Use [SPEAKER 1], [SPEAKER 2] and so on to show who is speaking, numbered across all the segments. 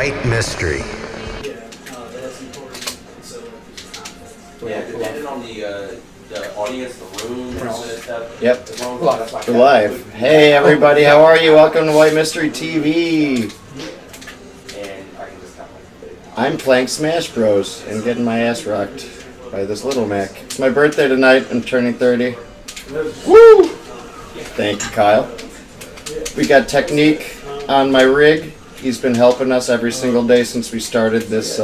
[SPEAKER 1] White Mystery.
[SPEAKER 2] Yeah, depending on the audience, the room, and all that stuff.
[SPEAKER 3] Yep. We're live. Hey everybody, how are you? Welcome to White Mystery TV. I'm playing Smash Bros. And getting my ass rocked by this little Mac. It's my birthday tonight. I'm turning 30. Woo! Thank you, Kyle. We got Technique on my rig. He's been helping us every single day since we started this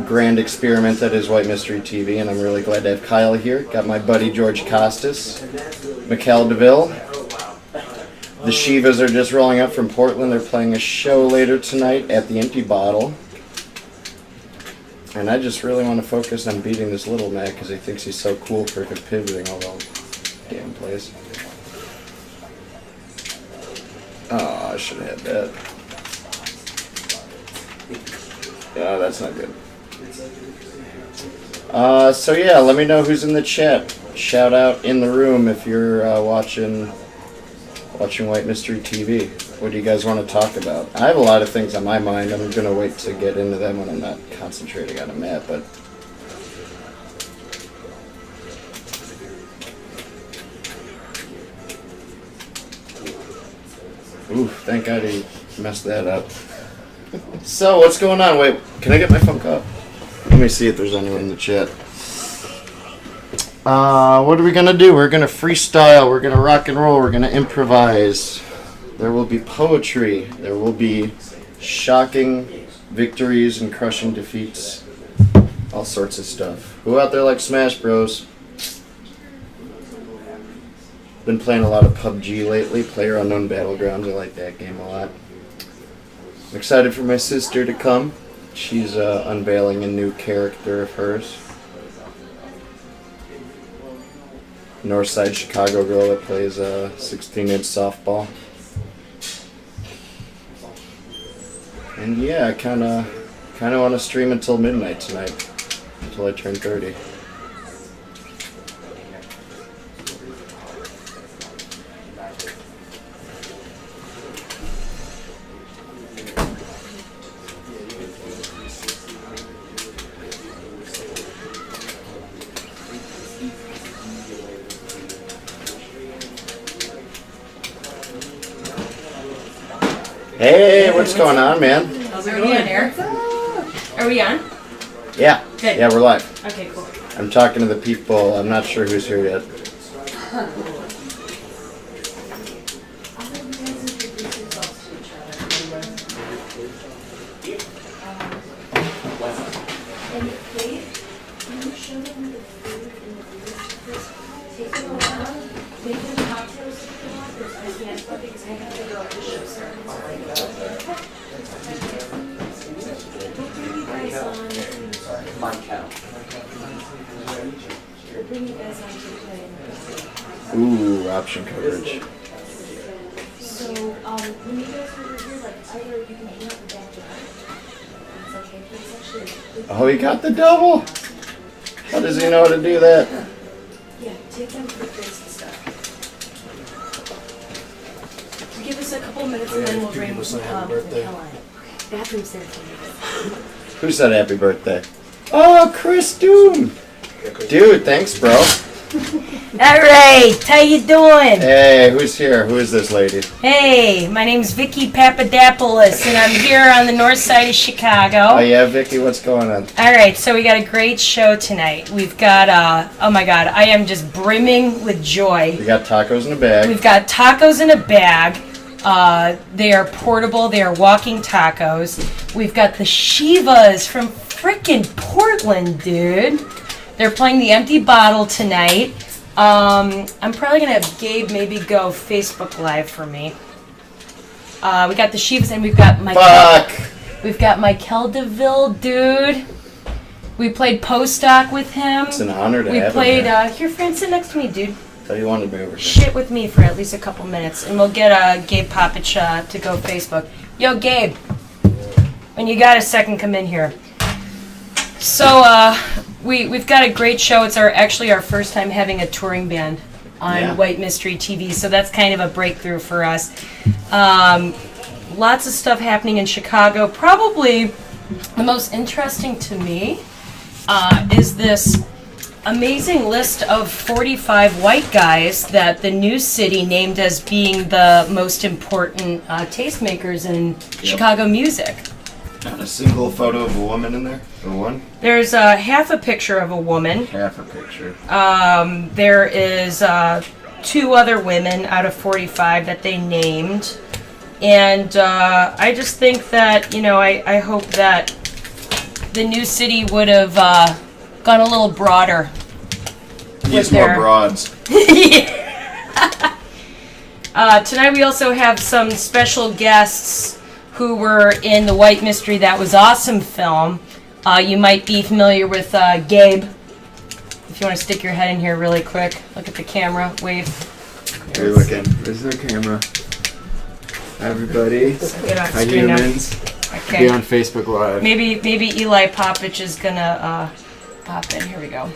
[SPEAKER 3] grand experiment that is White Mystery TV, and I'm really glad to have Kyle here. Got my buddy George Costas, Mykele Deville. The Shivas are just rolling up from Portland. They're playing a show later tonight at the Empty Bottle. And I just really want to focus on beating this little Mac because he thinks he's so cool for pivoting all the damn place. Oh, I should have had that. Oh, that's not good. So yeah, let me know who's in the chat. Shout out in the room if you're watching White Mystery TV. What do you guys want to talk about? I have a lot of things on my mind. I'm gonna wait to get into them when I'm not concentrating on a map, but oof, thank God he messed that up. So, what's going on? Wait, can I get my phone call? Let me see if there's anyone in the chat. What are we gonna do? We're gonna freestyle, we're gonna rock and roll, we're gonna improvise. There will be poetry, there will be shocking victories and crushing defeats. All sorts of stuff. Who out there likes Smash Bros? Been playing a lot of PUBG lately, PlayerUnknown Battlegrounds. I like that game a lot. I'm excited for my sister to come. She's unveiling a new character of hers. Northside Chicago girl that plays 16-inch softball. And yeah, I kind of want to stream until midnight tonight, until I turn 30. Hey, what's going on, man?
[SPEAKER 4] How's it going? Are we on?
[SPEAKER 3] Yeah.
[SPEAKER 4] Good.
[SPEAKER 3] Yeah, we're live.
[SPEAKER 4] Okay, cool.
[SPEAKER 3] I'm talking to the people. I'm not sure who's here yet. Ooh, option coverage.
[SPEAKER 5] So, when you guys are over here, like, either you can hang out the back door. It's okay, but it's actually...
[SPEAKER 3] Oh, he got the double? How does he know how to do that?
[SPEAKER 5] Yeah, take them for drinks and stuff. Give us a couple minutes and then we'll bring the hell on. Bathroom's there for you.
[SPEAKER 3] Who said happy birthday? Oh, Chris Doom! Dude, thanks, bro.
[SPEAKER 4] Alright, how you doing?
[SPEAKER 3] Hey, who's here? Who is this lady?
[SPEAKER 4] Hey, my name's Vicky Papadopoulos, and I'm here on the north side of Chicago.
[SPEAKER 3] Oh yeah, Vicky, what's going on?
[SPEAKER 4] Alright, so we got a great show tonight. We've got, oh my god, I am just brimming with joy.
[SPEAKER 3] We got tacos in a bag.
[SPEAKER 4] We've got tacos in a bag. They are portable, they are walking tacos. We've got the Shivas from frickin' Portland, dude. They're playing the Empty Bottle tonight. I'm probably going to have Gabe maybe go Facebook Live for me. We got the Shivas and we've got Mykele Deville, dude. We played postdoc with him.
[SPEAKER 3] It's an honor to have him.
[SPEAKER 4] We played, here, friend, sit next to me, dude.
[SPEAKER 3] So you wanted me over here.
[SPEAKER 4] Shit with me for at least a couple minutes, and we'll get Gabe Poppich to go Facebook. Yo, Gabe, when you got a second, come in here. So, we've got a great show. It's actually our first time having a touring band on White Mystery TV, so that's kind of a breakthrough for us. lots of stuff happening in Chicago. Probably the most interesting to me is this amazing list of 45 white guys that the News City named as being the most important tastemakers in Chicago music.
[SPEAKER 3] Not a single photo of a woman in there, or one?
[SPEAKER 4] There's half a picture of a woman.
[SPEAKER 3] Half a picture.
[SPEAKER 4] There is 2 other women out of 45 that they named. And I just think that, I hope that the New City would have gone a little broader.
[SPEAKER 3] Needs more broads.
[SPEAKER 4] Tonight we also have some special guests who were in the White Mystery That Was Awesome film. You might be familiar with Gabe. If you want to stick your head in here really quick, look at the camera, wave.
[SPEAKER 3] Are you looking?
[SPEAKER 1] This is our camera. Everybody,
[SPEAKER 4] Get off
[SPEAKER 1] hi
[SPEAKER 4] screen now.
[SPEAKER 1] humans.
[SPEAKER 4] Okay.
[SPEAKER 1] Be on Facebook Live.
[SPEAKER 4] Maybe Eli Popovich is gonna pop in. Here we go.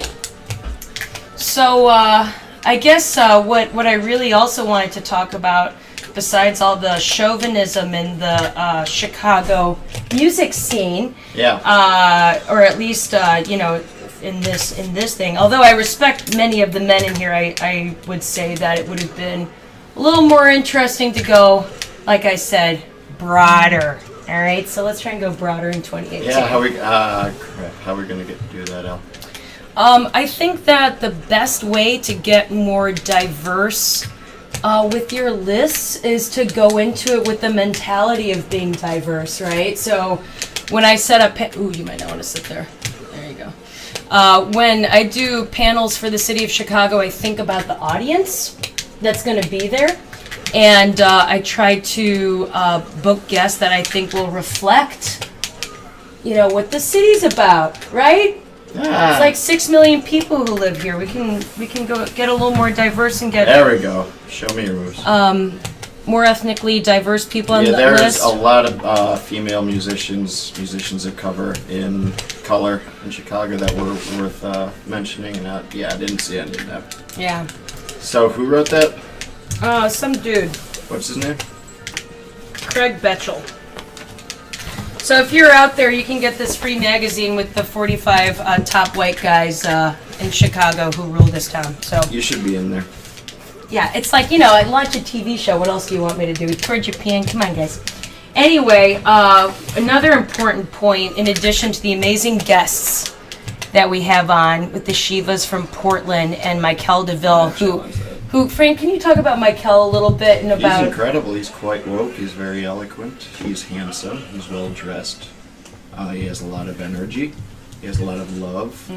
[SPEAKER 4] So I guess what I really also wanted to talk about, besides all the chauvinism in the Chicago music scene, or at least in this thing. Although I respect many of the men in here, I would say that it would have been a little more interesting to go, like I said, broader. All right, so let's try and go broader in 2018.
[SPEAKER 3] Yeah, how are we gonna do that, Al?
[SPEAKER 4] I think that the best way to get more diverse with your lists is to go into it with the mentality of being diverse, right? So when I set up, you might not want to sit there. There you go. When I do panels for the city of Chicago, I think about the audience that's going to be there. And I try to book guests that I think will reflect, what the city's about, right?
[SPEAKER 3] Yeah.
[SPEAKER 4] It's like 6 million people who live here. We can go get a little more diverse and get
[SPEAKER 3] There we go. Show me your moves.
[SPEAKER 4] More ethnically diverse people on the
[SPEAKER 3] there's
[SPEAKER 4] list.
[SPEAKER 3] a lot of female musicians of color in Chicago that were worth mentioning, and I didn't see any of them.
[SPEAKER 4] Yeah.
[SPEAKER 3] So who wrote that?
[SPEAKER 4] Some dude.
[SPEAKER 3] What's his name?
[SPEAKER 4] Craig Betchel. So if you're out there, you can get this free magazine with the 45 top white guys in Chicago who rule this town. So
[SPEAKER 3] You should be in there.
[SPEAKER 4] yeah, it's like, I launch a TV show. What else do you want me to do? Tour Japan? Come on, guys. Anyway, another important point, in addition to the amazing guests that we have on with the Shivas from Portland and Mykele Deville, who, Frank, can you talk about Mykele a little bit and about...
[SPEAKER 3] He's incredible. He's quite woke. He's very eloquent. He's handsome. He's well dressed. He has a lot of energy. He has a lot of love.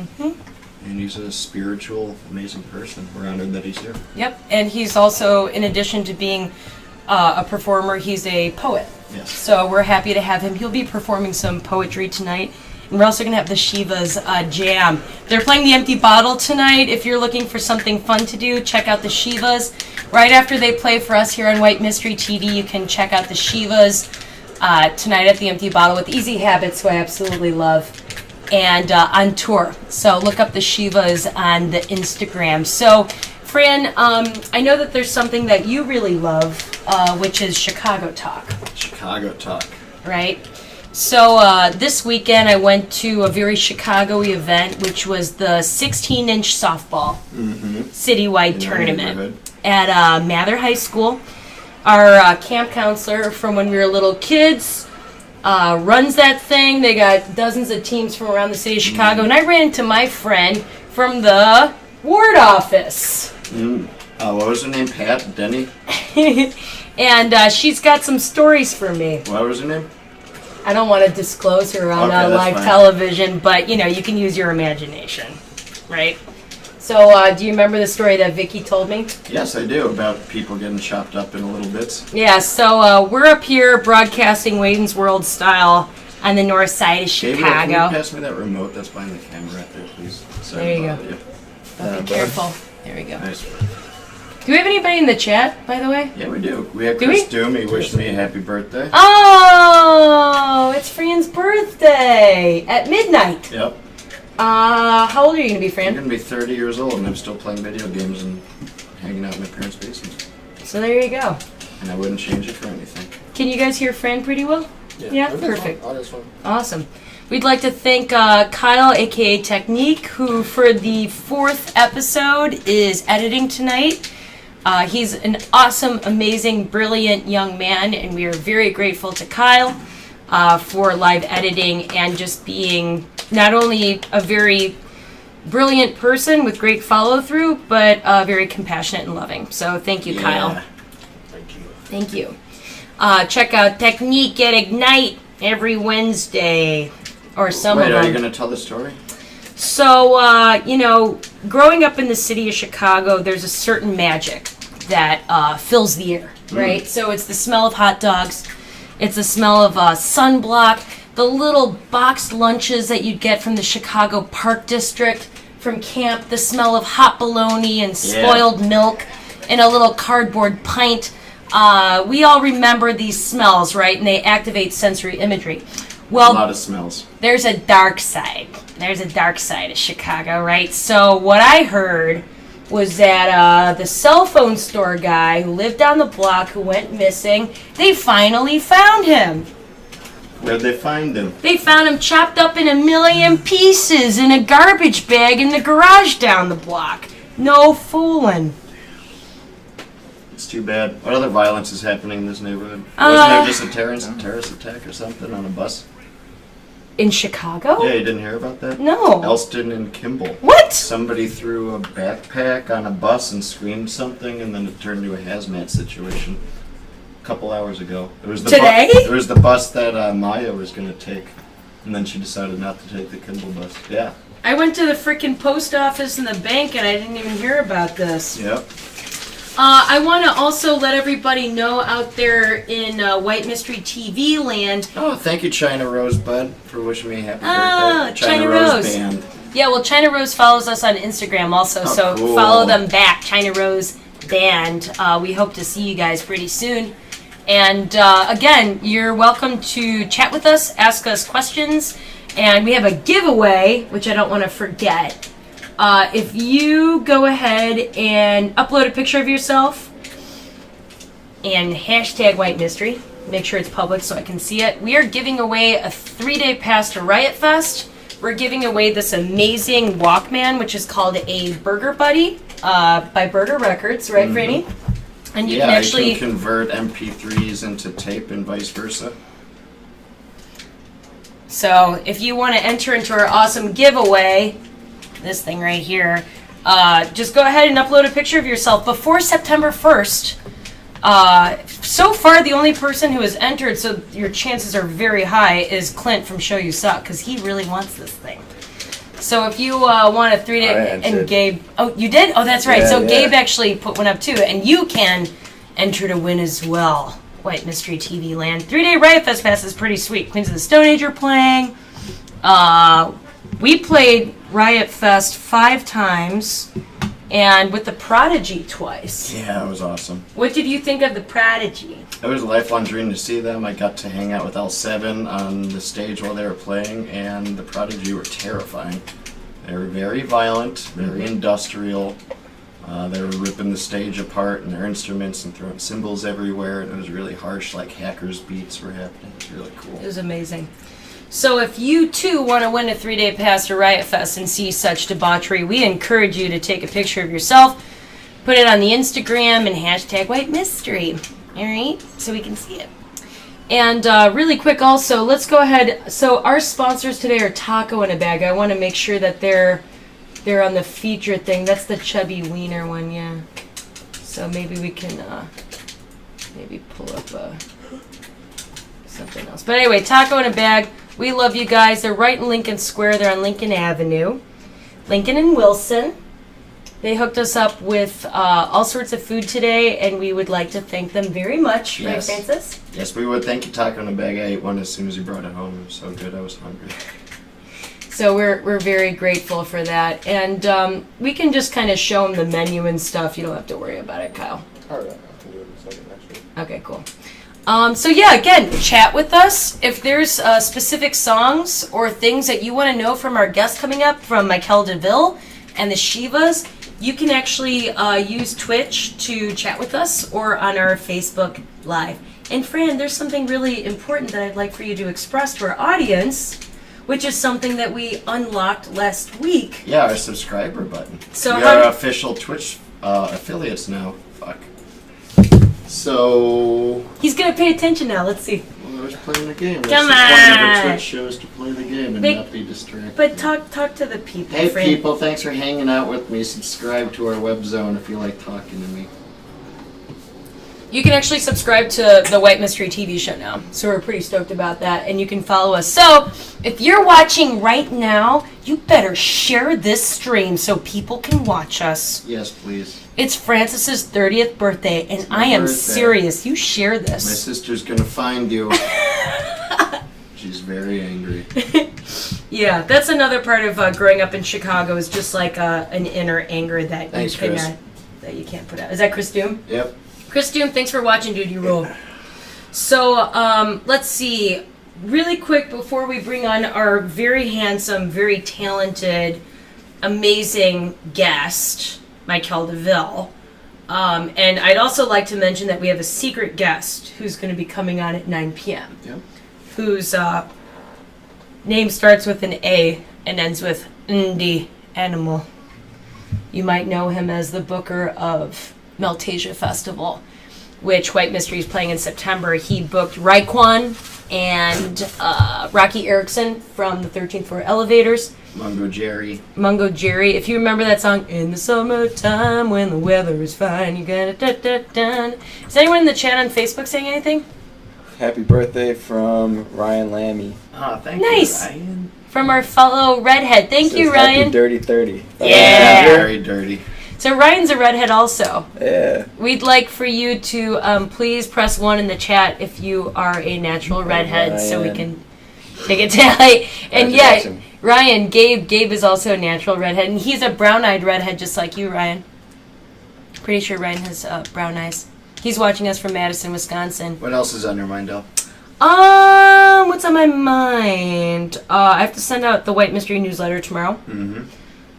[SPEAKER 3] And he's a spiritual, amazing person. We're honored that he's here.
[SPEAKER 4] Yep, and he's also, in addition to being a performer, he's a poet.
[SPEAKER 3] Yes.
[SPEAKER 4] So we're happy to have him. He'll be performing some poetry tonight. And we're also going to have the Shivas Jam. They're playing the Empty Bottle tonight. If you're looking for something fun to do, check out the Shivas. Right after they play for us here on White Mystery TV, you can check out the Shivas tonight at the Empty Bottle with Easy Habits, who I absolutely love, and on tour. So look up the Shivas on the Instagram. So, Fran, I know that there's something that you really love, which is Chicago Talk.
[SPEAKER 3] Chicago Talk.
[SPEAKER 4] Right? So this weekend I went to a very Chicago-y event, which was the 16-inch softball citywide tournament at Mather High School. Our camp counselor from when we were little kids runs that thing. They got dozens of teams from around the city of Chicago, and I ran into my friend from the ward office.
[SPEAKER 3] What was her name? Pat? Denny?
[SPEAKER 4] And she's got some stories for me.
[SPEAKER 3] What was her name?
[SPEAKER 4] I don't want to disclose her on
[SPEAKER 3] Okay, that's
[SPEAKER 4] live
[SPEAKER 3] fine.
[SPEAKER 4] television, but you can use your imagination, right? So, do you remember the story that Vicky told me?
[SPEAKER 3] Yes, I do, about people getting chopped up in little bits.
[SPEAKER 4] Yeah, so we're up here broadcasting Wayne's World style on the north side of
[SPEAKER 3] David,
[SPEAKER 4] Chicago.
[SPEAKER 3] can you pass me that remote that's behind the camera right there, please? Sorry
[SPEAKER 4] There you
[SPEAKER 3] to
[SPEAKER 4] go.
[SPEAKER 3] bother
[SPEAKER 4] Be careful. There we go.
[SPEAKER 3] Nice.
[SPEAKER 4] Do we have anybody in the chat, by the way?
[SPEAKER 3] Yeah, we do. We have
[SPEAKER 4] Do
[SPEAKER 3] Chris
[SPEAKER 4] we?
[SPEAKER 3] Doom. He wished me a happy birthday.
[SPEAKER 4] Oh, it's Fran's birthday at midnight.
[SPEAKER 3] Yep.
[SPEAKER 4] How old are you going to be,
[SPEAKER 3] I'm
[SPEAKER 4] Fran?
[SPEAKER 3] going to be 30 years old, and I'm still playing video games and hanging out in my parents' basement.
[SPEAKER 4] So there you go.
[SPEAKER 3] And I wouldn't change it for anything.
[SPEAKER 4] Can you guys hear Fran pretty well? Yeah, perfect.
[SPEAKER 3] Oh, that's fine.
[SPEAKER 4] Awesome. We'd like to thank Kyle, aka Technique, who for the 4th episode is editing tonight. He's an awesome, amazing, brilliant young man, and we are very grateful to Kyle for live editing and just being not only a very brilliant person with great follow-through, but very compassionate and loving. So thank you, Kyle. Thank you. Check out Technique at Ignite every Wednesday. Or some of them.
[SPEAKER 3] Wait, are you going to tell the story?
[SPEAKER 4] So, growing up in the city of Chicago, there's a certain magic that fills the air, right? So it's the smell of hot dogs. It's the smell of sunblock. The little boxed lunches that you'd get from the Chicago Park District, from camp. The smell of hot bologna and spoiled milk in a little cardboard pint. We all remember these smells, right? And they activate sensory imagery. Well,
[SPEAKER 3] a lot of smells.
[SPEAKER 4] There's a dark side. There's a dark side of Chicago, right? So what I heard was that the cell phone store guy who lived down the block who went missing, they finally found him.
[SPEAKER 3] Where'd they find him?
[SPEAKER 4] They found him chopped up in a million pieces in a garbage bag in the garage down the block. No fooling.
[SPEAKER 3] It's too bad. What other violence is happening in this neighborhood? Wasn't there just a terrorist attack or something on a bus?
[SPEAKER 4] In Chicago?
[SPEAKER 3] Yeah, you didn't hear about that?
[SPEAKER 4] No.
[SPEAKER 3] Elston and Kimball.
[SPEAKER 4] What?
[SPEAKER 3] Somebody threw a backpack on a bus and screamed something, and then it turned into a hazmat situation. A couple hours ago. It was the
[SPEAKER 4] Today?
[SPEAKER 3] It was the bus that Maya was going to take, and then she decided not to take the Kimball bus. Yeah.
[SPEAKER 4] I went to the freaking post office and the bank, and I didn't even hear about this.
[SPEAKER 3] Yep.
[SPEAKER 4] I want to also let everybody know out there in White Mystery TV land.
[SPEAKER 3] Oh, thank you, China Rosebud, for wishing me a happy birthday.
[SPEAKER 4] China Rose.
[SPEAKER 3] Band.
[SPEAKER 4] Yeah, well, China Rose follows us on Instagram also, so
[SPEAKER 3] cool.
[SPEAKER 4] follow them back, China Rose Band. We hope to see you guys pretty soon. And again, you're welcome to chat with us, ask us questions, and we have a giveaway, which I don't want to forget. If you go ahead and upload a picture of yourself and hashtag White Mystery, make sure it's public so I can see it. We are giving away a 3-day pass to Riot Fest. We're giving away this amazing Walkman, which is called a Burger Buddy by Burger Records, right, Franny? And you can actually
[SPEAKER 3] you can convert MP3s into tape and vice versa.
[SPEAKER 4] So if you want to enter into our awesome giveaway, this thing right here, just go ahead and upload a picture of yourself before September 1st. So far, the only person who has entered, so your chances are very high, is Clint from Show You Suck, because he really wants this thing. So if you want a 3-day, and Gabe, oh, you did? Oh, that's right. So Gabe actually put one up too, and you can enter to win as well. White Mystery TV Land. 3-day Riot Fest Pass is pretty sweet. Queens of the Stone Age are playing. We played Riot Fest 5 times, and with the Prodigy twice.
[SPEAKER 3] Yeah, it was awesome.
[SPEAKER 4] What did you think of the Prodigy?
[SPEAKER 3] It was a lifelong dream to see them. I got to hang out with L7 on the stage while they were playing, and the Prodigy were terrifying. They were very violent, very industrial. They were ripping the stage apart and their instruments and throwing cymbals everywhere, and it was really harsh, like hackers beats were happening. It was really cool.
[SPEAKER 4] It was amazing. So if you too want to win a 3-day pass to Riot Fest and see such debauchery, we encourage you to take a picture of yourself, put it on the Instagram, and hashtag White Mystery. All right, so we can see it. And really quick also, let's go ahead. So our sponsors today are Taco in a Bag. I want to make sure that they're on the feature thing. That's the Chubby Wiener one, yeah. So maybe we can maybe pull up something else. But anyway, Taco in a Bag. We love you guys. They're right in Lincoln Square. They're on Lincoln Avenue. Lincoln and Wilson. They hooked us up with all sorts of food today, and we would like to thank them very much.
[SPEAKER 3] Yes.
[SPEAKER 4] Right, Francis?
[SPEAKER 3] Yes, we would. Thank you, Taco in a Bag. I ate one as soon as you brought it home. It was so good. I was hungry.
[SPEAKER 4] So we're very grateful for that. And we can just kind of show them the menu and stuff. You don't have to worry about it, Kyle.
[SPEAKER 1] All right, I can do it in a second next week.
[SPEAKER 4] Okay, cool. So yeah, again, chat with us. If there's specific songs or things that you want to know from our guests coming up from Mykele Deville and the Shivas, you can actually use Twitch to chat with us or on our Facebook Live. And Fran, there's something really important that I'd like for you to express to our audience, which is something that we unlocked last week.
[SPEAKER 3] Yeah, our subscriber button.
[SPEAKER 4] So
[SPEAKER 3] we
[SPEAKER 4] how-
[SPEAKER 3] are official Twitch affiliates now. Fuck. So...
[SPEAKER 4] He's gonna pay attention now. Let's see.
[SPEAKER 3] Well, I was playing the game.
[SPEAKER 4] Come
[SPEAKER 3] That's the point of
[SPEAKER 4] on.
[SPEAKER 3] a Twitch show is to play the game and
[SPEAKER 4] Big-
[SPEAKER 3] not be distracted.
[SPEAKER 4] But talk to the people.
[SPEAKER 3] Hey
[SPEAKER 4] Fran.
[SPEAKER 3] people, thanks for hanging out with me. Subscribe to our web zone if you like talking to me.
[SPEAKER 4] You can actually subscribe to the White Mystery TV show now, so we're pretty stoked about that, and you can follow us. So, if you're watching right now, you better share this stream so people can watch us.
[SPEAKER 3] Yes, please.
[SPEAKER 4] It's Francis's 30th birthday, and
[SPEAKER 3] my
[SPEAKER 4] I am
[SPEAKER 3] birthday.
[SPEAKER 4] serious. You share
[SPEAKER 3] My
[SPEAKER 4] this.
[SPEAKER 3] sister's gonna find you. She's very angry.
[SPEAKER 4] Yeah, that's another part of growing up in Chicago is just like an inner anger that
[SPEAKER 3] Thanks,
[SPEAKER 4] you
[SPEAKER 3] Chris.
[SPEAKER 4] cannot, that you can't put out. Is that Chris Doom?
[SPEAKER 3] Yep.
[SPEAKER 4] Chris Doom, thanks for watching, dude. You rule. So, let's see. Really quick before we bring on our very handsome, very talented, amazing guest, Mykele Deville. And I'd also like to mention that we have a secret guest who's going to be coming on at 9 p.m.
[SPEAKER 3] Yep.
[SPEAKER 4] Whose name starts with an A and ends with Ndi, animal. You might know him as the booker of Meltasia Festival, which White Mystery is playing in September. He booked Raekwon and Rocky Erickson from the 13th Floor Elevators.
[SPEAKER 3] Mungo Jerry.
[SPEAKER 4] Mungo Jerry. If you remember that song, In the Summertime When the Weather is Fine, you gotta da-da-da. Is anyone in the chat on Facebook saying anything?
[SPEAKER 1] Happy birthday from Ryan Lammy.
[SPEAKER 3] Ah, thank
[SPEAKER 4] Nice.
[SPEAKER 3] you, Ryan.
[SPEAKER 4] From our fellow redhead. Thank
[SPEAKER 1] Says
[SPEAKER 4] you,
[SPEAKER 1] Happy
[SPEAKER 4] Ryan.
[SPEAKER 1] Dirty 30.
[SPEAKER 4] Yeah.
[SPEAKER 3] Very dirty.
[SPEAKER 4] So Ryan's a redhead also.
[SPEAKER 1] Yeah.
[SPEAKER 4] We'd like for you to please press 1 in the chat if you are a natural redhead, so we can take a tally. And yeah,
[SPEAKER 1] Congratulations.
[SPEAKER 4] Ryan, Gabe is also a natural redhead, and he's a brown-eyed redhead just like you, Ryan. Pretty sure Ryan has brown eyes. He's watching us from Madison, Wisconsin.
[SPEAKER 3] What else is on your mind, Del?
[SPEAKER 4] What's on my mind? I have to send out the White Mystery newsletter tomorrow.
[SPEAKER 3] Mm-hmm.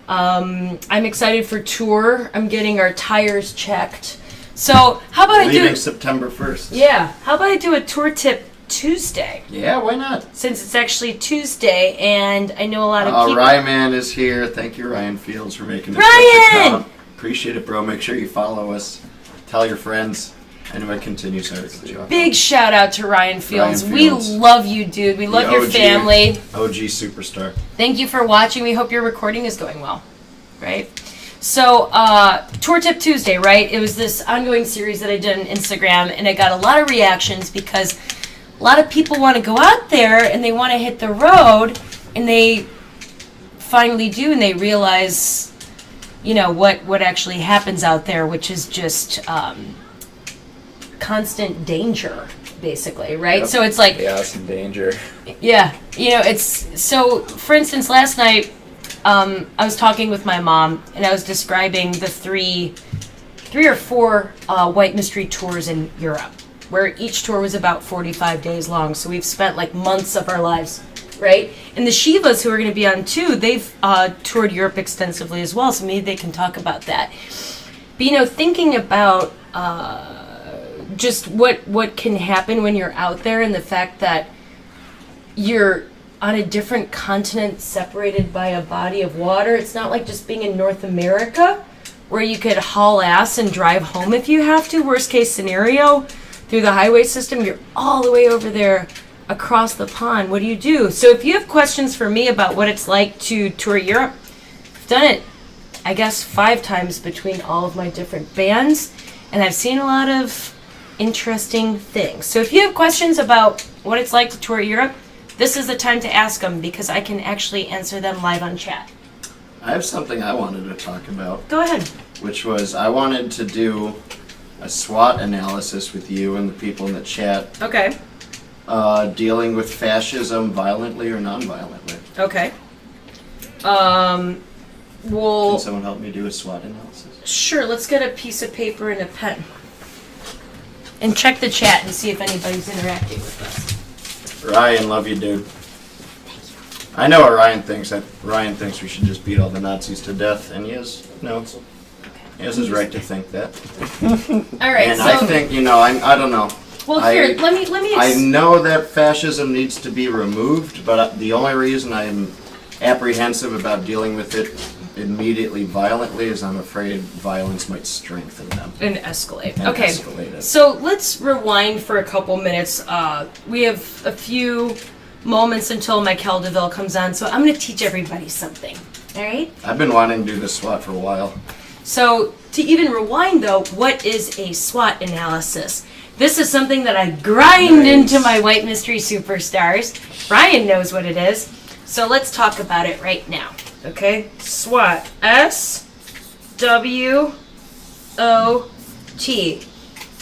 [SPEAKER 4] I'm excited for tour. I'm getting our tires checked. So how about I
[SPEAKER 3] Leaving
[SPEAKER 4] do?
[SPEAKER 3] September 1st.
[SPEAKER 4] Yeah. How about I do a tour tip Tuesday?
[SPEAKER 3] Yeah, why not?
[SPEAKER 4] Since it's actually Tuesday, and I know a lot of people.
[SPEAKER 3] Ryan is here. Thank you, Ryan Fields, for making this
[SPEAKER 4] Ryan!
[SPEAKER 3] account. Appreciate it, bro. Make sure you follow us. Tell your friends. Anyway, continue. Sorry to cut you off.
[SPEAKER 4] Big shout out to Ryan Fields.
[SPEAKER 3] Ryan
[SPEAKER 4] We
[SPEAKER 3] Fields.
[SPEAKER 4] love you, dude. We love
[SPEAKER 3] The
[SPEAKER 4] your
[SPEAKER 3] OG.
[SPEAKER 4] family.
[SPEAKER 3] OG superstar.
[SPEAKER 4] Thank you for watching. We hope your recording is going well. Right? So, Tour Tip Tuesday, right? It was this ongoing series that I did on Instagram, and I got a lot of reactions because a lot of people want to go out there and they want to hit the road, and they finally do, and they realize, you know, what actually happens out there, which is just constant danger, basically, right?
[SPEAKER 1] Yep.
[SPEAKER 4] So it's like,
[SPEAKER 1] Chaos and danger.
[SPEAKER 4] yeah, you know, it's so. For instance, last night, I was talking with my mom, and I was describing the three or four White Mystery tours in Europe, where each tour was about 45 days long. So we've spent like months of our lives, right? And the Shivas, who are going to be on too, they've toured Europe extensively as well. So maybe they can talk about that. But you know, thinking about just what can happen when you're out there, and the fact that you're on a different continent separated by a body of water. It's not like just being in North America where you could haul ass and drive home if you have to. Worst case scenario, through the highway system, you're all the way over there across the pond. What do you do? So if you have questions for me about what it's like to tour Europe, I've done it, I guess, 5 times between all of my different bands, and I've seen a lot of interesting things. So if you have questions about what it's like to tour Europe, this is the time to ask them, because I can actually answer them live on chat.
[SPEAKER 3] I have something I wanted to talk about,
[SPEAKER 4] Go ahead.
[SPEAKER 3] which was I wanted to do a SWOT analysis with you and the people in the chat,
[SPEAKER 4] Okay.
[SPEAKER 3] dealing with fascism violently or non-violently.
[SPEAKER 4] Okay.
[SPEAKER 3] Can
[SPEAKER 4] Well,
[SPEAKER 3] someone help me do a SWOT analysis?
[SPEAKER 4] sure, let's get a piece of paper and a pen. And check the chat and see if anybody's interacting with us.
[SPEAKER 3] Ryan, love you, dude. I know what Ryan thinks. Ryan thinks we should just beat all the Nazis to death, and he has his right to think that.
[SPEAKER 4] All right,
[SPEAKER 3] And
[SPEAKER 4] so
[SPEAKER 3] I think, I don't know.
[SPEAKER 4] Well, here, let me.
[SPEAKER 3] I know that fascism needs to be removed, but the only reason I'm apprehensive about dealing with it immediately violently is I'm afraid violence might strengthen them.
[SPEAKER 4] And escalate.
[SPEAKER 3] And
[SPEAKER 4] Okay.
[SPEAKER 3] escalate it.
[SPEAKER 4] So let's rewind for a couple minutes. We have a few moments until Mykele Deville comes on, so I'm going to teach everybody something. All right?
[SPEAKER 3] I've been wanting to do the SWAT for a while.
[SPEAKER 4] So to even rewind, though, what is a SWOT analysis? This is something that I grind into my White Mystery Superstars. Brian knows what it is. So let's talk about it right now. Okay? SWOT. S-W-O-T.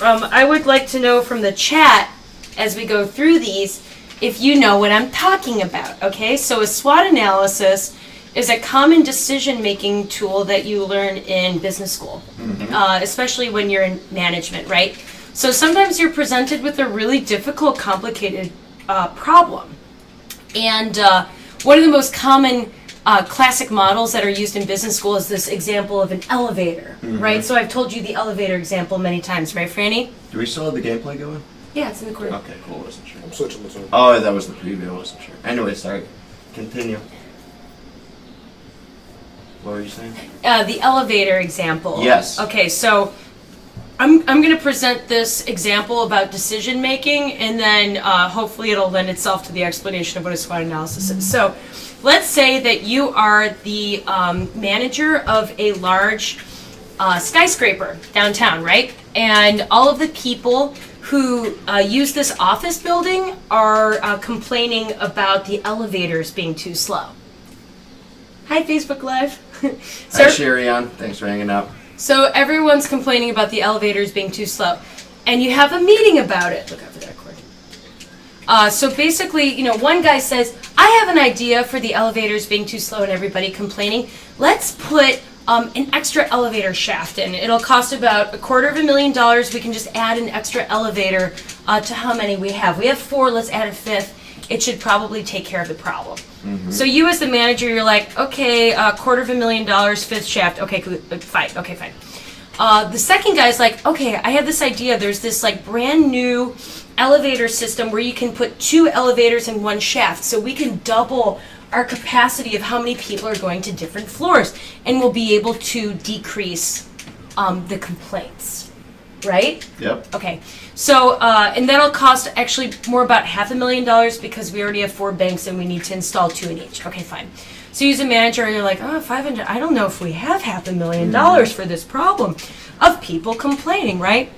[SPEAKER 4] I would like to know from the chat, as we go through these, if you know what I'm talking about. Okay? So a SWOT analysis is a common decision-making tool that you learn in business school, especially when you're in management, right? So sometimes you're presented with a really difficult, complicated problem. And one of the most common classic models that are used in business school is this example of an elevator, right? So I've told you the elevator example many times, right, Franny?
[SPEAKER 3] Do we still have the gameplay going?
[SPEAKER 4] Yeah, it's in the corner.
[SPEAKER 3] Okay, cool. Wasn't sure.
[SPEAKER 6] I'm switching between.
[SPEAKER 3] Oh, that was the preview. I wasn't sure. Anyway, sorry. Continue. What were you saying?
[SPEAKER 4] The elevator example.
[SPEAKER 3] Yes.
[SPEAKER 4] Okay, so I'm going to present this example about decision making, and then hopefully it'll lend itself to the explanation of what a SWOT analysis is. So let's say that you are the manager of a large skyscraper downtown, right? And all of the people who use this office building are complaining about the elevators being too slow. Hi, Facebook Live.
[SPEAKER 3] Hi, Shirian. Thanks for hanging out.
[SPEAKER 4] So everyone's complaining about the elevators being too slow. And you have a meeting about it. Look out for that cord. So basically, one guy says, I have an idea for the elevators being too slow and everybody complaining. Let's put an extra elevator shaft in. It'll cost about $250,000. We can just add an extra elevator to how many we have. We have 4. Let's add a 5th. It should probably take care of the problem. So you as the manager, you're like, okay, $250,000, 5th shaft. Okay, fine. Okay, fine. The second guy's like, okay, I have this idea. There's this like brand new elevator system where you can put 2 elevators in 1 shaft. So we can double our capacity of how many people are going to different floors. And we'll be able to decrease the complaints. Right?
[SPEAKER 3] Yep.
[SPEAKER 4] Okay. So, and that'll cost actually more about $500,000 because we already have 4 banks and we need to install 2 in each. Okay, fine. So you as a manager, you're like, oh, 500, I don't know if we have $500,000 for this problem of people complaining, right?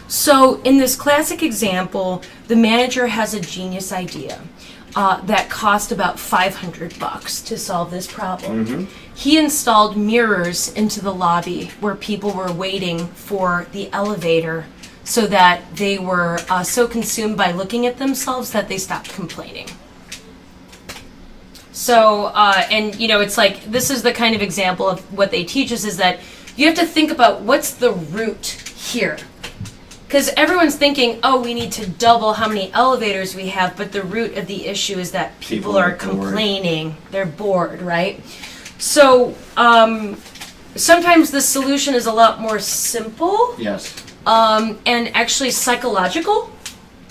[SPEAKER 4] So in this classic example, the manager has a genius idea that cost about $500 to solve this problem. He installed mirrors into the lobby where people were waiting for the elevator so that they were so consumed by looking at themselves that they stopped complaining. So, and it's like, this is the kind of example of what they teach us is that you have to think about what's the root here. Because everyone's thinking, oh, we need to double how many elevators we have, but the root of the issue is that people are complaining. They're bored, right? So sometimes the solution is a lot more simple.
[SPEAKER 3] Yes.
[SPEAKER 4] And actually psychological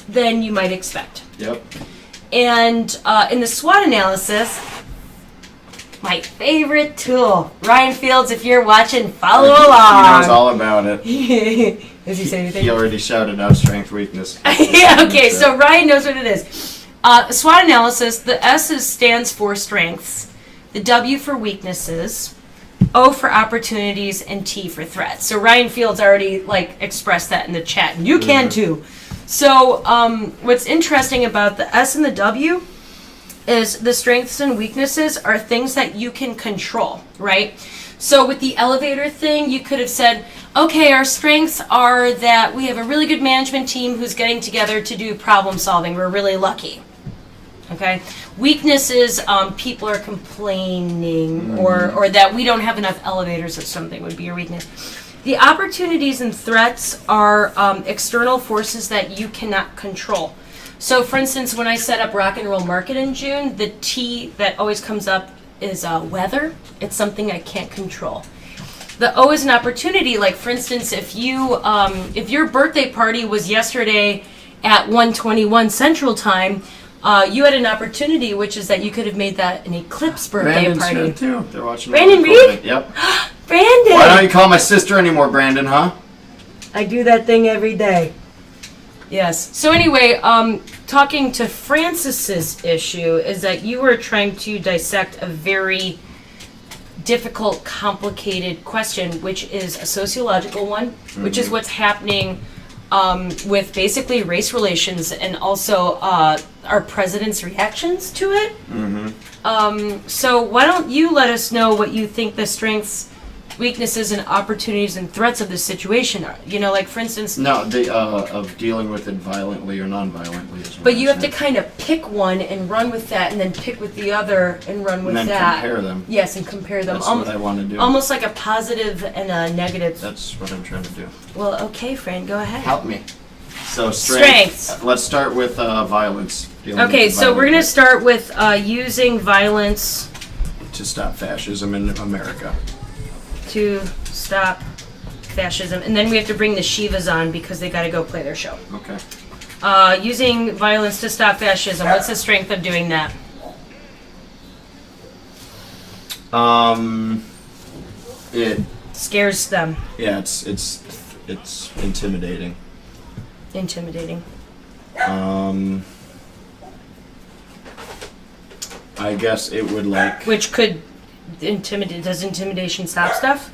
[SPEAKER 4] than you might expect.
[SPEAKER 3] Yep.
[SPEAKER 4] And in the SWOT analysis, my favorite tool, Ryan Fields, if you're watching, follow along.
[SPEAKER 3] He knows all about it.
[SPEAKER 4] Does he say anything?
[SPEAKER 3] He already shouted out strength, weakness.
[SPEAKER 4] Yeah, okay, so Ryan knows what it is. SWOT analysis, the S stands for strengths, the W for weaknesses, O for opportunities, and T for threats. So Ryan Fields already expressed that in the chat, and you can too. So what's interesting about the S and the W is the strengths and weaknesses are things that you can control, right? So with the elevator thing, you could have said, okay, our strengths are that we have a really good management team who's getting together to do problem solving. We're really lucky. Okay? Weaknesses, people are complaining or that we don't have enough elevators or something would be your weakness. The opportunities and threats are external forces that you cannot control. So for instance, when I set up Rock and Roll Market in June, the T that always comes up is weather. It's something I can't control. the O is an opportunity. Like, for instance, if your birthday party was yesterday at 1:21 Central Time, you had an opportunity, which is that you could have made that an eclipse birthday
[SPEAKER 3] Brandon's
[SPEAKER 4] party.
[SPEAKER 3] here too. They're watching.
[SPEAKER 4] Brandon Reed?
[SPEAKER 3] Yep.
[SPEAKER 4] Brandon!
[SPEAKER 3] Why don't you call my sister anymore, Brandon, huh?
[SPEAKER 4] I do that thing every day. Yes. So anyway, talking to Francis's issue is that you were trying to dissect a very difficult, complicated question, which is a sociological one, which is what's happening with basically race relations and also our president's reactions to it. So why don't you let us know what you think the strengths, weaknesses, and opportunities and threats of this situation are? You know, like for instance...
[SPEAKER 3] No, of dealing with it violently or non-violently. Is what
[SPEAKER 4] But
[SPEAKER 3] I'm
[SPEAKER 4] you have to
[SPEAKER 3] saying.
[SPEAKER 4] kind of pick one and run with that, and then pick with the other and run with
[SPEAKER 3] And then
[SPEAKER 4] that.
[SPEAKER 3] compare them.
[SPEAKER 4] Yes, and compare them.
[SPEAKER 3] That's what I want to do.
[SPEAKER 4] Almost like a positive and a negative.
[SPEAKER 3] That's what I'm trying to do.
[SPEAKER 4] Well, okay, Fran, go ahead.
[SPEAKER 3] Help me. So
[SPEAKER 4] Strengths.
[SPEAKER 3] Let's start with violence. Dealing
[SPEAKER 4] Okay,
[SPEAKER 3] with
[SPEAKER 4] so we're going to
[SPEAKER 3] violence
[SPEAKER 4] start with using violence
[SPEAKER 3] to stop fascism in America.
[SPEAKER 4] to stop fascism. And then we have to bring the Shivas on because they got to go play their show.
[SPEAKER 3] Okay.
[SPEAKER 4] Using violence to stop fascism. What's the strength of doing that?
[SPEAKER 3] It
[SPEAKER 4] Scares them.
[SPEAKER 3] yeah, it's intimidating.
[SPEAKER 4] Intimidating.
[SPEAKER 3] I guess it would like.
[SPEAKER 4] Which could intimidate. Does intimidation stop stuff?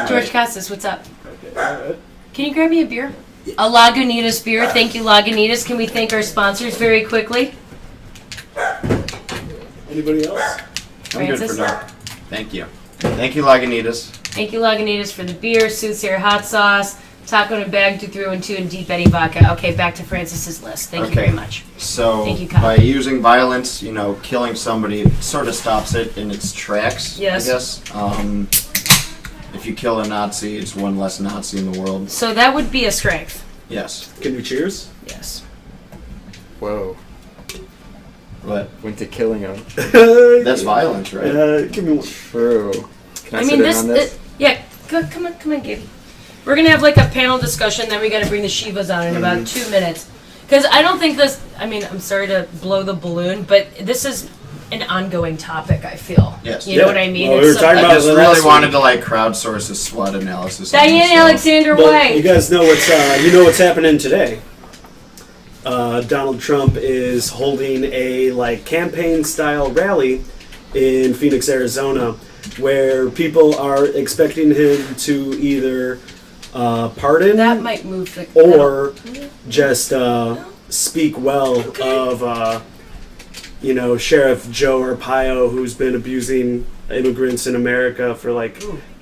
[SPEAKER 4] George Cassis, what's up? Can you grab me a beer? A Lagunitas beer. Thank you, Lagunitas. Can we thank our sponsors very quickly?
[SPEAKER 6] Anybody else?
[SPEAKER 3] I'm good
[SPEAKER 4] Francis?
[SPEAKER 3] for now. Thank you. Thank you, Lagunitas.
[SPEAKER 4] Thank you, Lagunitas, for the beer, Soothsayer hot sauce, taco in a bag, 2 through and 2, and Deep Eddy vodka. Okay, back to Francis's list. Thank you very much.
[SPEAKER 3] So,
[SPEAKER 4] Thank you, Kyle.
[SPEAKER 3] by using violence, killing somebody sort of stops it in its tracks,
[SPEAKER 4] Yes.
[SPEAKER 3] I guess. If you kill a Nazi, it's one less Nazi in the world.
[SPEAKER 4] So that would be a strength.
[SPEAKER 3] Yes.
[SPEAKER 6] Can we cheers?
[SPEAKER 4] Yes.
[SPEAKER 1] Whoa.
[SPEAKER 3] But
[SPEAKER 1] Went to killing him.
[SPEAKER 3] that's violence, right?
[SPEAKER 6] Give me one.
[SPEAKER 1] True. Can I,
[SPEAKER 4] I
[SPEAKER 1] sit
[SPEAKER 4] mean,
[SPEAKER 1] in
[SPEAKER 4] this,
[SPEAKER 1] on this?
[SPEAKER 4] yeah, come on, Gabe. We're going to have like a panel discussion, then we got to bring the Shivas on in about 2 minutes. Because I don't think this, I'm sorry to blow the balloon, but this is an ongoing topic, I feel.
[SPEAKER 3] Yes.
[SPEAKER 4] You know what I mean?
[SPEAKER 6] Well, we were talking
[SPEAKER 3] I
[SPEAKER 6] about
[SPEAKER 3] just
[SPEAKER 6] it
[SPEAKER 3] really
[SPEAKER 6] last
[SPEAKER 3] wanted
[SPEAKER 6] week.
[SPEAKER 3] to crowdsource a SWOT analysis. on this,
[SPEAKER 4] Diane
[SPEAKER 3] so-
[SPEAKER 4] Alexander
[SPEAKER 6] But
[SPEAKER 4] White.
[SPEAKER 6] you guys know what's happening today. Donald Trump is holding a campaign style rally in Phoenix, Arizona, where people are expecting him to either pardon
[SPEAKER 4] That might move the...
[SPEAKER 6] or just speak well of Sheriff Joe Arpaio, who's been abusing immigrants in America for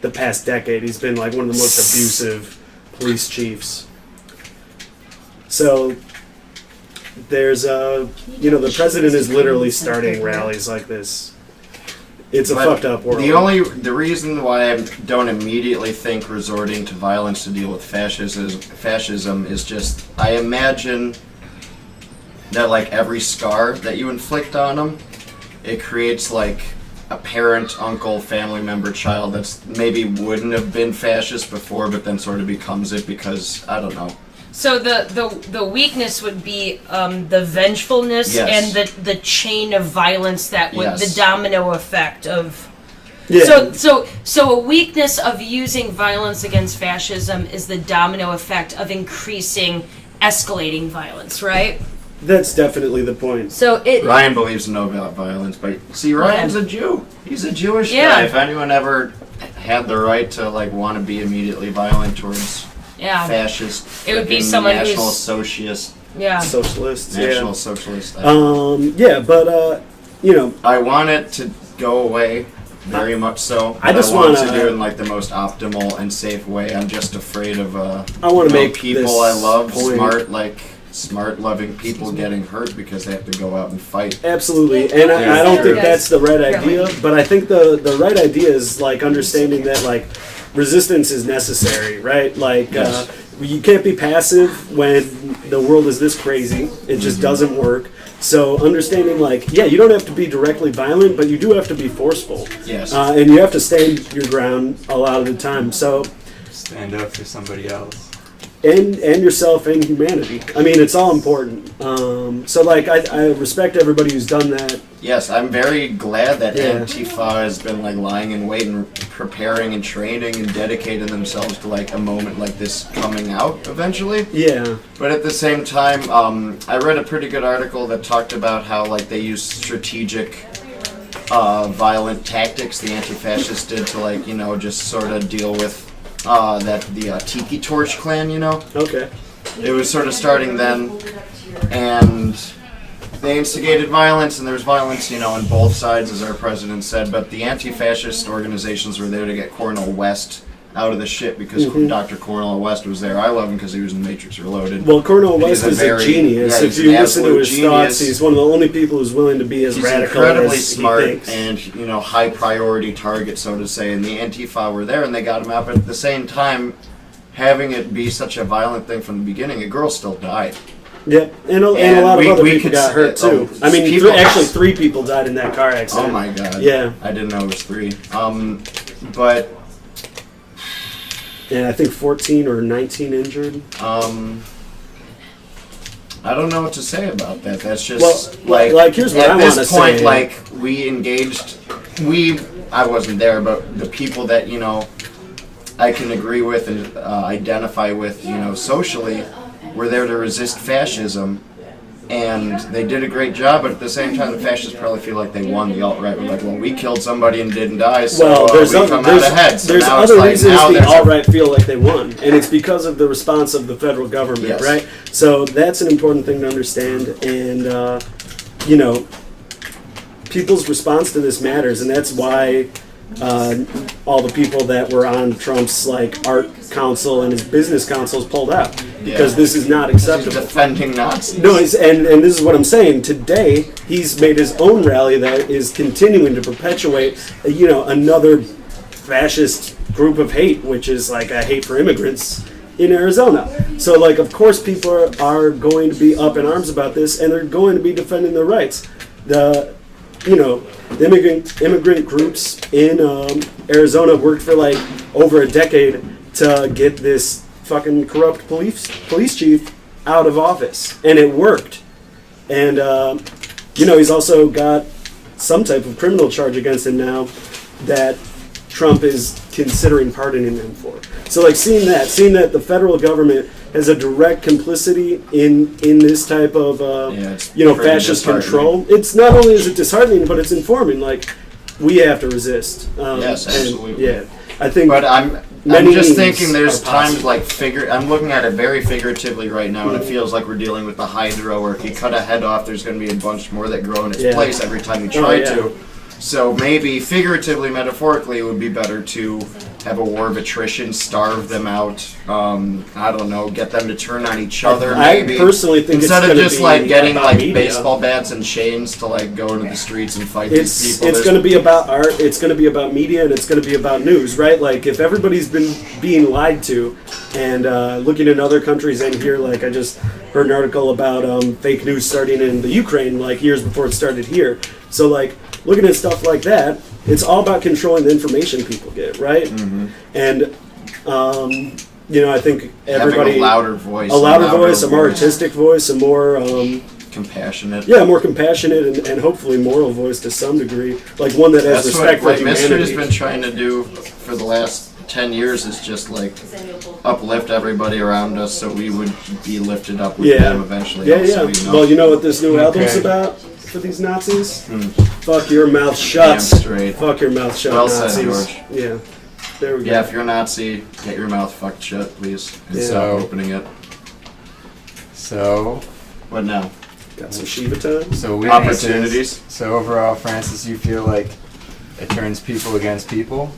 [SPEAKER 6] the past decade. He's been one of the most abusive police chiefs. So there's the president is literally starting rallies like this. It's a
[SPEAKER 3] But
[SPEAKER 6] fucked up world.
[SPEAKER 3] The reason why I don't immediately think resorting to violence to deal with fascism is just I imagine that every scar that you inflict on them, it creates a parent, uncle, family member, child that's maybe wouldn't have been fascist before, but then sort of becomes it because I don't know.
[SPEAKER 4] So the weakness would be the vengefulness
[SPEAKER 3] Yes.
[SPEAKER 4] and the chain of violence that would
[SPEAKER 3] Yes.
[SPEAKER 4] the domino effect of.
[SPEAKER 6] Yeah.
[SPEAKER 4] So a weakness of using violence against fascism is the domino effect of increasing, escalating violence, right?
[SPEAKER 6] That's definitely the point.
[SPEAKER 4] So it.
[SPEAKER 3] Ryan believes in no violence, but see, Ryan's a Jew. He's a Jewish
[SPEAKER 4] Yeah.
[SPEAKER 3] guy. If anyone ever had the right to want to be immediately violent towards
[SPEAKER 4] Yeah.
[SPEAKER 3] fascist,
[SPEAKER 4] It would be
[SPEAKER 3] frickin'
[SPEAKER 4] someone
[SPEAKER 3] National
[SPEAKER 4] who's-
[SPEAKER 3] Socialist,
[SPEAKER 4] Yeah.
[SPEAKER 6] Socialists.
[SPEAKER 3] National Socialist.
[SPEAKER 6] But
[SPEAKER 3] I want it to go away, very much so.
[SPEAKER 6] I just
[SPEAKER 3] want
[SPEAKER 6] wanna-
[SPEAKER 3] to do it in the most optimal and safe way. I'm just afraid of
[SPEAKER 6] I want to make
[SPEAKER 3] people
[SPEAKER 6] this
[SPEAKER 3] I love,
[SPEAKER 6] point.
[SPEAKER 3] smart, loving people getting hurt because they have to go out and fight.
[SPEAKER 6] Absolutely,
[SPEAKER 4] Yeah,
[SPEAKER 6] and I don't think
[SPEAKER 4] guys.
[SPEAKER 6] that's the right
[SPEAKER 4] Yeah.
[SPEAKER 6] idea. But I think the right idea is understanding that resistance is necessary, right?
[SPEAKER 3] Yes.
[SPEAKER 6] You can't be passive when the world is this crazy. It just doesn't work. So understanding, like, yeah, you don't have to be directly violent, but you do have to be forceful.
[SPEAKER 3] Yes.
[SPEAKER 6] And you have to stand your ground a lot of the time. So,
[SPEAKER 1] Stand up for somebody else.
[SPEAKER 6] and yourself and humanity. I mean, it's all important. So, like, I respect everybody who's done that.
[SPEAKER 3] Yes, I'm very glad that
[SPEAKER 6] Yeah.
[SPEAKER 3] Antifa has been like lying in wait and preparing and training and dedicating themselves to like a moment like this coming out eventually.
[SPEAKER 6] Yeah.
[SPEAKER 3] But at the same time, I read a pretty good article that talked about how like they use strategic, violent tactics the anti-fascists did to like just sort of deal with the Tiki Torch clan.
[SPEAKER 6] Okay.
[SPEAKER 3] It was sort of starting then, and they instigated violence, and there was violence, on both sides, as our president said, but the anti-fascist organizations were there to get Cornel West out of the shit because Dr. Cornel West was there. I love him because he was in Matrix Reloaded.
[SPEAKER 6] Well, Cornel West
[SPEAKER 3] He's
[SPEAKER 6] is a genius.
[SPEAKER 3] yeah,
[SPEAKER 6] If
[SPEAKER 3] he's
[SPEAKER 6] you
[SPEAKER 3] an
[SPEAKER 6] listen to
[SPEAKER 3] absolute
[SPEAKER 6] his
[SPEAKER 3] genius.
[SPEAKER 6] thoughts, he's one of the only people who's willing to be as
[SPEAKER 3] He's
[SPEAKER 6] radical
[SPEAKER 3] incredibly
[SPEAKER 6] as
[SPEAKER 3] smart
[SPEAKER 6] he thinks.
[SPEAKER 3] and high priority target, so to say. And the Antifa were there, and they got him out. But at the same time, having it be such a violent thing from the beginning, a girl still died.
[SPEAKER 6] Yep, and a
[SPEAKER 3] And
[SPEAKER 6] lot of other
[SPEAKER 3] we
[SPEAKER 6] people
[SPEAKER 3] could
[SPEAKER 6] got hurt too. I mean,
[SPEAKER 3] people-
[SPEAKER 6] actually 3 people died in that car accident.
[SPEAKER 3] Oh my god!
[SPEAKER 6] Yeah.
[SPEAKER 3] I didn't know it was 3. But
[SPEAKER 6] And I think 14 or 19 injured.
[SPEAKER 3] I don't know what to say about that. That's just
[SPEAKER 6] Well, like, here's what
[SPEAKER 3] at
[SPEAKER 6] I
[SPEAKER 3] this
[SPEAKER 6] wanna
[SPEAKER 3] point,
[SPEAKER 6] say.
[SPEAKER 3] like we engaged. I wasn't there, but the people that I can agree with and identify with, socially, were there to resist fascism, and they did a great job. But at the same time, the fascists probably feel like they won. The alt-right were like, well, we killed somebody and didn't die, so
[SPEAKER 6] Well, there's
[SPEAKER 3] we
[SPEAKER 6] other,
[SPEAKER 3] come
[SPEAKER 6] there's,
[SPEAKER 3] out ahead. So
[SPEAKER 6] there's
[SPEAKER 3] now it's
[SPEAKER 6] other
[SPEAKER 3] like,
[SPEAKER 6] reasons
[SPEAKER 3] now
[SPEAKER 6] the
[SPEAKER 3] there's a-
[SPEAKER 6] alt-right feel like they won, and it's because of the response of the federal government,
[SPEAKER 3] Yes.
[SPEAKER 6] right? So that's an important thing to understand, and people's response to this matters, and that's why all the people that were on Trump's art council and his business councils pulled out, because this is not acceptable.
[SPEAKER 3] defending Nazis.
[SPEAKER 6] No, and this is what I'm saying. Today, he's made his own rally that is continuing to perpetuate, another fascist group of hate, which is like a hate for immigrants in Arizona. So, of course, people are going to be up in arms about this, and they're going to be defending their rights. The immigrant groups in Arizona worked for over a decade to get this fucking corrupt police chief out of office, and it worked. And he's also got some type of criminal charge against him now that Trump is considering pardoning him for. So seeing that the federal government has a direct complicity in this type of
[SPEAKER 3] it's pretty
[SPEAKER 6] fascist
[SPEAKER 3] disheartening.
[SPEAKER 6] control, it's not only is it disheartening, but it's informing. We have to resist.
[SPEAKER 3] Yes,
[SPEAKER 6] and,
[SPEAKER 3] absolutely.
[SPEAKER 6] yeah, I think.
[SPEAKER 3] But I'm
[SPEAKER 6] Many
[SPEAKER 3] just
[SPEAKER 6] means
[SPEAKER 3] thinking there's
[SPEAKER 6] are
[SPEAKER 3] times
[SPEAKER 6] possible.
[SPEAKER 3] I'm looking at it very figuratively right now, and it feels like we're dealing with the Hydra, where if you cut a head off, there's going to be a bunch more that grow in its
[SPEAKER 6] Yeah.
[SPEAKER 3] place every time you
[SPEAKER 6] Oh,
[SPEAKER 3] try
[SPEAKER 6] yeah.
[SPEAKER 3] to. So maybe figuratively, metaphorically, it would be better to have a war of attrition, starve them out. I don't know, get them to turn on each other.
[SPEAKER 6] I
[SPEAKER 3] Maybe
[SPEAKER 6] personally think
[SPEAKER 3] instead
[SPEAKER 6] it's
[SPEAKER 3] of
[SPEAKER 6] gonna
[SPEAKER 3] just
[SPEAKER 6] be
[SPEAKER 3] getting
[SPEAKER 6] about media.
[SPEAKER 3] baseball bats and chains to go into the streets and fight these people.
[SPEAKER 6] It's
[SPEAKER 3] There's-
[SPEAKER 6] going to be about art. It's going to be about media, and it's going to be about news, right? If everybody's been being lied to, and looking in other countries and here, I just heard an article about fake news starting in the Ukraine, years before it started here. So, looking at stuff like that, it's all about controlling the information people get, right?
[SPEAKER 3] Mm-hmm.
[SPEAKER 6] And I think everybody
[SPEAKER 3] having a louder voice,
[SPEAKER 6] a more artistic voice, a more
[SPEAKER 3] compassionate.
[SPEAKER 6] yeah, more compassionate and hopefully moral voice to some degree, one that has
[SPEAKER 3] That's
[SPEAKER 6] respect
[SPEAKER 3] what
[SPEAKER 6] for
[SPEAKER 3] Mystery has
[SPEAKER 6] humanity.
[SPEAKER 3] been trying to do for the last 10 years is just uplift everybody around us so we would be lifted up with
[SPEAKER 6] Yeah.
[SPEAKER 3] them eventually.
[SPEAKER 6] Yeah,
[SPEAKER 3] also,
[SPEAKER 6] yeah. Well, you know what this new album's
[SPEAKER 1] Okay.
[SPEAKER 6] about for these Nazis? Fuck your mouth shut.
[SPEAKER 3] Damn straight.
[SPEAKER 6] Fuck your mouth shut,
[SPEAKER 3] Well
[SPEAKER 6] Nazis.
[SPEAKER 3] said, George.
[SPEAKER 6] Yeah. There we go.
[SPEAKER 3] Yeah, if you're a Nazi, get your mouth fucked shut, please. And
[SPEAKER 6] Yeah.
[SPEAKER 3] stop opening it.
[SPEAKER 1] So,
[SPEAKER 3] What now?
[SPEAKER 6] Got some Shiva time.
[SPEAKER 1] so weaknesses.
[SPEAKER 3] Opportunities.
[SPEAKER 1] So overall, Francis, you feel like it turns people against people,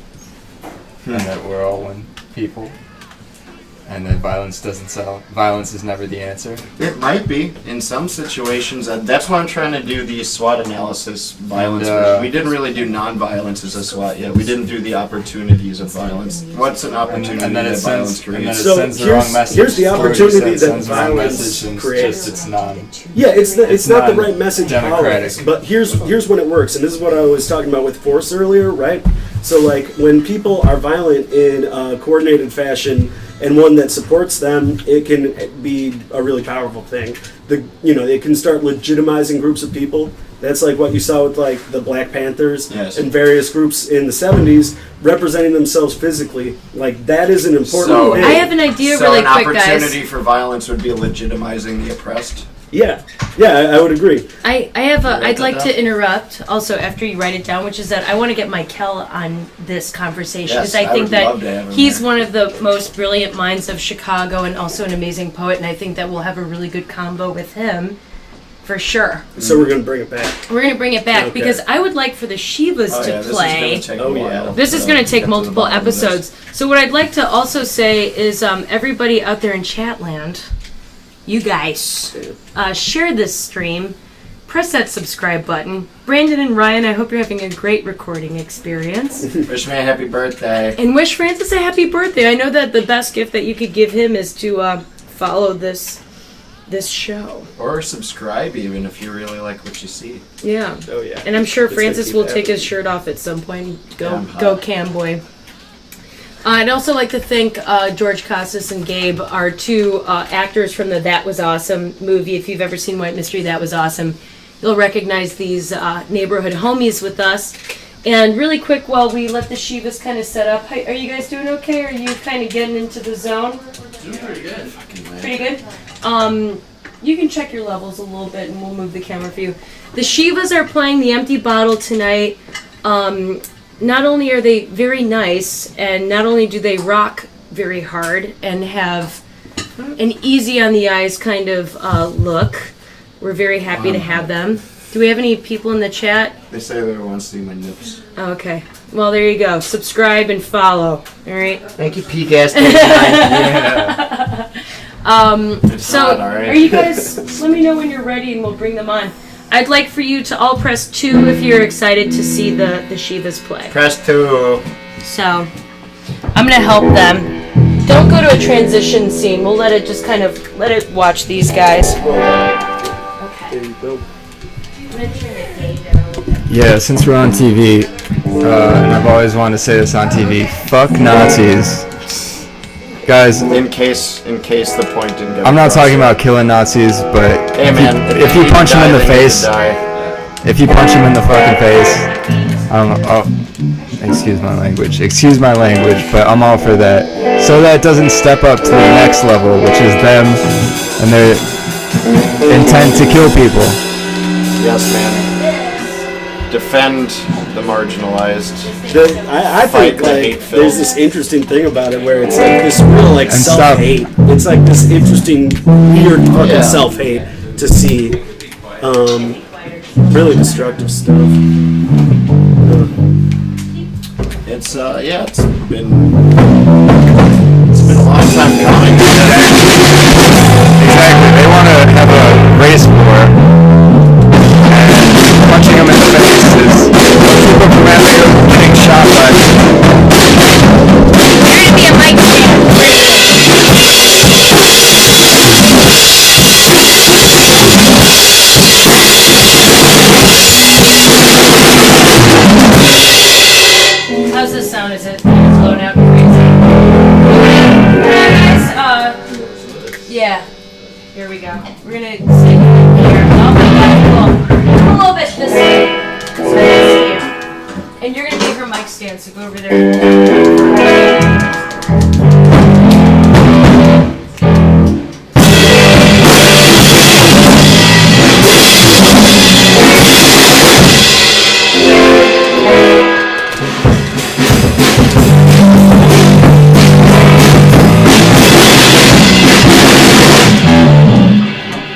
[SPEAKER 1] and that we're all one people, and that violence doesn't sell. Violence is never the answer.
[SPEAKER 3] It might be in some situations. That's why I'm trying to do the SWOT analysis. Violence. We didn't really do non-violence as a SWOT yet. We didn't do the opportunities of violence. What's an opportunity
[SPEAKER 1] and then
[SPEAKER 3] that
[SPEAKER 1] it
[SPEAKER 3] violence
[SPEAKER 1] sends, and then it
[SPEAKER 3] creates?
[SPEAKER 6] So
[SPEAKER 1] sends the wrong message.
[SPEAKER 6] here's the opportunity
[SPEAKER 1] Or you
[SPEAKER 6] that
[SPEAKER 1] sends the wrong
[SPEAKER 6] violence
[SPEAKER 1] message and
[SPEAKER 6] creates.
[SPEAKER 1] It's non.
[SPEAKER 6] Yeah, it's not the
[SPEAKER 1] not
[SPEAKER 6] right message
[SPEAKER 1] democratic.
[SPEAKER 6] always. But here's when it works, and this is what I was talking about with force earlier, right? So like when people are violent in a coordinated fashion and one that supports them, it can be a really powerful thing. It can start legitimizing groups of people. That's like what you saw with like the Black Panthers and various groups in the 70s representing themselves physically. Like that is an important thing.
[SPEAKER 4] I have an idea
[SPEAKER 3] So
[SPEAKER 4] really
[SPEAKER 3] an
[SPEAKER 4] quick, guys.
[SPEAKER 3] opportunity for violence would be legitimizing the oppressed.
[SPEAKER 6] Yeah, I would agree.
[SPEAKER 4] I'd like to interrupt also after you write it down, which is that I want to get Mykele on this conversation because
[SPEAKER 3] Yes,
[SPEAKER 4] I think
[SPEAKER 3] would love to
[SPEAKER 4] that
[SPEAKER 3] have him
[SPEAKER 4] he's
[SPEAKER 3] there.
[SPEAKER 4] one of the most brilliant minds of Chicago and also an amazing poet, and I think that we'll have a really good combo with him for sure.
[SPEAKER 6] So we're gonna bring it back.
[SPEAKER 4] We're going to bring it back
[SPEAKER 6] Okay.
[SPEAKER 4] because I would like for the Shivas to play.
[SPEAKER 3] This is gonna take
[SPEAKER 6] Oh,
[SPEAKER 3] a
[SPEAKER 6] yeah.
[SPEAKER 3] while.
[SPEAKER 4] This is going to take multiple episodes. So what I'd like to also say is everybody out there in Chatland, you guys, share this stream. Press that subscribe button. Brandon and Ryan, I hope you're having a great recording experience.
[SPEAKER 3] Wish me a happy birthday.
[SPEAKER 4] And wish Francis a happy birthday. I know that the best gift that you could give him is to follow this show.
[SPEAKER 3] Or subscribe even if you really like what you see.
[SPEAKER 4] Yeah.
[SPEAKER 6] Oh yeah.
[SPEAKER 4] And I'm sure
[SPEAKER 6] It's gonna
[SPEAKER 4] Francis
[SPEAKER 6] keep
[SPEAKER 4] will take
[SPEAKER 6] happening.
[SPEAKER 4] his shirt off at some point.
[SPEAKER 3] Yeah, I'm hot.
[SPEAKER 4] Go Camboy. I'd also like to thank George Costas and Gabe, our two actors from the That Was Awesome movie. If you've ever seen White Mystery, That Was Awesome. You'll recognize these neighborhood homies with us. And really quick, while we let the Shivas kind of set up, are you guys doing okay? Are you kind of getting into the zone?
[SPEAKER 2] Doing pretty good.
[SPEAKER 4] Pretty good. You can check your levels a little bit, and we'll move the camera for you. The Shivas are playing The Empty Bottle tonight. Not only are they very nice, and not only do they rock very hard and have an easy on the eyes kind of look, we're very happy to have them. Do we have any people in the chat?
[SPEAKER 3] They say they want to see my nips.
[SPEAKER 4] Okay. Well, there you go. Subscribe and follow. All right.
[SPEAKER 3] Thank you, P-Gas. Yeah. It's
[SPEAKER 4] So,
[SPEAKER 3] hot, all right.
[SPEAKER 4] are you guys? Let me know when you're ready, and we'll bring them on. I'd like for you to all press 2 if you're excited to see the Shivas play.
[SPEAKER 3] Press 2.
[SPEAKER 4] So, I'm gonna help them. Don't go to a transition scene. We'll let it just kind of let it watch these guys. Okay.
[SPEAKER 6] There you go.
[SPEAKER 4] I'm gonna turn the gain down.
[SPEAKER 1] Yeah, since we're on TV, and I've always wanted to say this on TV, fuck Nazis. Guys,
[SPEAKER 3] In case the point didn't go
[SPEAKER 1] I'm not
[SPEAKER 3] across.
[SPEAKER 1] talking about killing Nazis, but
[SPEAKER 3] Hey man,
[SPEAKER 1] if you punch them in the face,
[SPEAKER 3] die.
[SPEAKER 1] if you punch them in the fucking face, excuse my language, but I'm all for that. So that it doesn't step up to the next level, which is them and their intent to kill people.
[SPEAKER 3] Yes, man. Defend the marginalized.
[SPEAKER 6] I
[SPEAKER 3] Fight
[SPEAKER 6] think
[SPEAKER 3] the
[SPEAKER 6] like
[SPEAKER 3] hate film.
[SPEAKER 6] there's this interesting thing about it where it's like this real like
[SPEAKER 1] And stop.
[SPEAKER 6] self-hate. It's like this interesting weird fucking
[SPEAKER 3] Yeah.
[SPEAKER 6] self-hate to see. Really destructive stuff.
[SPEAKER 3] It's it's been a long time coming.
[SPEAKER 1] Exactly. They want to have a race war, and punching them in the face is keep them from getting shot by.
[SPEAKER 4] You're gonna be a mic stand. How's this sound? Is it blown out crazy? Guys, yeah. Here we go. We're gonna sit here. Oh my God, cool. Come a little bit this way, so I can see you. And you're gonna be her mic stand, so go over there.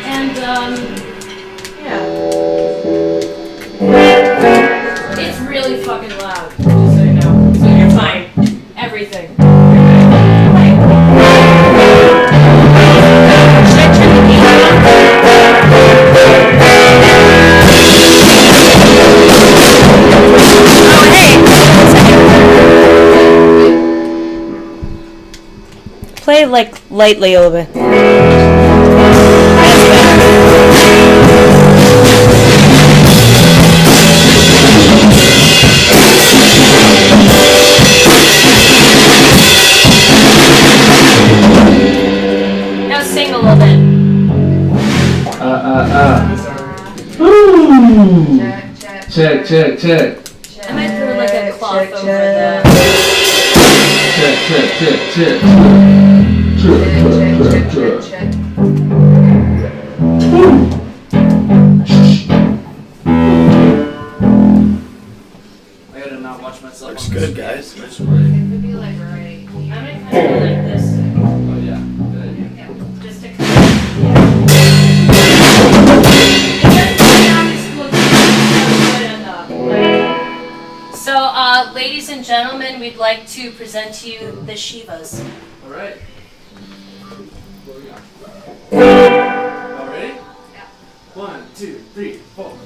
[SPEAKER 4] And yeah. It's really fucking loud, just so you know. So you're fine. Everything. play like lightly a little bit. That's better. Now sing a little bit.
[SPEAKER 1] Ooh.
[SPEAKER 5] Check.
[SPEAKER 1] Check.
[SPEAKER 4] I might throw like a cloth over the.
[SPEAKER 1] Check.
[SPEAKER 7] I gotta not watch myself.
[SPEAKER 6] Looks good, guys.
[SPEAKER 5] It would be like right.
[SPEAKER 4] I'm gonna kind of like this.
[SPEAKER 7] Oh yeah, good idea.
[SPEAKER 4] Just to kind of. So, ladies and gentlemen, we'd like to present to you the Shivas.
[SPEAKER 7] All right. All ready?
[SPEAKER 5] Yeah.
[SPEAKER 7] 1, 2, 3, 4.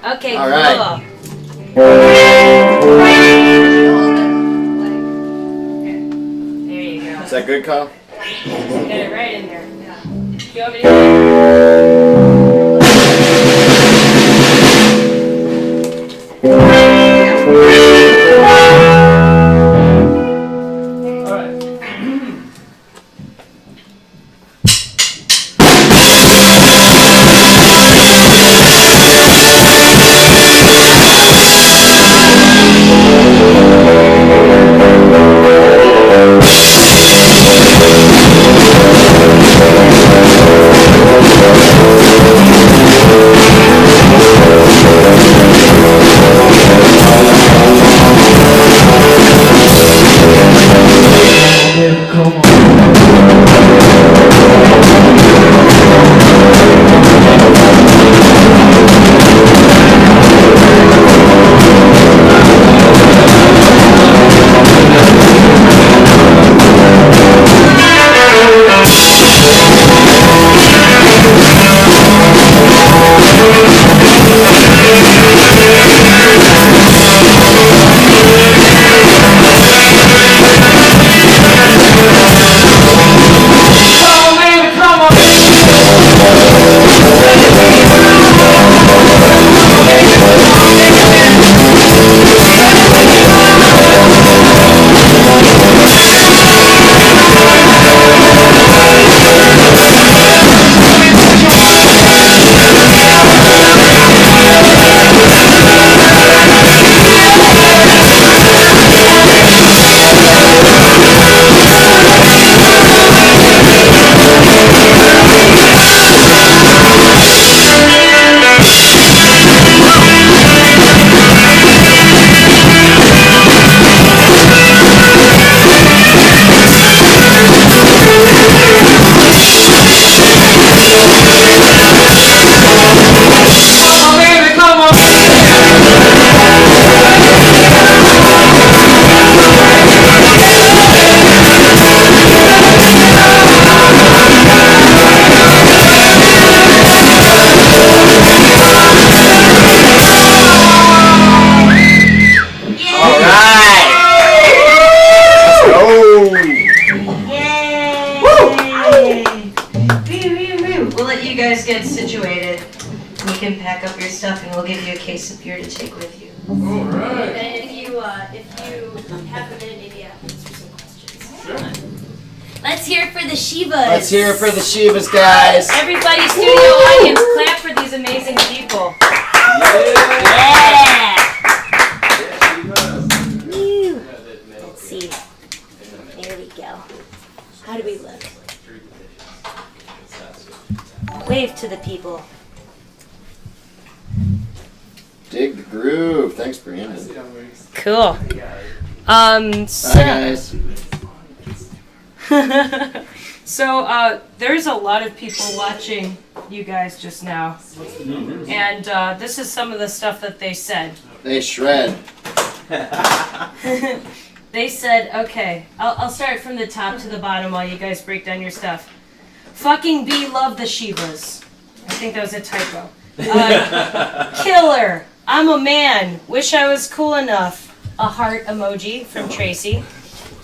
[SPEAKER 4] Okay,
[SPEAKER 3] All right.
[SPEAKER 4] cool. There you go.
[SPEAKER 3] Is that good, Kyle?
[SPEAKER 4] Get it right in there. Do you want me to we'll let you guys get situated. You can pack up your stuff, and we'll give you a case of beer to take with you.
[SPEAKER 7] All right.
[SPEAKER 5] And if you have a minute, maybe answer some questions.
[SPEAKER 7] Sure.
[SPEAKER 5] Let's hear it for the Shivas.
[SPEAKER 3] Let's hear it for the Shivas, guys.
[SPEAKER 4] Everybody, studio audience, clap for these amazing people.
[SPEAKER 5] Yeah. Woo. Let's see. There we go. How do we look? Wave to the people.
[SPEAKER 3] Dig the groove. Thanks, Brandon.
[SPEAKER 4] Cool.
[SPEAKER 3] Bye, guys.
[SPEAKER 4] So there's a lot of people watching you guys just now, and this is some of the stuff that they said.
[SPEAKER 3] They shred.
[SPEAKER 4] They said, okay, I'll start from the top to the bottom while you guys break down your stuff. Fucking B, love the Shivas. I think that was a typo. Killer. I'm a man. Wish I was cool enough. A heart emoji from Tracy.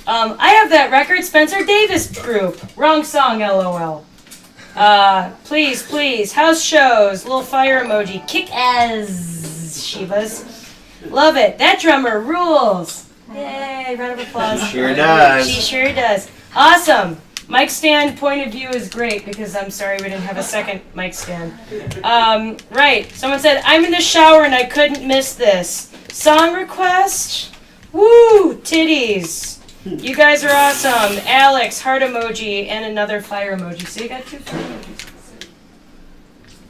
[SPEAKER 4] I have that record, Spencer Davis Group. Wrong song, LOL. Please, please. House shows. Little fire emoji. Kick ass, Shivas. Love it. That drummer rules. Yay, round of applause.
[SPEAKER 3] Sure does.
[SPEAKER 4] She sure does. Awesome. Mic stand point of view is great because I'm sorry we didn't have a second mic stand. Right. Someone said, I'm in the shower and I couldn't miss this. Song request? Woo! Titties. You guys are awesome. Alex, heart emoji, and another fire emoji. So you got 2 fire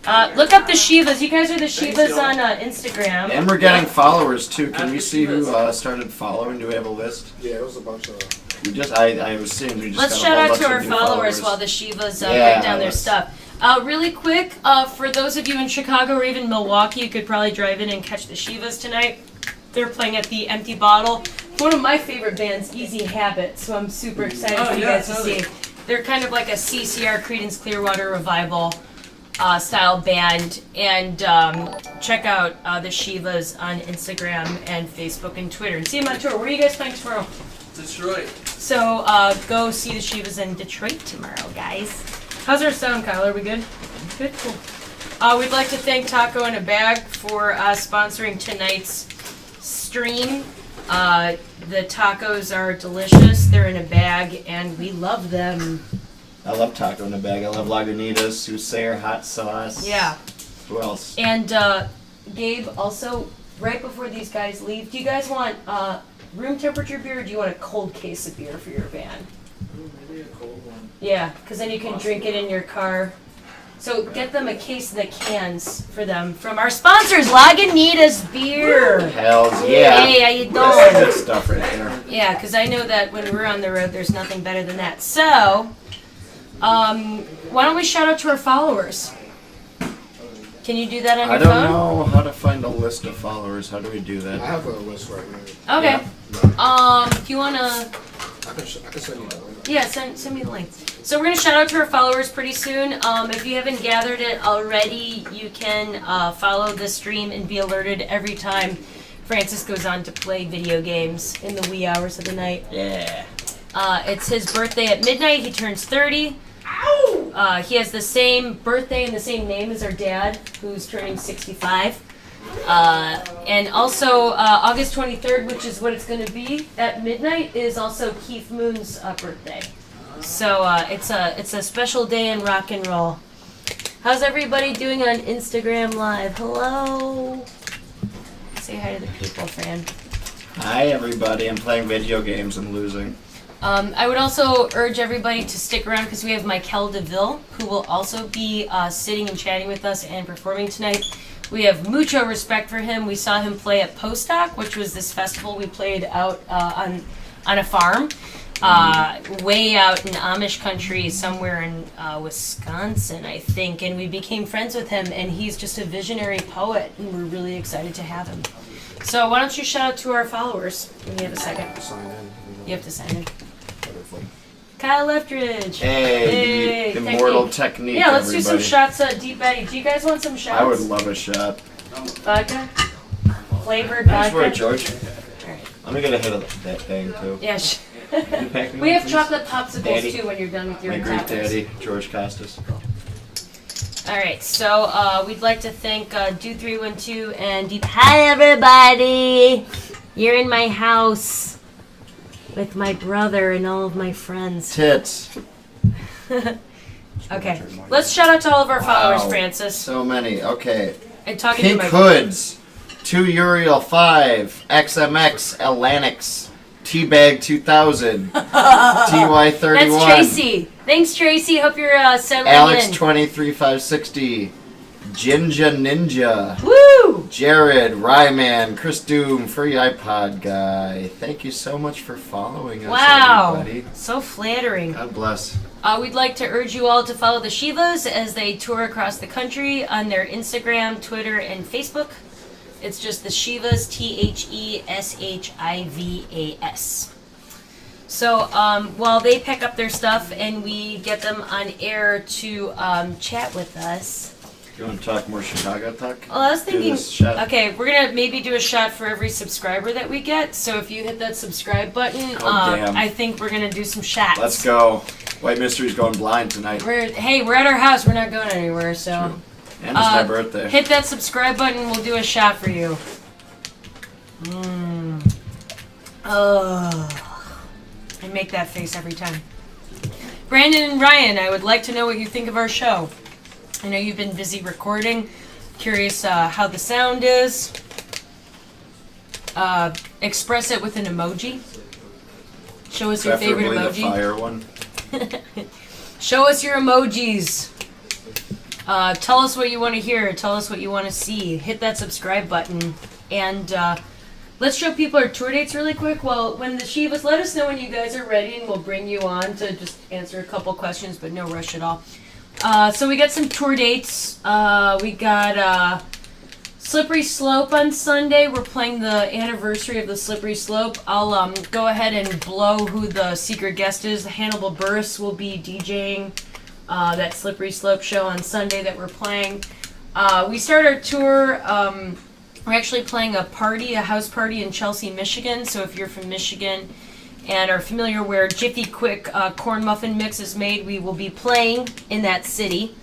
[SPEAKER 4] emojis. Look up the Shivas. You guys are the Shivas on Instagram.
[SPEAKER 3] And we're getting followers too. Can we see who started following? Do we have a list?
[SPEAKER 8] Yeah, it was a bunch of.
[SPEAKER 3] We just, I was seeing we just.
[SPEAKER 4] Let's
[SPEAKER 3] got a
[SPEAKER 4] shout
[SPEAKER 3] whole
[SPEAKER 4] out
[SPEAKER 3] bunch
[SPEAKER 4] to
[SPEAKER 3] of
[SPEAKER 4] our
[SPEAKER 3] new
[SPEAKER 4] followers while the Shivas
[SPEAKER 3] Yeah,
[SPEAKER 4] break down their
[SPEAKER 3] let's-
[SPEAKER 4] stuff. Really quick, for those of you in Chicago or even Milwaukee, you could probably drive in and catch the Shivas tonight. They're playing at the Empty Bottle. One of my favorite bands, Easy Habit, so I'm super excited for you guys to see. They're kind of like a CCR, Creedence Clearwater Revival style band. And check out the Shivas on Instagram and Facebook and Twitter. And see them on tour. Where are you guys playing tomorrow?
[SPEAKER 2] Detroit.
[SPEAKER 4] So go see the Shivas in Detroit tomorrow, guys. How's our sound, Kyle? Are we good? Good, cool. We'd like to thank Taco in a Bag for sponsoring tonight's stream. The tacos are delicious. They're in a bag, and we love them.
[SPEAKER 3] I love taco in a bag. I love Lagunitas, Usair, hot sauce.
[SPEAKER 4] Yeah.
[SPEAKER 3] Who else?
[SPEAKER 4] And Gabe, also, right before these guys leave, do you guys want room temperature beer, or do you want a cold case of beer for your van?
[SPEAKER 7] Maybe a cold one.
[SPEAKER 4] Yeah, because then you can drink it in your car. So get them a case of the cans for them from our sponsors, Lagunitas Beer.
[SPEAKER 3] Hells yeah.
[SPEAKER 4] Hey, how you
[SPEAKER 3] That's
[SPEAKER 4] doing?
[SPEAKER 3] good stuff right there.
[SPEAKER 4] Yeah, because I know that when we're on the road, there's nothing better than that. So, why don't we shout out to our followers? Can you do that on
[SPEAKER 3] I
[SPEAKER 4] your
[SPEAKER 3] don't
[SPEAKER 4] phone?
[SPEAKER 3] know how to find a list of followers. How do we do
[SPEAKER 8] I
[SPEAKER 3] that?
[SPEAKER 8] have a list right now.
[SPEAKER 4] Okay. If you wanna,
[SPEAKER 8] I can send you that one.
[SPEAKER 4] yeah, send me the link. So we're gonna shout out to our followers pretty soon. If you haven't gathered it already, you can follow the stream and be alerted every time Francis goes on to play video games in the wee hours of the night.
[SPEAKER 3] Yeah.
[SPEAKER 4] It's his birthday at midnight. He turns 30. He has the same birthday and the same name as our dad, who's turning 65. And also, August 23rd, which is what it's going to be at midnight, is also Keith Moon's birthday. So it's a special day in rock and roll. How's everybody doing on Instagram Live? Hello. Say hi to the people, Fran.
[SPEAKER 3] Hi everybody. I'm playing video games and losing.
[SPEAKER 4] I would also urge everybody to stick around because we have Mykele Deville, who will also be sitting and chatting with us and performing tonight. We have mucho respect for him. We saw him play at Postdoc, which was this festival we played out on a farm, way out in Amish country, somewhere in Wisconsin, I think. And we became friends with him, and he's just a visionary poet, and we're really excited to have him. So why don't you shout out to our followers when you have a second.
[SPEAKER 8] Sign in.
[SPEAKER 4] You have to sign in. Kyle Leftridge.
[SPEAKER 3] Hey, the immortal technique.
[SPEAKER 4] Yeah, let's do some
[SPEAKER 3] everybody.
[SPEAKER 4] shots at Deep Betty. Do you guys want some shots?
[SPEAKER 3] I would love a shot.
[SPEAKER 4] Vodka? Flavored
[SPEAKER 3] Nice
[SPEAKER 4] vodka?
[SPEAKER 3] word, George.
[SPEAKER 4] Alright.
[SPEAKER 3] I'm gonna get a hit of that thing too.
[SPEAKER 4] Yeah,
[SPEAKER 3] You pack me
[SPEAKER 4] we
[SPEAKER 3] one,
[SPEAKER 4] have
[SPEAKER 3] please?
[SPEAKER 4] chocolate popsicles
[SPEAKER 3] Daddy.
[SPEAKER 4] too when you're done with your
[SPEAKER 3] My great
[SPEAKER 4] tacos.
[SPEAKER 3] daddy, George Costas.
[SPEAKER 4] All right, so we'd like to thank Do312 and Deep. Hi, everybody! You're in my house with my brother and all of my friends.
[SPEAKER 3] Tits.
[SPEAKER 4] Okay, let's shout out to all of our followers,
[SPEAKER 3] Wow.
[SPEAKER 4] Francis.
[SPEAKER 3] So many. Okay.
[SPEAKER 4] And talking
[SPEAKER 3] Pink
[SPEAKER 4] to my
[SPEAKER 3] Hoods. 2 Uriel 5. XMX Atlantics. Teabag 2000. TY31.
[SPEAKER 4] That's Tracy. Thanks, Tracy. Hope you're settling
[SPEAKER 3] Alex
[SPEAKER 4] in.
[SPEAKER 3] 23560. Jinja Ninja.
[SPEAKER 4] Woo!
[SPEAKER 3] Jared, Ryman, Chris Doom, Free iPod Guy. Thank you so much for following us,
[SPEAKER 4] Wow,
[SPEAKER 3] everybody.
[SPEAKER 4] so flattering.
[SPEAKER 3] God bless.
[SPEAKER 4] We'd like to urge you all to follow the Shivas as they tour across the country on their Instagram, Twitter, and Facebook. It's just the Shivas, THESHIVAS. So while they pick up their stuff and we get them on air to chat with us.
[SPEAKER 3] You want to talk more Chicago talk?
[SPEAKER 4] Well, I was
[SPEAKER 3] Do
[SPEAKER 4] thinking,
[SPEAKER 3] this shot.
[SPEAKER 4] okay, we're going to maybe do a shot for every subscriber that we get. So if you hit that subscribe button,
[SPEAKER 3] Oh, damn.
[SPEAKER 4] I think we're going to do some shots.
[SPEAKER 3] Let's go. White Mystery's going blind tonight.
[SPEAKER 4] We're at our house. We're not going anywhere, so.
[SPEAKER 3] And it's my birthday.
[SPEAKER 4] Hit that subscribe button. We'll do a shot for you. I make that face every time. Brandon and Ryan, I would like to know what you think of our show. I know you've been busy recording. Curious how the sound is. Express it with an emoji. Show us your favorite
[SPEAKER 3] Preferably the
[SPEAKER 4] emoji.
[SPEAKER 3] fire one.
[SPEAKER 4] Show us your emojis. Tell us what you want to hear. Tell us what you want to see. Hit that subscribe button. And let's show people our tour dates really quick. Well, when the Shivas, let us know when you guys are ready and we'll bring you on to just answer a couple questions, but no rush at all. So we got some tour dates. We got Slippery Slope on Sunday. We're playing the anniversary of the Slippery Slope. I'll go ahead and blow who the secret guest is. Hannibal Burris will be DJing that Slippery Slope show on Sunday that we're playing. We start our tour. We're actually playing a house party in Chelsea, Michigan. So if you're from Michigan and are familiar where Jiffy Quick corn muffin mix is made, we will be playing in that city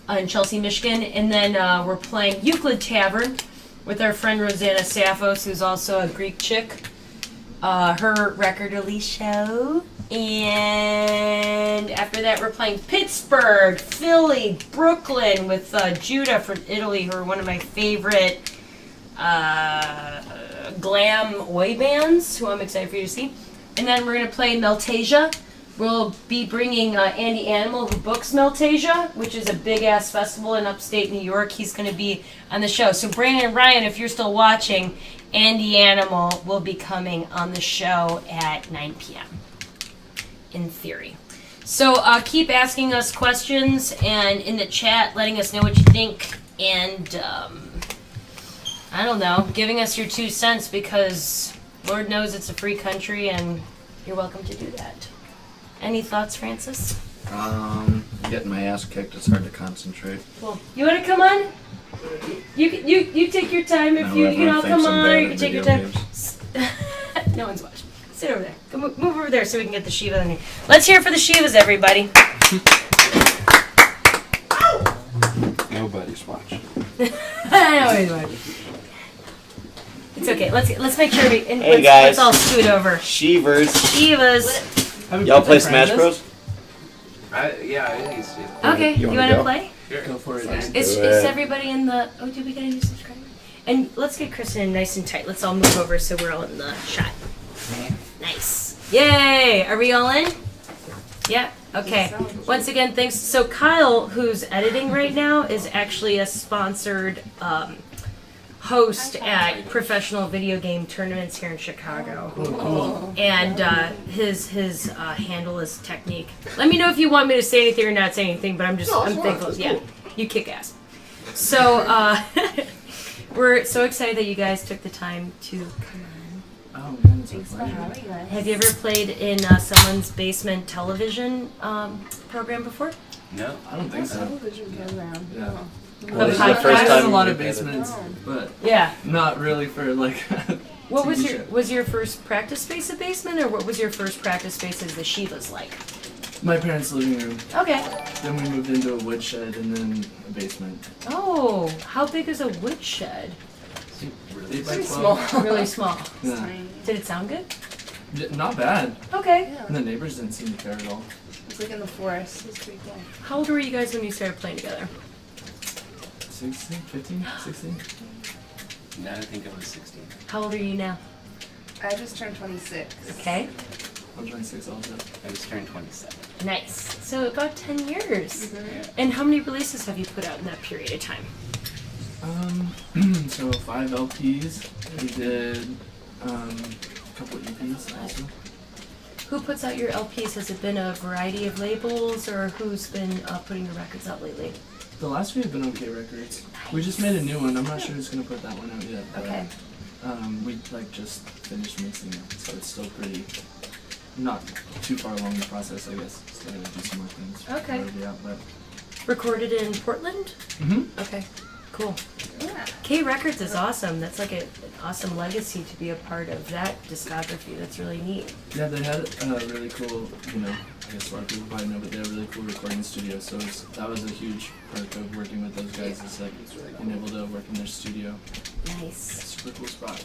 [SPEAKER 4] in Chelsea, Michigan. And then we're playing Euclid Tavern with our friend Rosanna Sappos, who's also a Greek chick. Her record release show. And after that, we're playing Pittsburgh, Philly, Brooklyn with Judah from Italy, who are one of my favorite glam oi bands, who I'm excited for you to see. And then we're going to play Meltasia. We'll be bringing Andy Animal, who books Meltasia, which is a big-ass festival in upstate New York. He's going to be on the show. So Brandon and Ryan, if you're still watching, Andy Animal will be coming on the show at 9 p.m. in theory. So keep asking us questions and in the chat letting us know what you think and I don't know, giving us your 2 cents because Lord knows it's a free country and you're welcome to do that. Any thoughts, Francis?
[SPEAKER 3] I'm getting my ass kicked. It's hard to concentrate.
[SPEAKER 4] Cool. You want to come on? You take your time if
[SPEAKER 3] No,
[SPEAKER 4] you can
[SPEAKER 3] everyone
[SPEAKER 4] all
[SPEAKER 3] thinks
[SPEAKER 4] come
[SPEAKER 3] I'm
[SPEAKER 4] on
[SPEAKER 3] bad
[SPEAKER 4] or you
[SPEAKER 3] at
[SPEAKER 4] can take your
[SPEAKER 3] video
[SPEAKER 4] time. No one's watching. Sit over there. Go move over there so we can get the Shiva in here. Let's hear it for the Shivas, everybody.
[SPEAKER 1] Nobody's watching.
[SPEAKER 4] I know he's watching. It's okay. Let's make sure we. And
[SPEAKER 3] Hey,
[SPEAKER 4] let's
[SPEAKER 3] guys.
[SPEAKER 4] all scoot over.
[SPEAKER 3] Shivers.
[SPEAKER 4] Shivas.
[SPEAKER 3] Y'all play Smash Bros?
[SPEAKER 7] Yeah, I used to.
[SPEAKER 4] Okay.
[SPEAKER 3] You
[SPEAKER 4] You
[SPEAKER 3] wanna
[SPEAKER 4] want to
[SPEAKER 3] go?
[SPEAKER 4] play?
[SPEAKER 7] Go for it.
[SPEAKER 4] Is
[SPEAKER 3] Do it.
[SPEAKER 4] everybody in the? Oh, did we get a new subscriber? And let's get Kristen in nice and tight. Let's all move over so we're all in the shot. Nice. Yay! Are we all in? Yeah. Okay. Once again, thanks. So Kyle, who's editing right now, is actually a sponsored host at professional video game tournaments here in Chicago. And his handle is Technique. Let me know if you want me to say anything or not say anything, but I'm thankful. Yeah, you kick ass. So we're so excited that you guys took the time to come on.
[SPEAKER 7] Oh, man, it's a
[SPEAKER 5] Thanks for
[SPEAKER 7] pleasure.
[SPEAKER 5] having us.
[SPEAKER 4] Have you ever played in someone's basement television program before?
[SPEAKER 7] No.
[SPEAKER 8] I don't think so.
[SPEAKER 5] Television program.
[SPEAKER 7] Yeah.
[SPEAKER 3] Well, this is the
[SPEAKER 4] podcast?
[SPEAKER 3] first
[SPEAKER 7] I've had a
[SPEAKER 3] time
[SPEAKER 7] lot of
[SPEAKER 3] we've had it.
[SPEAKER 7] basements, but
[SPEAKER 4] Yeah.
[SPEAKER 7] not really for like.
[SPEAKER 4] What
[SPEAKER 7] TV show.
[SPEAKER 4] was your first practice space a basement, or what was your first practice space as the Shivas like?
[SPEAKER 7] My parents' living room.
[SPEAKER 4] Okay.
[SPEAKER 7] Then we moved into a woodshed and then a basement.
[SPEAKER 4] Oh, how big is a woodshed?
[SPEAKER 7] 8 by
[SPEAKER 9] Pretty
[SPEAKER 7] 12.
[SPEAKER 9] small.
[SPEAKER 4] Really small.
[SPEAKER 7] Yeah.
[SPEAKER 9] Tiny.
[SPEAKER 4] Did it sound good?
[SPEAKER 7] Not bad.
[SPEAKER 4] Okay.
[SPEAKER 7] And the neighbors didn't seem to care at all.
[SPEAKER 9] It's like in the forest. It's pretty cool.
[SPEAKER 4] How old were you guys when you started playing together?
[SPEAKER 7] 16, 15, 16?
[SPEAKER 2] Yeah, I think I was 16.
[SPEAKER 4] How old are you now?
[SPEAKER 9] I just turned 26.
[SPEAKER 4] Okay.
[SPEAKER 7] I'm 26 also.
[SPEAKER 2] I just turned 27.
[SPEAKER 4] Nice. So about 10 years.
[SPEAKER 9] Mhm.
[SPEAKER 4] And how many releases have you put out in that period of time?
[SPEAKER 7] So 5 LPs. We did a couple EPs also.
[SPEAKER 4] Who puts out your LPs? Has it been a variety of labels, or who's been putting your records out lately?
[SPEAKER 7] The last few have been OK Records. We just made a new one. I'm not sure who's gonna put that one out yet. But,
[SPEAKER 4] Okay.
[SPEAKER 7] we just finished mixing it, so it's still pretty not too far along the process, I guess. Still gonna do some more things.
[SPEAKER 4] Okay.
[SPEAKER 7] before it'll be out, but
[SPEAKER 4] Recorded in Portland? Okay, cool.
[SPEAKER 9] Yeah.
[SPEAKER 4] K Records is awesome. That's like an awesome legacy to be a part of that discography. That's really neat.
[SPEAKER 7] yeah, they had a really cool, I guess a lot of people probably know, but they had a really cool recording studio. So that was a huge perk of working with those guys. Is like being able to work in their studio.
[SPEAKER 4] Nice.
[SPEAKER 7] Super cool spot.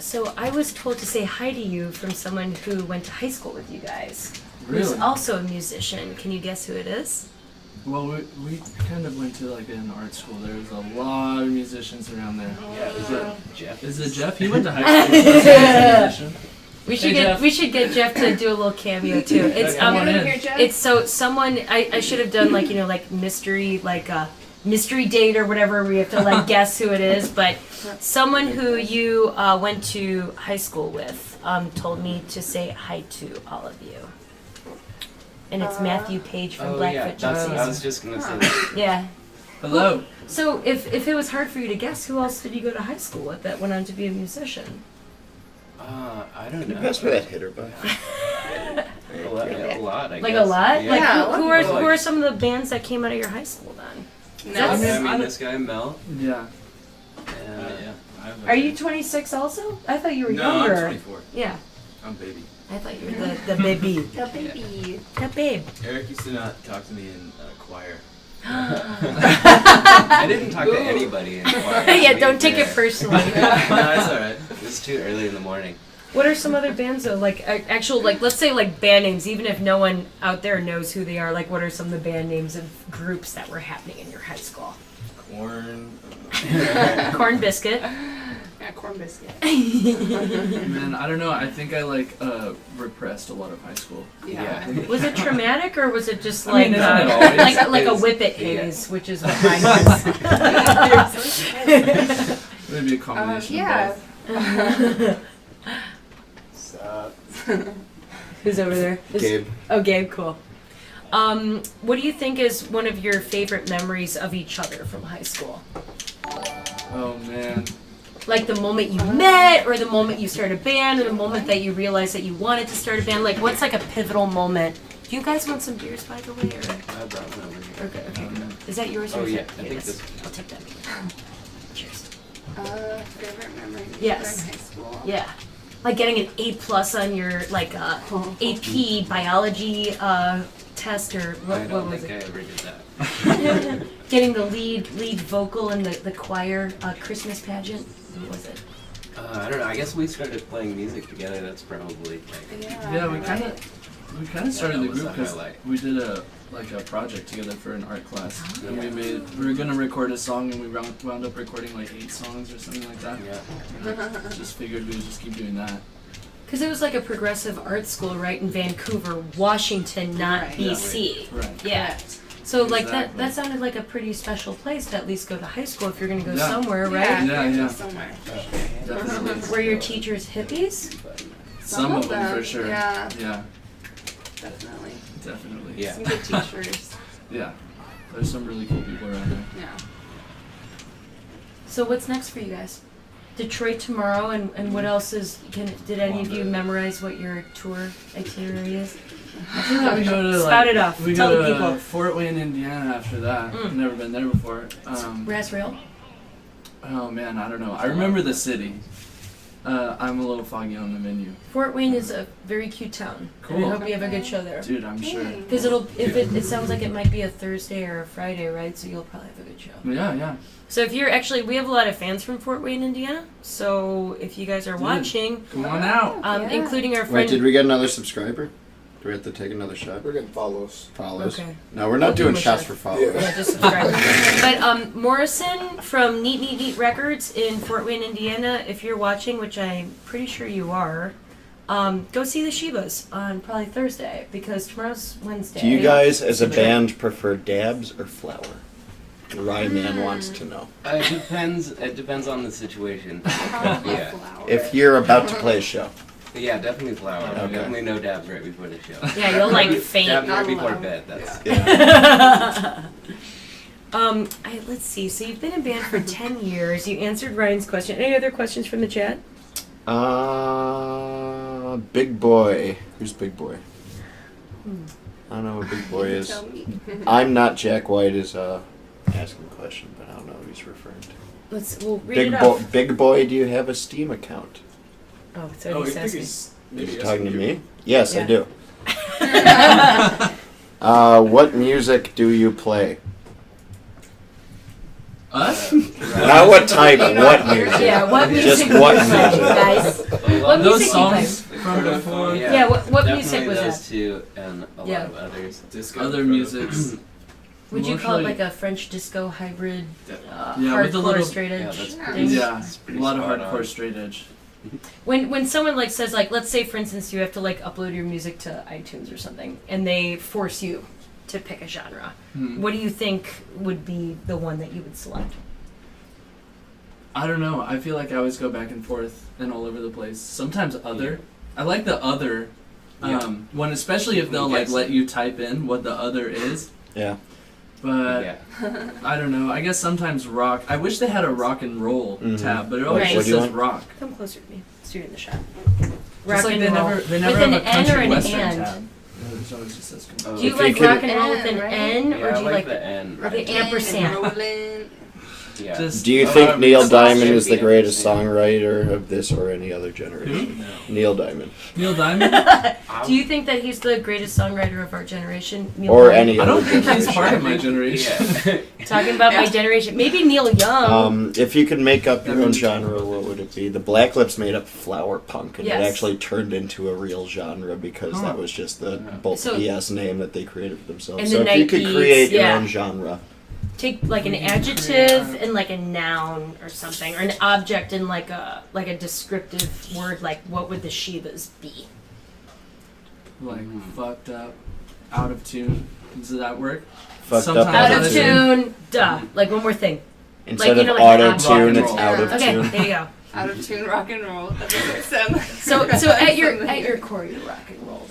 [SPEAKER 4] So I was told to say hi to you from someone who went to high school with you guys. Who's
[SPEAKER 7] Really?
[SPEAKER 4] also a musician. Can you guess who it is?
[SPEAKER 7] Well, we kind of went to like an art school. There's a lot of musicians around there.
[SPEAKER 2] Yeah, is it Jeff?
[SPEAKER 7] Is it Jeff? He went to high school. He's a musician.
[SPEAKER 4] We should
[SPEAKER 7] Hey,
[SPEAKER 4] get
[SPEAKER 7] Jeff.
[SPEAKER 4] we should get Jeff to do a little cameo too. It's
[SPEAKER 7] Come on in.
[SPEAKER 9] Here, Jeff?
[SPEAKER 4] it's so someone I should have done like like mystery mystery date or whatever where you have to like guess who it is, but someone who you went to high school with told me to say hi to all of you. And it's Matthew Page from
[SPEAKER 2] Oh yeah,
[SPEAKER 4] Blackfoot
[SPEAKER 2] that's, I
[SPEAKER 4] Gypsies.
[SPEAKER 2] was just gonna say that.
[SPEAKER 4] Yeah.
[SPEAKER 7] Hello.
[SPEAKER 4] So if it was hard for you to guess, who else did you go to high school with that went on to be a musician?
[SPEAKER 2] I don't
[SPEAKER 3] You
[SPEAKER 2] know.
[SPEAKER 3] pass me that hitter, bud.
[SPEAKER 2] A lot, a lot, I
[SPEAKER 4] Like
[SPEAKER 2] guess.
[SPEAKER 4] a lot?
[SPEAKER 2] Yeah.
[SPEAKER 4] Like
[SPEAKER 9] Yeah,
[SPEAKER 4] who,
[SPEAKER 9] a lot
[SPEAKER 4] who
[SPEAKER 9] of
[SPEAKER 4] are
[SPEAKER 9] people.
[SPEAKER 4] who are some of the bands that came out of your high school then?
[SPEAKER 9] No.
[SPEAKER 2] I mean,
[SPEAKER 7] I
[SPEAKER 2] this guy Mel.
[SPEAKER 7] Yeah.
[SPEAKER 2] And,
[SPEAKER 10] Yeah.
[SPEAKER 4] Are you 26 also? I thought you were
[SPEAKER 10] No,
[SPEAKER 4] younger.
[SPEAKER 10] I'm 24.
[SPEAKER 4] Yeah.
[SPEAKER 10] I'm baby.
[SPEAKER 4] I thought you were the baby.
[SPEAKER 9] The baby.
[SPEAKER 4] The babe.
[SPEAKER 10] Eric used to not talk to me in choir.
[SPEAKER 2] I didn't talk to anybody in choir.
[SPEAKER 4] Yeah,
[SPEAKER 2] to be
[SPEAKER 4] don't take it
[SPEAKER 2] fair.
[SPEAKER 4] personally.
[SPEAKER 10] No, it's alright.
[SPEAKER 2] It was too early in the morning.
[SPEAKER 4] What are some other bands though? Like actual let's say like band names, even if no one out there knows who they are. Like what are some of the band names of groups that were happening in your high school?
[SPEAKER 10] Corn.
[SPEAKER 4] Corn Biscuit.
[SPEAKER 9] Yeah, corn biscuit.
[SPEAKER 7] Man, I don't know. I think I repressed a lot of high school.
[SPEAKER 9] Yeah.
[SPEAKER 4] Was it traumatic or was it just
[SPEAKER 7] I
[SPEAKER 4] like
[SPEAKER 7] mean, isn't it always?
[SPEAKER 4] like a
[SPEAKER 2] It's-
[SPEAKER 4] whip it
[SPEAKER 2] yeah.
[SPEAKER 4] haze, which is what mine was.
[SPEAKER 7] Maybe a combination
[SPEAKER 9] Yeah.
[SPEAKER 7] of both.
[SPEAKER 3] Stop.
[SPEAKER 4] Who's over there?
[SPEAKER 3] Gabe.
[SPEAKER 4] Oh, Gabe, cool. What do you think is one of your favorite memories of each other from high school?
[SPEAKER 7] Oh man.
[SPEAKER 4] Like the moment you met, or the moment you started a band, or the moment that you realized that you wanted to start a band? Like, what's like a pivotal moment? Do you guys want some beers, by the way? Or
[SPEAKER 2] I brought one over here.
[SPEAKER 4] okay, good. Is that yours or
[SPEAKER 2] Oh,
[SPEAKER 4] is
[SPEAKER 2] yeah,
[SPEAKER 4] it?
[SPEAKER 2] I
[SPEAKER 4] Here,
[SPEAKER 2] think
[SPEAKER 4] this.
[SPEAKER 2] this-
[SPEAKER 4] I'll take that. Cheers.
[SPEAKER 9] Favorite memory
[SPEAKER 4] Yes.
[SPEAKER 9] from high school.
[SPEAKER 4] Yeah. Like getting an A+ on your like AP biology test or
[SPEAKER 2] I
[SPEAKER 4] what
[SPEAKER 2] don't
[SPEAKER 4] was
[SPEAKER 2] think
[SPEAKER 4] it?
[SPEAKER 2] I ever did that.
[SPEAKER 4] Getting the lead vocal in the choir Christmas pageant. What was it?
[SPEAKER 2] I don't know. I guess we started playing music together. That's probably like.
[SPEAKER 7] Yeah, we kind of started
[SPEAKER 2] that
[SPEAKER 7] the
[SPEAKER 2] was
[SPEAKER 7] group
[SPEAKER 2] the
[SPEAKER 7] because
[SPEAKER 2] highlight.
[SPEAKER 7] we did a project together for an art class, and we were gonna record a song, and we wound up recording like 8 songs or something like that.
[SPEAKER 2] Yeah.
[SPEAKER 7] Just figured we would just keep doing that.
[SPEAKER 4] Because it was like a progressive art school, right, in Vancouver, Washington, not
[SPEAKER 9] Right.
[SPEAKER 4] BC.
[SPEAKER 7] Right.
[SPEAKER 4] Yeah. So like
[SPEAKER 7] Exactly.
[SPEAKER 4] that sounded like a pretty special place to at least go to high school if you're gonna go
[SPEAKER 7] Yeah.
[SPEAKER 4] somewhere,
[SPEAKER 9] Yeah,
[SPEAKER 4] right?
[SPEAKER 7] Yeah,
[SPEAKER 9] yeah,
[SPEAKER 7] yeah.
[SPEAKER 9] somewhere.
[SPEAKER 7] Definitely.
[SPEAKER 4] Were your teachers hippies?
[SPEAKER 7] Some of them for sure.
[SPEAKER 9] Yeah,
[SPEAKER 7] Yeah,
[SPEAKER 9] definitely.
[SPEAKER 7] definitely.
[SPEAKER 2] Yeah.
[SPEAKER 9] Some good teachers.
[SPEAKER 7] Yeah. There's some really cool people around there.
[SPEAKER 9] Yeah.
[SPEAKER 4] So what's next for you guys? Detroit tomorrow, and what else is? Did any of you memorize what your tour itinerary is?
[SPEAKER 7] Yeah, we go to
[SPEAKER 4] Spout it off.
[SPEAKER 7] We
[SPEAKER 4] Tell
[SPEAKER 7] go
[SPEAKER 4] the
[SPEAKER 7] to
[SPEAKER 4] people.
[SPEAKER 7] Fort Wayne, Indiana after that.
[SPEAKER 4] Mm.
[SPEAKER 7] Never been there before.
[SPEAKER 4] Brass Rail.
[SPEAKER 7] Oh man, I don't know. I remember the city. I'm a little foggy on the menu.
[SPEAKER 4] Fort Wayne is a very cute town. And
[SPEAKER 7] Cool.
[SPEAKER 4] I hope you have a good show there.
[SPEAKER 7] Dude, I'm sure.
[SPEAKER 4] Because it sounds like it might be a Thursday or a Friday, right? So you'll probably have a good show.
[SPEAKER 7] Yeah.
[SPEAKER 4] So if you're we have a lot of fans from Fort Wayne, Indiana. So if you guys are watching,
[SPEAKER 7] Come on out.
[SPEAKER 4] including our
[SPEAKER 3] Wait,
[SPEAKER 4] friend.
[SPEAKER 3] did we get another subscriber? Do we have to take another shot?
[SPEAKER 8] We're getting follows.
[SPEAKER 3] Follows.
[SPEAKER 4] Okay.
[SPEAKER 3] No, we're not
[SPEAKER 4] We'll do
[SPEAKER 3] doing
[SPEAKER 4] more
[SPEAKER 3] shots
[SPEAKER 4] shots.
[SPEAKER 3] for followers.
[SPEAKER 4] Yeah, just subscribe. But Morrison from Neat Records in Fort Wayne, Indiana. If you're watching, which I'm pretty sure you are, go see the Shivas on probably Thursday because tomorrow's Wednesday.
[SPEAKER 3] Do you guys, as a band, prefer dabs or flour? The Rye Man wants to know.
[SPEAKER 2] It depends. It depends on the situation. Yeah.
[SPEAKER 3] If you're about to play a show.
[SPEAKER 2] Yeah, definitely flour.
[SPEAKER 3] Okay.
[SPEAKER 2] Definitely no dabs right before the show.
[SPEAKER 4] Yeah, you'll like faint.
[SPEAKER 2] Dabs
[SPEAKER 9] Not
[SPEAKER 2] right before
[SPEAKER 9] allowed.
[SPEAKER 2] bed. That's
[SPEAKER 4] Let's see. So you've been in band for 10 years. You answered Ryan's question. Any other questions from the chat?
[SPEAKER 3] Big Boy. Who's Big Boy? I don't know what Big Boy is.
[SPEAKER 9] Tell me.
[SPEAKER 3] I'm not Jack White is asking a question, but I don't know what he's referring to.
[SPEAKER 4] We'll read it off.
[SPEAKER 3] Big Boy, do you have a Steam account?
[SPEAKER 4] Oh, it's already asking.
[SPEAKER 3] Are you talking to me? Yes, I
[SPEAKER 4] Yeah.
[SPEAKER 3] do. What music do you play?
[SPEAKER 7] Us?
[SPEAKER 3] Not what type, what music?
[SPEAKER 4] Yeah, what music
[SPEAKER 3] Just
[SPEAKER 4] do you
[SPEAKER 3] what
[SPEAKER 4] play,
[SPEAKER 3] music?
[SPEAKER 4] guys? What
[SPEAKER 7] Those
[SPEAKER 4] music do you play?
[SPEAKER 7] songs from before.
[SPEAKER 4] Yeah, what music
[SPEAKER 2] definitely
[SPEAKER 4] was
[SPEAKER 2] those
[SPEAKER 4] that?
[SPEAKER 2] two and a
[SPEAKER 4] Yeah.
[SPEAKER 2] lot of others.
[SPEAKER 10] Disco.
[SPEAKER 7] Other musics.
[SPEAKER 4] Would you call it
[SPEAKER 7] Mostly-
[SPEAKER 4] like a French disco hybrid,
[SPEAKER 7] Yeah, with a
[SPEAKER 4] hardcore
[SPEAKER 7] little-
[SPEAKER 4] straight
[SPEAKER 2] Yeah,
[SPEAKER 4] edge
[SPEAKER 2] that's
[SPEAKER 4] thing?
[SPEAKER 7] Yeah, a
[SPEAKER 2] pretty
[SPEAKER 7] lot of
[SPEAKER 2] spot
[SPEAKER 7] hardcore
[SPEAKER 2] on.
[SPEAKER 7] straight edge.
[SPEAKER 4] When someone says let's say for instance you have to upload your music to iTunes or something and they force you to pick a genre, what do you think would be the one that you would select?
[SPEAKER 7] I don't know. I feel like I always go back and forth and all over the place. Sometimes other. I like the other one, especially if they'll
[SPEAKER 2] Yes.
[SPEAKER 7] let you type in what the other is.
[SPEAKER 3] Yeah.
[SPEAKER 7] But
[SPEAKER 2] Yeah.
[SPEAKER 7] I don't know. I guess sometimes rock. I wish they had a rock and roll tab, but it always
[SPEAKER 4] Right.
[SPEAKER 7] just
[SPEAKER 3] What do you
[SPEAKER 7] says
[SPEAKER 3] want?
[SPEAKER 7] rock.
[SPEAKER 4] Come closer to me. Shoot in the shot.
[SPEAKER 7] Just like
[SPEAKER 4] and
[SPEAKER 7] they
[SPEAKER 4] roll.
[SPEAKER 7] never
[SPEAKER 4] With
[SPEAKER 7] have
[SPEAKER 4] an
[SPEAKER 7] a
[SPEAKER 4] N or
[SPEAKER 7] country
[SPEAKER 4] an
[SPEAKER 7] western
[SPEAKER 4] and?
[SPEAKER 7] tab. No, it always just says country.
[SPEAKER 4] Do you
[SPEAKER 3] If you
[SPEAKER 4] like
[SPEAKER 3] could-
[SPEAKER 4] rock and roll with an
[SPEAKER 9] Right?
[SPEAKER 4] N, or
[SPEAKER 2] Yeah,
[SPEAKER 4] do you like
[SPEAKER 2] the N.
[SPEAKER 4] or the ampersand?
[SPEAKER 9] Rolling.
[SPEAKER 2] Yeah.
[SPEAKER 7] Just-
[SPEAKER 3] Do you
[SPEAKER 7] Oh,
[SPEAKER 3] think
[SPEAKER 7] I mean,
[SPEAKER 3] Neil
[SPEAKER 7] it's
[SPEAKER 3] Diamond
[SPEAKER 2] should
[SPEAKER 3] is the
[SPEAKER 2] be
[SPEAKER 3] greatest
[SPEAKER 2] interesting.
[SPEAKER 3] songwriter of this or any other generation? Neil Diamond.
[SPEAKER 7] Neil Diamond?
[SPEAKER 4] Do you think that he's the greatest songwriter of our generation? Neil
[SPEAKER 3] Or
[SPEAKER 4] Diamond?
[SPEAKER 3] any
[SPEAKER 7] I
[SPEAKER 3] other
[SPEAKER 7] don't think he's
[SPEAKER 3] generation.
[SPEAKER 7] part of my generation.
[SPEAKER 2] Yeah.
[SPEAKER 4] Talking about my generation. Maybe Neil Young.
[SPEAKER 3] If you could make up your own genre, what would it be? The Black Lips made up flower punk, and it
[SPEAKER 4] Yes.
[SPEAKER 3] actually turned into a real genre because
[SPEAKER 7] Huh.
[SPEAKER 3] that was just the both
[SPEAKER 4] So-
[SPEAKER 3] BS name that they created for themselves.
[SPEAKER 4] In
[SPEAKER 3] So
[SPEAKER 4] the
[SPEAKER 3] if you could
[SPEAKER 4] 90s,
[SPEAKER 3] create your
[SPEAKER 4] yeah.
[SPEAKER 3] own genre,
[SPEAKER 4] Take like an adjective and like a noun or something, or an object and like a descriptive word. Like what would the Shivas be?
[SPEAKER 7] Like fucked up, out of tune. Does that work?
[SPEAKER 3] fucked
[SPEAKER 7] Sometimes
[SPEAKER 3] up
[SPEAKER 4] Out
[SPEAKER 7] Out
[SPEAKER 4] of
[SPEAKER 7] of
[SPEAKER 4] tune. Duh. Like one more thing.
[SPEAKER 3] instead
[SPEAKER 4] you know,
[SPEAKER 3] of
[SPEAKER 4] like an
[SPEAKER 3] auto tune,
[SPEAKER 7] rock
[SPEAKER 3] it's
[SPEAKER 7] and
[SPEAKER 3] out of
[SPEAKER 4] Okay,
[SPEAKER 3] tune.
[SPEAKER 4] there you go.
[SPEAKER 9] Out of tune rock and roll. That doesn't sound like
[SPEAKER 4] So at your core, you're rock and roll.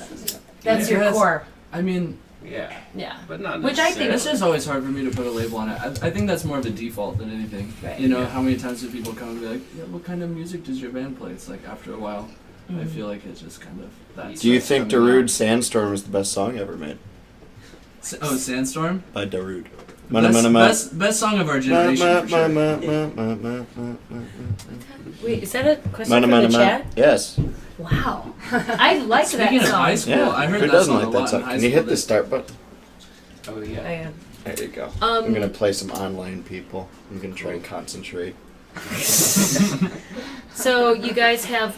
[SPEAKER 4] That's your
[SPEAKER 7] Yes.
[SPEAKER 4] core.
[SPEAKER 7] I mean,
[SPEAKER 2] Yeah.
[SPEAKER 4] Yeah.
[SPEAKER 2] But not
[SPEAKER 4] Which I think
[SPEAKER 7] it's just always hard for me to put a label on it. I think that's more of a default than anything.
[SPEAKER 4] Right.
[SPEAKER 7] You know, how many times do people come and be like, yeah, what kind of music does your band play? It's like after a while, I feel like it's just kind of that.
[SPEAKER 3] Do you
[SPEAKER 7] stuff's
[SPEAKER 3] think
[SPEAKER 7] coming out.
[SPEAKER 3] Darude Sandstorm is the best song ever made?
[SPEAKER 7] Oh, Sandstorm?
[SPEAKER 3] By Darude.
[SPEAKER 7] Best song of our generation, for sure.
[SPEAKER 4] Wait, is that a question from the chat?
[SPEAKER 3] Yes.
[SPEAKER 4] Wow. I like
[SPEAKER 7] Speaking
[SPEAKER 4] that
[SPEAKER 7] of
[SPEAKER 4] song.
[SPEAKER 7] high school,
[SPEAKER 3] Yeah.
[SPEAKER 7] I heard
[SPEAKER 3] Who
[SPEAKER 7] that
[SPEAKER 3] doesn't
[SPEAKER 7] song
[SPEAKER 3] like
[SPEAKER 7] a
[SPEAKER 3] that
[SPEAKER 7] lot
[SPEAKER 3] song?
[SPEAKER 7] in high
[SPEAKER 3] Can you
[SPEAKER 7] school.
[SPEAKER 3] hit the start button?
[SPEAKER 2] Oh
[SPEAKER 4] I
[SPEAKER 2] yeah.
[SPEAKER 4] am.
[SPEAKER 3] There you go.
[SPEAKER 4] Um,
[SPEAKER 3] I'm gonna play some online people. I'm gonna try and concentrate.
[SPEAKER 4] So you guys have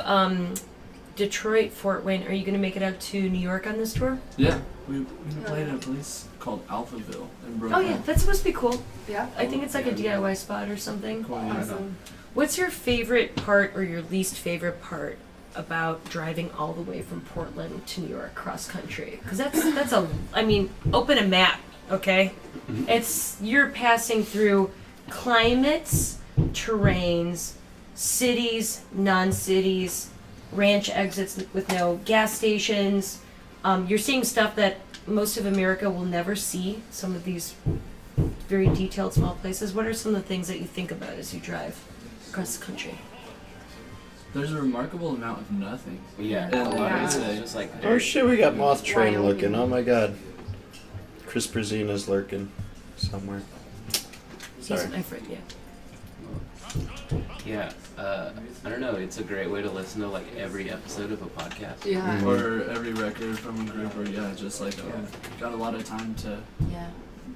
[SPEAKER 4] Detroit, Fort Wayne. Are you going to make it out to New York on this tour?
[SPEAKER 7] Yeah, we played at a place called Alphaville in
[SPEAKER 4] Oh
[SPEAKER 7] Brooklyn.
[SPEAKER 4] yeah, that's supposed to be cool.
[SPEAKER 9] Yeah.
[SPEAKER 4] I think it's like a DIY spot or something.
[SPEAKER 7] Cool, yeah.
[SPEAKER 9] Awesome.
[SPEAKER 4] What's your favorite part or your least favorite part about driving all the way from Portland to New York cross country? Because that's a, I mean, open a map, okay? It's, you're passing through climates, terrains, cities, non-cities, ranch exits with no gas stations. You're seeing stuff that most of America will never see, some of these very detailed small places. What are some of the things that you think about as you drive across the country?
[SPEAKER 7] There's a remarkable amount of nothing.
[SPEAKER 2] Yeah.
[SPEAKER 7] And
[SPEAKER 2] A lot of
[SPEAKER 9] yeah.
[SPEAKER 2] it's just like
[SPEAKER 3] Oh shit, we got Moth Train
[SPEAKER 9] Wyoming.
[SPEAKER 3] looking. Oh my god. Chris Brazina's lurking somewhere.
[SPEAKER 4] He's
[SPEAKER 3] Sorry.
[SPEAKER 4] my friend, yeah.
[SPEAKER 10] Yeah, I don't know. It's a great way to listen to like every episode of a podcast.
[SPEAKER 9] Yeah.
[SPEAKER 7] Or every record from a group, or just like got a lot of time to
[SPEAKER 4] Yeah.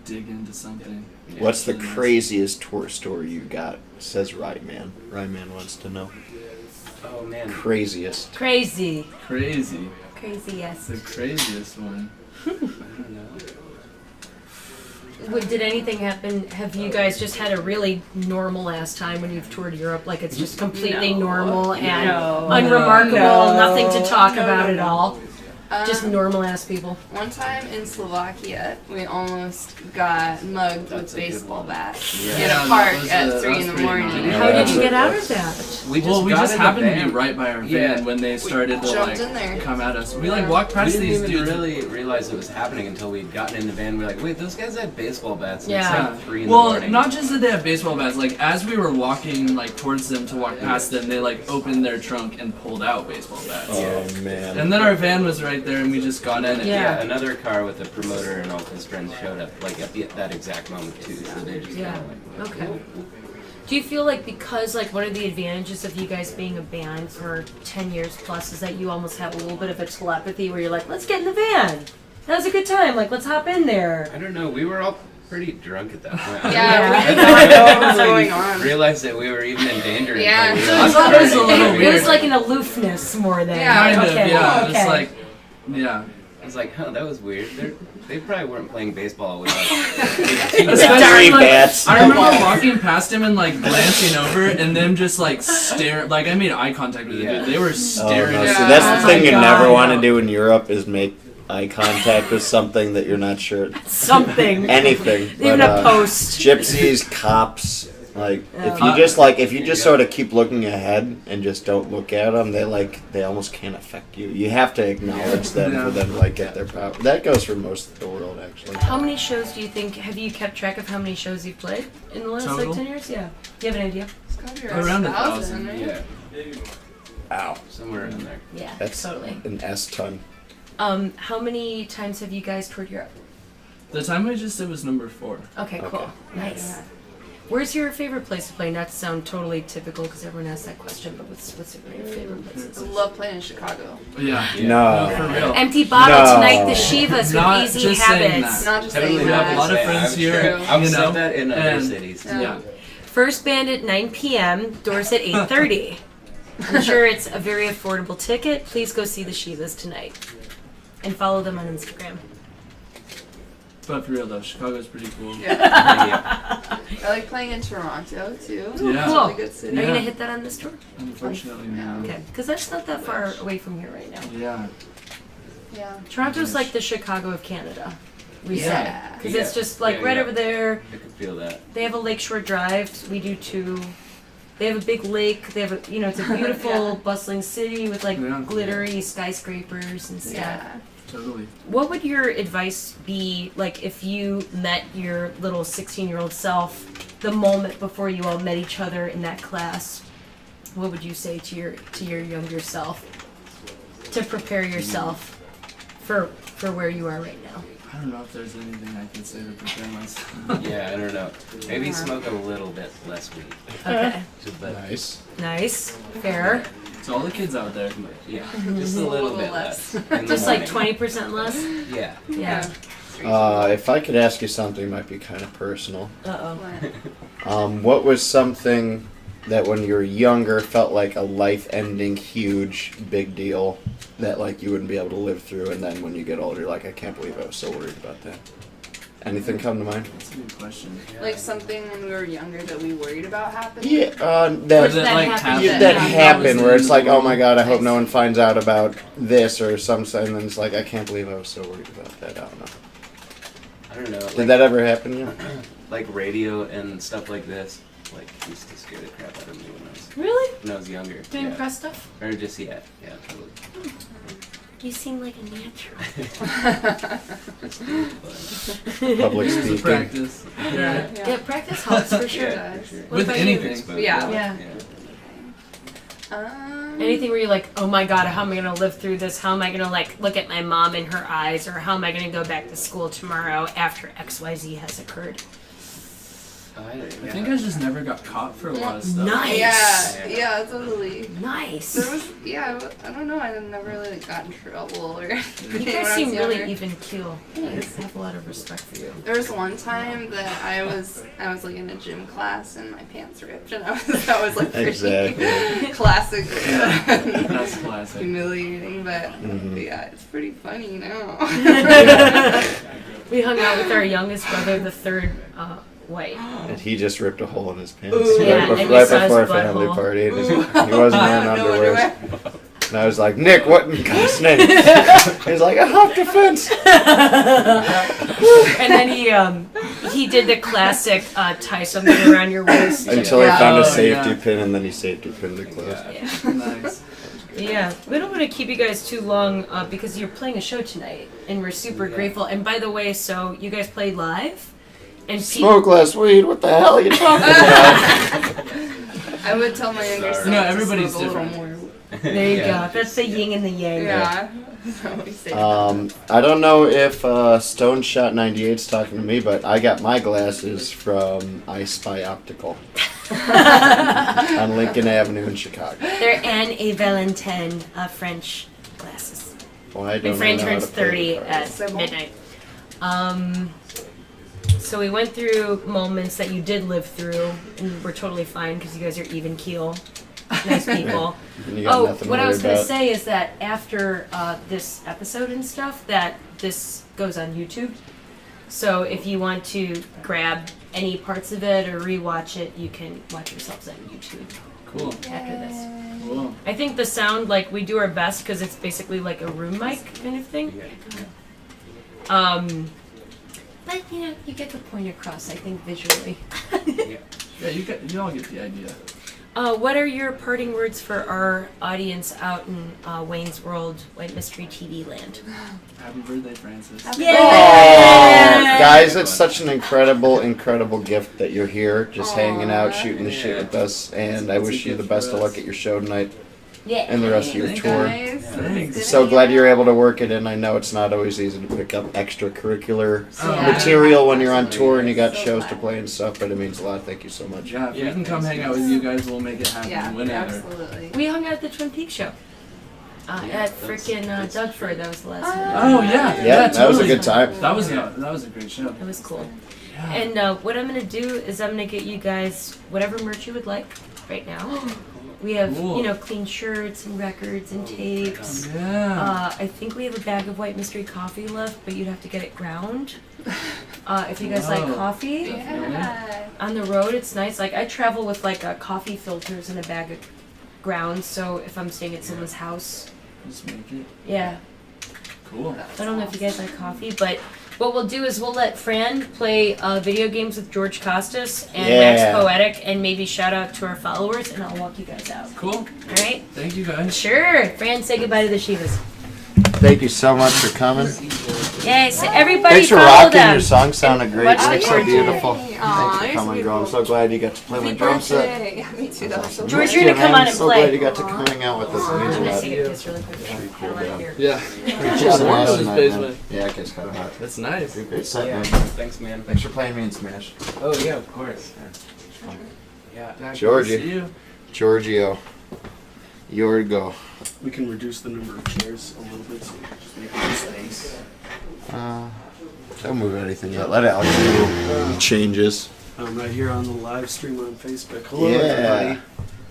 [SPEAKER 7] dig into something.
[SPEAKER 10] Yeah.
[SPEAKER 3] What's the
[SPEAKER 7] Really nice.
[SPEAKER 3] craziest tour story you got? Says Ryman. Ryman wants to know.
[SPEAKER 10] Oh man.
[SPEAKER 3] Craziest.
[SPEAKER 4] Crazy.
[SPEAKER 7] Crazy.
[SPEAKER 4] Craziest.
[SPEAKER 7] The craziest one.
[SPEAKER 10] I don't know.
[SPEAKER 4] Did anything happen? Have you guys just had a really normal ass time when you've toured Europe? Like it's just completely
[SPEAKER 9] No.
[SPEAKER 4] normal and
[SPEAKER 9] No.
[SPEAKER 4] unremarkable,
[SPEAKER 9] No.
[SPEAKER 4] nothing to talk
[SPEAKER 9] No,
[SPEAKER 4] about
[SPEAKER 9] no,
[SPEAKER 4] at
[SPEAKER 9] no.
[SPEAKER 4] all? Just normal ass people.
[SPEAKER 9] One time in Slovakia, we almost got mugged
[SPEAKER 10] That's
[SPEAKER 9] with
[SPEAKER 10] a good
[SPEAKER 9] baseball
[SPEAKER 10] one.
[SPEAKER 9] bats
[SPEAKER 10] Yeah.
[SPEAKER 9] in
[SPEAKER 7] Yeah,
[SPEAKER 9] a park
[SPEAKER 7] that was
[SPEAKER 9] at
[SPEAKER 7] that
[SPEAKER 9] 3
[SPEAKER 7] was
[SPEAKER 9] in the
[SPEAKER 7] pretty
[SPEAKER 9] morning.
[SPEAKER 7] nice.
[SPEAKER 4] How did you
[SPEAKER 3] that's
[SPEAKER 4] get out
[SPEAKER 3] a-
[SPEAKER 4] of that?
[SPEAKER 10] We
[SPEAKER 7] We
[SPEAKER 10] got
[SPEAKER 7] just
[SPEAKER 10] in the
[SPEAKER 7] happened to be
[SPEAKER 10] van.
[SPEAKER 7] right by our van
[SPEAKER 10] Yeah.
[SPEAKER 7] when they started to
[SPEAKER 9] jumped
[SPEAKER 7] like
[SPEAKER 9] in there.
[SPEAKER 7] come at us. We like walked past
[SPEAKER 10] We
[SPEAKER 7] these
[SPEAKER 10] didn't even
[SPEAKER 7] dudes.
[SPEAKER 10] really realize it was happening until we'd gotten in the van. We're like, wait, those guys had baseball bats. And
[SPEAKER 4] Yeah.
[SPEAKER 10] It's like 3 in the
[SPEAKER 7] Well,
[SPEAKER 10] morning.
[SPEAKER 7] not just that they have baseball bats. Like as we were walking like towards them to walk past them, they like opened their trunk and pulled out baseball bats.
[SPEAKER 3] Oh man.
[SPEAKER 7] And then our van was right there, and we just got in it.
[SPEAKER 4] Yeah.
[SPEAKER 10] Another car with the promoter and all his friends showed up like at that exact moment too. So they just
[SPEAKER 4] Yeah.
[SPEAKER 10] kind of like,
[SPEAKER 4] Okay. Do you feel like because like one of the advantages of you guys being a band for 10 years plus is that you almost have a little bit of a telepathy where you're like, let's get in the van. That was a good time. Like, let's hop in there.
[SPEAKER 10] I don't know. We were all pretty drunk at that point.
[SPEAKER 9] Yeah, we
[SPEAKER 10] I
[SPEAKER 9] didn't
[SPEAKER 10] don't
[SPEAKER 9] know what was
[SPEAKER 10] really
[SPEAKER 9] going on.
[SPEAKER 10] realized that we were even in danger.
[SPEAKER 9] Yeah.
[SPEAKER 10] until we
[SPEAKER 7] I
[SPEAKER 10] realized
[SPEAKER 7] thought it was a
[SPEAKER 10] we were
[SPEAKER 7] little
[SPEAKER 10] in
[SPEAKER 4] It
[SPEAKER 7] weird.
[SPEAKER 4] was like an aloofness more than.
[SPEAKER 9] Yeah,
[SPEAKER 7] Kind of,
[SPEAKER 4] okay.
[SPEAKER 7] yeah.
[SPEAKER 4] Okay.
[SPEAKER 7] Just like, yeah.
[SPEAKER 10] I was like, huh, that was weird. They probably weren't playing baseball with us.
[SPEAKER 7] Especially, like,
[SPEAKER 3] bats.
[SPEAKER 7] I remember walking past him and like glancing over, and them just like staring. Like I made eye contact with the
[SPEAKER 10] Yeah.
[SPEAKER 7] dude. They were
[SPEAKER 3] Oh,
[SPEAKER 7] staring.
[SPEAKER 3] no.
[SPEAKER 7] at
[SPEAKER 3] See,
[SPEAKER 7] us.
[SPEAKER 3] that's
[SPEAKER 4] Oh
[SPEAKER 3] the thing
[SPEAKER 4] my
[SPEAKER 3] you
[SPEAKER 4] God.
[SPEAKER 3] never want to do in Europe is make eye contact with something that you're not sure.
[SPEAKER 4] Something.
[SPEAKER 3] Anything.
[SPEAKER 4] Even
[SPEAKER 3] But,
[SPEAKER 4] a post.
[SPEAKER 3] Gypsies, cops. Like if
[SPEAKER 4] Yeah.
[SPEAKER 3] you just sort of keep looking ahead and just don't look at them, they almost can't affect you. You have to acknowledge them
[SPEAKER 7] Yeah.
[SPEAKER 3] for them to like get their power. That goes for most of the world actually.
[SPEAKER 4] How many shows do you think, have you kept track of how many shows you've played in the last
[SPEAKER 7] Total?
[SPEAKER 4] like 10 years? Yeah. Do you have an idea?
[SPEAKER 9] It's gotta be
[SPEAKER 7] Around
[SPEAKER 9] 1,000,
[SPEAKER 7] 1,000,
[SPEAKER 9] right?
[SPEAKER 10] Yeah,
[SPEAKER 3] Ow.
[SPEAKER 10] somewhere in there.
[SPEAKER 4] Yeah,
[SPEAKER 3] That's
[SPEAKER 4] totally.
[SPEAKER 3] an S ton.
[SPEAKER 4] How many times have you guys toured Europe?
[SPEAKER 7] The time I just did was number 4.
[SPEAKER 4] Okay, cool.
[SPEAKER 3] Okay.
[SPEAKER 4] Nice. Where's your favorite place to play? Not to sound totally typical because everyone asks that question, but what's your favorite places?
[SPEAKER 9] I love playing in Chicago.
[SPEAKER 7] Yeah.
[SPEAKER 3] No.
[SPEAKER 7] For real.
[SPEAKER 4] Empty bottle
[SPEAKER 3] No.
[SPEAKER 4] tonight, the Shivas
[SPEAKER 7] Not
[SPEAKER 4] with easy
[SPEAKER 7] just saying
[SPEAKER 4] habits.
[SPEAKER 7] that.
[SPEAKER 9] Not just
[SPEAKER 10] Totally
[SPEAKER 9] saying
[SPEAKER 7] We have
[SPEAKER 9] that.
[SPEAKER 7] a lot of
[SPEAKER 10] say,
[SPEAKER 7] friends
[SPEAKER 10] I'm
[SPEAKER 7] here,
[SPEAKER 10] Sure. I've
[SPEAKER 7] you know,
[SPEAKER 10] said that in other
[SPEAKER 7] and-
[SPEAKER 10] cities.
[SPEAKER 9] Yeah.
[SPEAKER 7] Yeah.
[SPEAKER 4] First band at 9 p.m., doors at 8:30. I'm sure it's a very affordable ticket. Please go see the Shivas tonight. And follow them on Instagram.
[SPEAKER 7] But for real though, Chicago's pretty cool.
[SPEAKER 9] Yeah.
[SPEAKER 10] Yeah.
[SPEAKER 9] I like playing in Toronto too.
[SPEAKER 7] Yeah.
[SPEAKER 9] It's a really
[SPEAKER 4] Cool.
[SPEAKER 9] good
[SPEAKER 4] Are
[SPEAKER 9] city.
[SPEAKER 4] you
[SPEAKER 7] Yeah.
[SPEAKER 4] gonna hit that on this tour?
[SPEAKER 7] Unfortunately, no.
[SPEAKER 4] Okay, because that's not that far away from here right now.
[SPEAKER 7] Yeah.
[SPEAKER 9] Yeah.
[SPEAKER 4] Toronto's like the Chicago of Canada. We say.
[SPEAKER 9] Yeah.
[SPEAKER 4] Because it's just like
[SPEAKER 10] Yeah,
[SPEAKER 4] right
[SPEAKER 10] yeah.
[SPEAKER 4] over there.
[SPEAKER 10] I could feel that.
[SPEAKER 4] They have a lakeshore drive. We do too. They have a big lake. They have a, it's a beautiful,
[SPEAKER 9] Yeah.
[SPEAKER 4] bustling city with like
[SPEAKER 7] Yeah.
[SPEAKER 4] glittery skyscrapers and stuff.
[SPEAKER 9] Yeah.
[SPEAKER 7] Totally.
[SPEAKER 4] What would your advice be, like, if you met your little 16-year-old self the moment before you all met each other in that class? What would you say to your younger self to prepare yourself for where you are right now?
[SPEAKER 7] I don't know if there's anything I can say to prepare myself.
[SPEAKER 10] Yeah, I don't know. Maybe smoke a little bit less weed.
[SPEAKER 4] Okay,
[SPEAKER 10] Just that.
[SPEAKER 3] Nice.
[SPEAKER 4] nice, fair.
[SPEAKER 7] To all the kids out there.
[SPEAKER 10] Yeah, just a little bit less. In the
[SPEAKER 4] Just like
[SPEAKER 10] morning.
[SPEAKER 4] 20% less.
[SPEAKER 10] Yeah.
[SPEAKER 4] Yeah.
[SPEAKER 3] If I could ask you something, it might be kind of personal.
[SPEAKER 4] Uh oh.
[SPEAKER 3] What was something that when you were younger felt like a life-ending, huge, big deal that like you wouldn't be able to live through, and then when you get older, you're like, I can't believe I was so worried about that. Anything come to mind?
[SPEAKER 7] That's a good question.
[SPEAKER 9] Like something when we were younger that we worried about happening.
[SPEAKER 3] Yeah,
[SPEAKER 4] Or
[SPEAKER 3] that
[SPEAKER 4] that
[SPEAKER 7] like
[SPEAKER 4] happened.
[SPEAKER 3] yeah, that
[SPEAKER 4] Yeah.
[SPEAKER 3] happened where it's like, oh my god, I hope
[SPEAKER 9] Nice.
[SPEAKER 3] no one finds out about this or something, and then it's like, I can't believe I was so worried about that. I don't know.
[SPEAKER 10] I don't know.
[SPEAKER 3] Did that ever happen to you?
[SPEAKER 10] Like radio and stuff like this, like used to scare the crap out of me
[SPEAKER 4] Really?
[SPEAKER 10] when I was younger.
[SPEAKER 4] Doing
[SPEAKER 10] Yeah.
[SPEAKER 4] press stuff?
[SPEAKER 10] Or just yeah, totally.
[SPEAKER 4] You seem like a natural.
[SPEAKER 3] Public
[SPEAKER 7] It's a
[SPEAKER 3] speaking.
[SPEAKER 7] practice. Yeah.
[SPEAKER 4] Yeah, practice helps for sure.
[SPEAKER 10] Yeah, for sure.
[SPEAKER 4] What
[SPEAKER 7] With
[SPEAKER 4] about you?
[SPEAKER 7] anything.
[SPEAKER 10] Exposure.
[SPEAKER 9] Yeah.
[SPEAKER 4] Yeah.
[SPEAKER 9] Um,
[SPEAKER 4] Anything where you're like, oh my god, how am I gonna live through this? How am I gonna like look at my mom in her eyes, or how am I gonna go back to school tomorrow after XYZ has occurred?
[SPEAKER 7] I think I just never got caught for a lot of stuff.
[SPEAKER 4] Nice.
[SPEAKER 9] Yeah, totally.
[SPEAKER 4] Nice.
[SPEAKER 9] There was, I don't know, I never really got in trouble or
[SPEAKER 4] You
[SPEAKER 9] anything
[SPEAKER 4] guys
[SPEAKER 9] when I
[SPEAKER 4] seem
[SPEAKER 9] was
[SPEAKER 4] really
[SPEAKER 9] younger.
[SPEAKER 4] even keel. I have a lot of respect for you.
[SPEAKER 9] There was one time that I was like in a gym class and my pants ripped and that was like pretty
[SPEAKER 3] Exactly.
[SPEAKER 9] classic.
[SPEAKER 7] That's classic.
[SPEAKER 9] Humiliating, but yeah, it's pretty funny now.
[SPEAKER 4] We hung out with our youngest brother, the third white.
[SPEAKER 3] And he just ripped a hole in his pants
[SPEAKER 4] Yeah,
[SPEAKER 3] right,
[SPEAKER 4] and
[SPEAKER 3] right
[SPEAKER 4] you saw his
[SPEAKER 3] before our family
[SPEAKER 4] butthole.
[SPEAKER 3] party. And he wasn't wearing
[SPEAKER 9] No
[SPEAKER 3] underwear. And I was like, Nick, what in God's name? He's like, I hopped a fence.
[SPEAKER 4] And then he did the classic tie something around your waist.
[SPEAKER 3] Until he found a
[SPEAKER 7] Oh,
[SPEAKER 3] safety
[SPEAKER 7] yeah.
[SPEAKER 3] pin, and then he safety pinned it close.
[SPEAKER 4] Yeah.
[SPEAKER 7] Nice.
[SPEAKER 4] Yeah, we don't want to keep you guys too long because you're playing a show tonight, and we're super grateful. And by the way, so you guys played live, and
[SPEAKER 3] Smoke less weed? What the hell are you talking about?
[SPEAKER 9] I would tell my younger son
[SPEAKER 7] No,
[SPEAKER 9] to
[SPEAKER 7] everybody's
[SPEAKER 9] smoke a little
[SPEAKER 7] different.
[SPEAKER 9] more.
[SPEAKER 4] there you go. That's the yin and the yang.
[SPEAKER 9] Yeah. So we say
[SPEAKER 3] I don't know if Stone Shot 98's talking to me, but I got my glasses from I Spy Optical on Lincoln Avenue in Chicago.
[SPEAKER 4] They're Anne et Valentin French glasses.
[SPEAKER 3] Well, I
[SPEAKER 4] My
[SPEAKER 3] don't
[SPEAKER 4] friend
[SPEAKER 3] know how
[SPEAKER 4] turns
[SPEAKER 3] to play
[SPEAKER 4] 30
[SPEAKER 3] the cards.
[SPEAKER 4] at midnight. So we went through moments that you did live through, and we're totally fine because you guys are even keel, nice people.
[SPEAKER 3] And you got
[SPEAKER 4] Oh,
[SPEAKER 3] nothing
[SPEAKER 4] what
[SPEAKER 3] to
[SPEAKER 4] I
[SPEAKER 3] worry
[SPEAKER 4] was going to
[SPEAKER 3] about.
[SPEAKER 4] say is that after this episode and stuff, that this goes on YouTube. So if you want to grab any parts of it or rewatch it, you can watch yourselves on YouTube
[SPEAKER 7] Cool.
[SPEAKER 4] after this.
[SPEAKER 7] Cool.
[SPEAKER 4] I think the sound, like, we do our best because it's basically like a room mic kind of thing. But, you know, you get the point across, I think, visually.
[SPEAKER 7] Yeah, you all get the idea.
[SPEAKER 4] What are your parting words for our audience out in Wayne's World, White Mystery TV land?
[SPEAKER 7] Happy birthday, Francis.
[SPEAKER 3] Oh, guys, it's such an incredible gift that you're here, just hanging out, shooting the shit with us, and I wish you the best of luck at your show tonight
[SPEAKER 4] Yeah.
[SPEAKER 3] and the rest of your
[SPEAKER 7] Thank
[SPEAKER 3] tour.
[SPEAKER 9] Guys,
[SPEAKER 7] Thanks.
[SPEAKER 3] So glad you're able to work it in. I know it's not always easy to pick up extracurricular
[SPEAKER 7] Yeah.
[SPEAKER 3] material when you're on tour and you got shows to play and stuff, but it means a lot. Thank you so much.
[SPEAKER 7] Yeah, if we can come hang out with you guys, we'll make it happen
[SPEAKER 9] Yeah,
[SPEAKER 7] whenever.
[SPEAKER 9] absolutely.
[SPEAKER 4] We hung out at the Twin Peaks show. At frickin' Dougford, that was the last one.
[SPEAKER 7] Oh yeah,
[SPEAKER 3] Yeah, that was a
[SPEAKER 7] totally.
[SPEAKER 3] good time.
[SPEAKER 7] That was a great show.
[SPEAKER 4] It was cool.
[SPEAKER 7] Yeah.
[SPEAKER 4] And what I'm gonna do is I'm gonna get you guys whatever merch you would like right now. We have,
[SPEAKER 7] Cool.
[SPEAKER 4] you know, clean shirts and records and tapes.
[SPEAKER 7] Yeah.
[SPEAKER 4] I think we have a bag of White Mystery coffee left, but you'd have to get it ground. If you guys like
[SPEAKER 7] Oh.
[SPEAKER 4] coffee
[SPEAKER 9] Yeah.
[SPEAKER 4] on the road, it's nice. Like I travel with like coffee filters and a bag of ground. So if I'm staying at someone's house,
[SPEAKER 7] Just make it
[SPEAKER 4] yeah.
[SPEAKER 7] cool.
[SPEAKER 4] I don't know if you guys like coffee, but what we'll do is we'll let Fran play video games with George Costas and Max
[SPEAKER 3] Yeah.
[SPEAKER 4] Poetic, and maybe shout out to our followers, and I'll walk you guys out.
[SPEAKER 7] Cool.
[SPEAKER 4] All right?
[SPEAKER 7] Thank you guys.
[SPEAKER 4] Sure. Fran, say goodbye to the Shivas.
[SPEAKER 3] Thank you so much for coming.
[SPEAKER 4] Yay! So everybody
[SPEAKER 3] Thanks for
[SPEAKER 4] follow
[SPEAKER 3] rocking.
[SPEAKER 4] them.
[SPEAKER 3] Your song sounded great.
[SPEAKER 4] Watch
[SPEAKER 3] You
[SPEAKER 4] the
[SPEAKER 3] look so
[SPEAKER 4] cartoon.
[SPEAKER 3] beautiful.
[SPEAKER 9] Aw,
[SPEAKER 3] Thanks for
[SPEAKER 9] you're
[SPEAKER 3] coming,
[SPEAKER 9] so
[SPEAKER 3] girl. I'm so glad you got to play my
[SPEAKER 9] Happy
[SPEAKER 3] drum set.
[SPEAKER 9] birthday. Yeah, me too. That was so
[SPEAKER 4] George,
[SPEAKER 9] cool.
[SPEAKER 4] you're gonna come
[SPEAKER 3] man.
[SPEAKER 4] on and
[SPEAKER 3] so
[SPEAKER 4] play.
[SPEAKER 3] glad you got to come hang out with us. It means
[SPEAKER 4] I'm
[SPEAKER 3] a
[SPEAKER 4] gonna
[SPEAKER 3] lot.
[SPEAKER 4] sing it just really quick. I don't like here.
[SPEAKER 8] Yeah.
[SPEAKER 3] Just
[SPEAKER 8] warm in this
[SPEAKER 3] Smash
[SPEAKER 8] basement.
[SPEAKER 3] tonight, man. Yeah, it gets kind of hot.
[SPEAKER 8] That's nice.
[SPEAKER 3] Great set,
[SPEAKER 10] Yeah,
[SPEAKER 3] man.
[SPEAKER 10] thanks, man.
[SPEAKER 3] Thanks for playing me in Smash.
[SPEAKER 10] Oh yeah, of course. Yeah.
[SPEAKER 7] Yeah,
[SPEAKER 3] Georgie.
[SPEAKER 7] good to see you.
[SPEAKER 3] Giorgio. Yorgo.
[SPEAKER 6] We can reduce the number of chairs a little bit so we can just make more space.
[SPEAKER 3] Don't move anything yet. Let Alex do changes.
[SPEAKER 6] I'm right here on the live stream on Facebook. Hello,
[SPEAKER 3] Yeah.
[SPEAKER 6] everybody.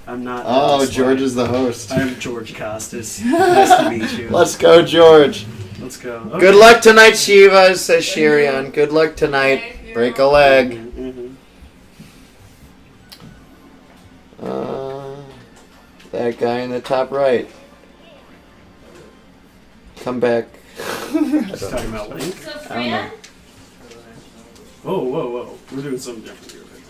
[SPEAKER 6] I'm not.
[SPEAKER 3] Oh,
[SPEAKER 6] Alex
[SPEAKER 3] George
[SPEAKER 6] White.
[SPEAKER 3] is the host.
[SPEAKER 6] I'm George Costas. Nice to meet you.
[SPEAKER 3] Let's go, George.
[SPEAKER 6] Let's go.
[SPEAKER 3] Good luck tonight, Shivas, says Shirion. Good luck tonight. Break a leg.
[SPEAKER 6] Mhm.
[SPEAKER 3] That guy in the top right. Come back.
[SPEAKER 6] Just talking about Link.
[SPEAKER 4] So
[SPEAKER 3] I don't know.
[SPEAKER 4] Fran,
[SPEAKER 6] Whoa. We're doing something different here right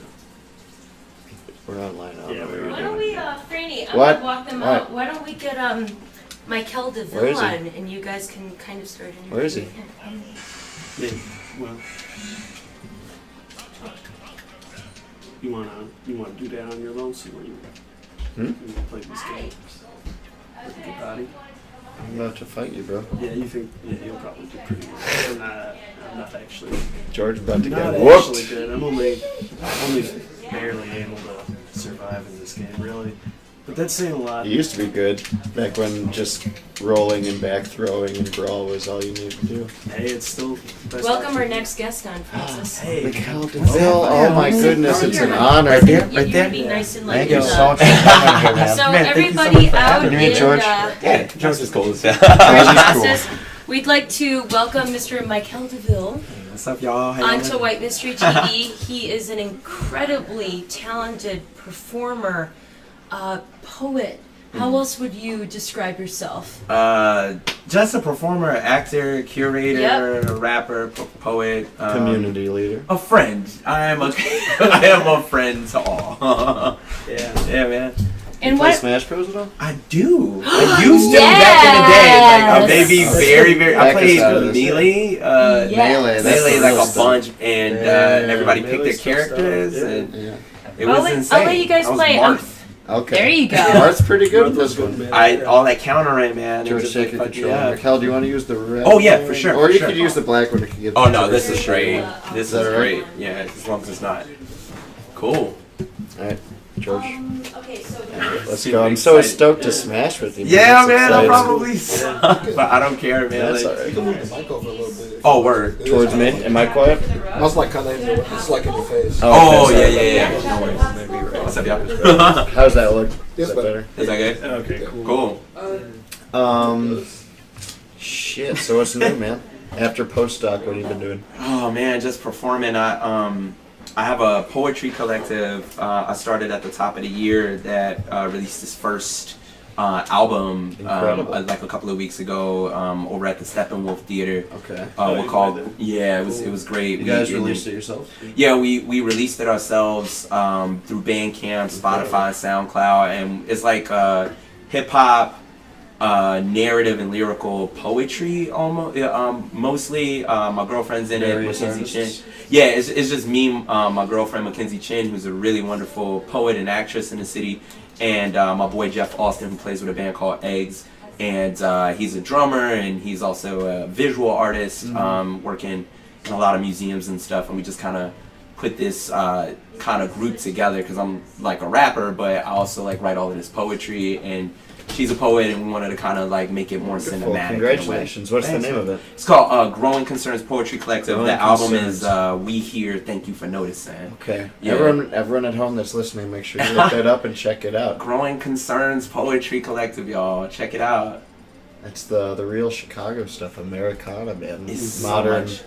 [SPEAKER 3] We're online. I don't
[SPEAKER 6] Yeah,
[SPEAKER 3] know what
[SPEAKER 6] we
[SPEAKER 3] you're
[SPEAKER 6] are.
[SPEAKER 4] why
[SPEAKER 3] doing.
[SPEAKER 4] don't we, Franny, I'm
[SPEAKER 3] What?
[SPEAKER 4] gonna walk them
[SPEAKER 3] What?
[SPEAKER 4] out. Why don't we get Mykele
[SPEAKER 3] Where is
[SPEAKER 4] Deville
[SPEAKER 3] he?
[SPEAKER 4] on, and you guys can kind of start interviewing
[SPEAKER 3] Where is he?
[SPEAKER 4] him.
[SPEAKER 6] now. Yeah. Well. You wanna do that on your lonesome, or you wanna play this game with a good body?
[SPEAKER 3] I'm about to fight you, bro.
[SPEAKER 6] Yeah, you think? Yeah, you'll probably do pretty good. I'm not actually.
[SPEAKER 3] George about to
[SPEAKER 6] Not
[SPEAKER 3] get
[SPEAKER 6] actually
[SPEAKER 3] whooped.
[SPEAKER 6] good. I'm only only barely able to survive in this game, really. But that's saying a lot.
[SPEAKER 3] It used to be good back when just rolling and back throwing and brawl was all you needed to do.
[SPEAKER 6] Hey, it's still best
[SPEAKER 4] Welcome
[SPEAKER 6] option.
[SPEAKER 4] our next guest on, Francis.
[SPEAKER 6] Hey,
[SPEAKER 3] Mykele Deville, oh my goodness, it's an honor.
[SPEAKER 10] Right there,
[SPEAKER 4] You
[SPEAKER 10] right
[SPEAKER 4] can
[SPEAKER 10] there.
[SPEAKER 4] be nice and like
[SPEAKER 3] Thank you
[SPEAKER 4] this.
[SPEAKER 3] so much for coming here, man.
[SPEAKER 4] So
[SPEAKER 10] Man, thank you so
[SPEAKER 4] everybody
[SPEAKER 10] much for
[SPEAKER 4] out
[SPEAKER 10] having
[SPEAKER 3] me.
[SPEAKER 4] in
[SPEAKER 3] You mean George?
[SPEAKER 10] Yeah, George is cool.
[SPEAKER 3] George is
[SPEAKER 4] Francis, we'd like to welcome Mr. Mykele Deville
[SPEAKER 10] What's up, y'all? How y'all
[SPEAKER 4] onto
[SPEAKER 10] doing?
[SPEAKER 4] White Mystery TV. He is an incredibly talented performer, poet. How else would you describe yourself?
[SPEAKER 10] Just a performer, actor, curator,
[SPEAKER 4] Yep.
[SPEAKER 10] rapper, poet,
[SPEAKER 3] Community leader.
[SPEAKER 10] a friend. I am a friend to all.
[SPEAKER 6] yeah.
[SPEAKER 10] Man.
[SPEAKER 4] And
[SPEAKER 3] Play
[SPEAKER 4] what?
[SPEAKER 3] Smash Bros at all?
[SPEAKER 10] I do. I used to back in the day. Like
[SPEAKER 4] Yes.
[SPEAKER 10] maybe very. I
[SPEAKER 3] Back us out of
[SPEAKER 10] played
[SPEAKER 3] this.
[SPEAKER 10] Melee.
[SPEAKER 4] Yes.
[SPEAKER 3] Melee, that's
[SPEAKER 10] Melee
[SPEAKER 3] the
[SPEAKER 10] like
[SPEAKER 3] real
[SPEAKER 10] a
[SPEAKER 3] stuff.
[SPEAKER 10] bunch, and
[SPEAKER 3] Yeah.
[SPEAKER 10] everybody
[SPEAKER 6] Melee
[SPEAKER 10] picked their
[SPEAKER 6] stuff,
[SPEAKER 10] characters,
[SPEAKER 6] yeah.
[SPEAKER 10] and
[SPEAKER 3] Yeah.
[SPEAKER 10] it was insane.
[SPEAKER 4] I'll let you guys
[SPEAKER 10] I was
[SPEAKER 4] play.
[SPEAKER 10] Marth.
[SPEAKER 3] Okay.
[SPEAKER 4] There you go.
[SPEAKER 3] Marth's pretty good with this one.
[SPEAKER 10] All that countering, man. it
[SPEAKER 3] George,
[SPEAKER 10] just,
[SPEAKER 3] take
[SPEAKER 10] like,
[SPEAKER 3] control.
[SPEAKER 10] yeah.
[SPEAKER 3] Mykele, do you want to use the red?
[SPEAKER 10] Oh, yeah,
[SPEAKER 3] one?
[SPEAKER 10] for sure,
[SPEAKER 3] Or
[SPEAKER 10] for
[SPEAKER 3] you
[SPEAKER 10] sure.
[SPEAKER 3] could use the black one if you get.
[SPEAKER 10] Oh no, this is straight. This
[SPEAKER 3] Is that
[SPEAKER 10] is
[SPEAKER 3] all right?
[SPEAKER 10] great. Yeah, as long as it's not. Cool.
[SPEAKER 3] All right, George.
[SPEAKER 5] Okay, so
[SPEAKER 3] Let's
[SPEAKER 10] Super
[SPEAKER 3] go. I'm so
[SPEAKER 10] excited.
[SPEAKER 3] stoked to smash with you.
[SPEAKER 10] Yeah,
[SPEAKER 3] It's
[SPEAKER 10] man, I
[SPEAKER 3] exciting.
[SPEAKER 10] probably suck, but I don't care, man.
[SPEAKER 3] That's
[SPEAKER 10] Like,
[SPEAKER 3] all
[SPEAKER 8] You
[SPEAKER 3] right.
[SPEAKER 8] can move the mic over a little bit.
[SPEAKER 10] oh, word.
[SPEAKER 3] Towards me. Am I quiet?
[SPEAKER 8] I was like kind of, it's like in your face.
[SPEAKER 10] Oh,
[SPEAKER 3] okay,
[SPEAKER 10] yeah.
[SPEAKER 3] sorry.
[SPEAKER 10] No worries. Maybe you're right. What's up, y'all?
[SPEAKER 3] How's that look?
[SPEAKER 8] It's
[SPEAKER 3] Is that better?
[SPEAKER 10] Is that good?
[SPEAKER 6] Okay, cool.
[SPEAKER 10] Cool.
[SPEAKER 3] Shit. So what's new, man? After postdoc, what have you been doing?
[SPEAKER 10] Oh man, just performing. I have a poetry collective. I started at the top of the year that released its first album
[SPEAKER 3] Incredible.
[SPEAKER 10] like a couple of weeks ago over at the Steppenwolf Theater.
[SPEAKER 3] Okay.
[SPEAKER 10] We're called. Yeah, it was great.
[SPEAKER 3] You guys released it yourselves?
[SPEAKER 10] Yeah, we released it ourselves through Bandcamp, Spotify, SoundCloud, and it's like hip hop, narrative and lyrical poetry almost. Mostly, my girlfriend's in
[SPEAKER 3] Various
[SPEAKER 10] it, Mackenzie Chin.
[SPEAKER 3] artists?
[SPEAKER 10] Yeah, it's just me, my girlfriend Mackenzie Chin, who's a really wonderful poet and actress in the city, and my boy Jeff Austin, who plays with a band called Eggs. And he's a drummer, and he's also a visual artist, working in a lot of museums and stuff. And we just kind of put this kind of group together because I'm like a rapper, but I also like write all of this poetry. And she's a poet, and we wanted to kind of like make it more cinematic.
[SPEAKER 3] Well,
[SPEAKER 10] in a way.
[SPEAKER 3] congratulations. What's
[SPEAKER 10] Thanks,
[SPEAKER 3] the name
[SPEAKER 10] man.
[SPEAKER 3] of it?
[SPEAKER 10] It's called Growing Concerns Poetry Collective.
[SPEAKER 3] Growing
[SPEAKER 10] the album
[SPEAKER 3] Concerns.
[SPEAKER 10] is We Hear, Thank You for Noticing.
[SPEAKER 3] Okay.
[SPEAKER 10] Yeah.
[SPEAKER 3] Everyone at home that's listening, make sure you look that up and check it out.
[SPEAKER 10] Growing Concerns Poetry Collective, y'all. Check it out.
[SPEAKER 3] That's the real Chicago stuff, Americana, man.
[SPEAKER 10] It's so
[SPEAKER 3] modern,
[SPEAKER 10] much.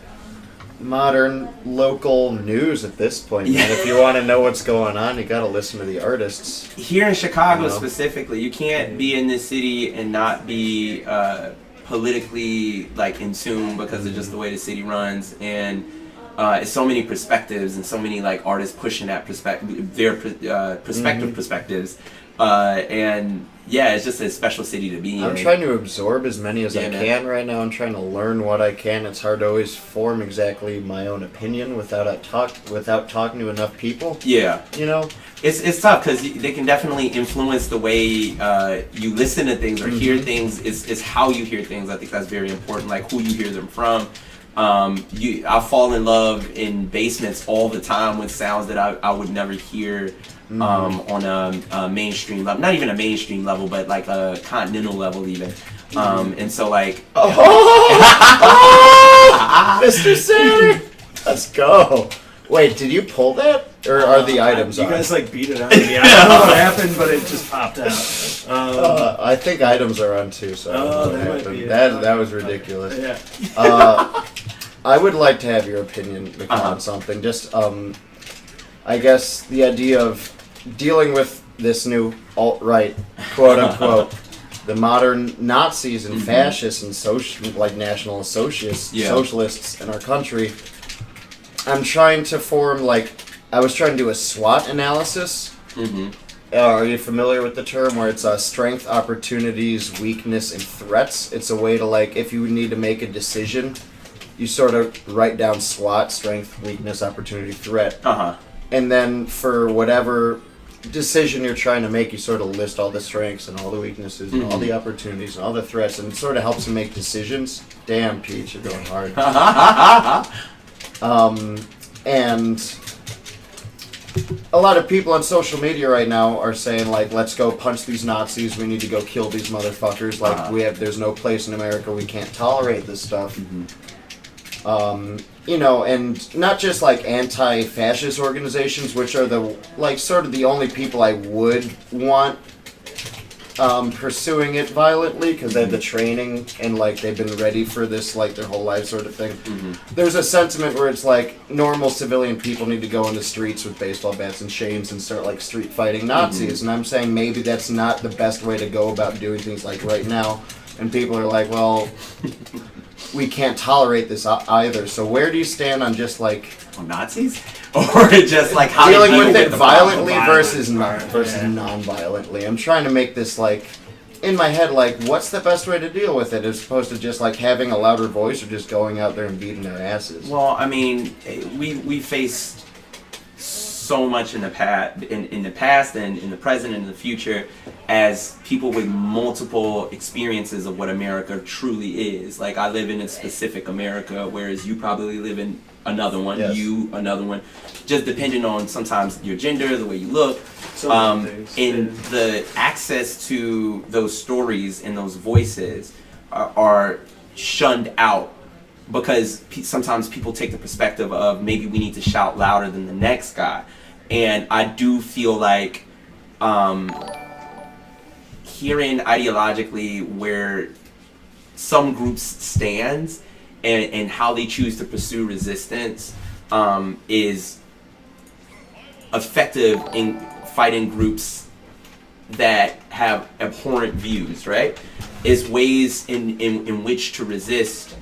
[SPEAKER 3] modern local news at this point, man. If you want to know what's going on, you got to listen to the artists.
[SPEAKER 10] Here in Chicago
[SPEAKER 3] You know?
[SPEAKER 10] specifically, you can't be in this city and not be politically like in tune because of just the way the city runs, and it's so many perspectives and so many like artists pushing that perspective, their perspectives, and yeah, it's just a special city to be in.
[SPEAKER 3] I'm trying to absorb as many as I
[SPEAKER 10] Yeah, man.
[SPEAKER 3] can right now. I'm trying to learn what I can. It's hard to always form exactly my own opinion without talking to enough people.
[SPEAKER 10] Yeah,
[SPEAKER 3] You know?
[SPEAKER 10] it's tough because they can definitely influence the way you listen to things or hear things. It's how you hear things. I think that's very important. Like who you hear them from. I fall in love in basements all the time with sounds that I would never hear on a mainstream level. Not even a mainstream level, but like a continental level even. And so like,
[SPEAKER 3] Mr. Saturn! Let's go. Wait, did you pull that? Or are the items
[SPEAKER 6] You
[SPEAKER 3] on?
[SPEAKER 6] guys like beat it out of me. I don't know what happened, but it just popped out.
[SPEAKER 3] I think items are on too, so I don't know what
[SPEAKER 6] that might
[SPEAKER 3] happened.
[SPEAKER 6] be it.
[SPEAKER 3] That was ridiculous.
[SPEAKER 6] Yeah.
[SPEAKER 3] I would like to have your opinion on something. Just, I guess the idea of dealing with this new alt-right, quote unquote, the modern Nazis and fascists and national socialists in our country. I'm trying to form I was trying to do a SWOT analysis. Are you familiar with the term where it's strength, opportunities, weakness, and threats? It's a way to if you need to make a decision, you sort of write down SWOT, strength, weakness, opportunity, threat. And then for whatever decision you're trying to make, you sort of list all the strengths and all the weaknesses and all the opportunities and all the threats, and it sort of helps you make decisions. Damn, Pete, you're going hard. And a lot of people on social media right now are saying like, let's go punch these Nazis. We need to go kill these motherfuckers. Like there's no place in America. We can't tolerate this stuff. You know, and not just like anti-fascist organizations, which are the like sort of the only people I would want pursuing it violently because they have the training and like they've been ready for this like their whole life sort of thing. There's a sentiment where it's like normal civilian people need to go in the streets with baseball bats and chains and start like street fighting Nazis, and I'm saying maybe that's not the best way to go about doing things like right now, and people are like, well, we can't tolerate this either. So where do you stand on just like
[SPEAKER 10] on Nazis, or just like how
[SPEAKER 3] dealing
[SPEAKER 10] to deal
[SPEAKER 3] with it
[SPEAKER 10] the
[SPEAKER 3] violently
[SPEAKER 10] problem?
[SPEAKER 3] versus non-violently? I'm trying to make this like in my head like what's the best way to deal with it as opposed to just like having a louder voice or just going out there and beating their asses.
[SPEAKER 10] Well, I mean, we faced so much in the past, in the past, and in the present, and in the future, as people with multiple experiences of what America truly is. Like I live in a specific America, whereas you probably live in another one.
[SPEAKER 3] Yes.
[SPEAKER 10] You another one, just depending on sometimes your gender, the way you look, and the access to those stories and those voices are shunned out. Because sometimes people take the perspective of maybe we need to shout louder than the next guy. And I do feel like hearing ideologically where some groups stand and how they choose to pursue resistance is effective in fighting groups that have abhorrent views, right? Is ways in which to resist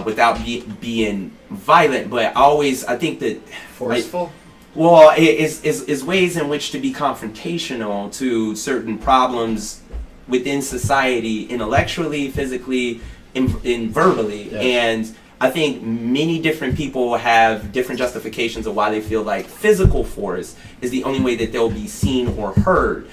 [SPEAKER 10] without being violent, but I think that
[SPEAKER 3] forceful.
[SPEAKER 10] Well, is ways in which to be confrontational to certain problems within society, intellectually, physically, and verbally.
[SPEAKER 3] Yes.
[SPEAKER 10] And I think many different people have different justifications of why they feel like physical force is the only way that they'll be seen or heard.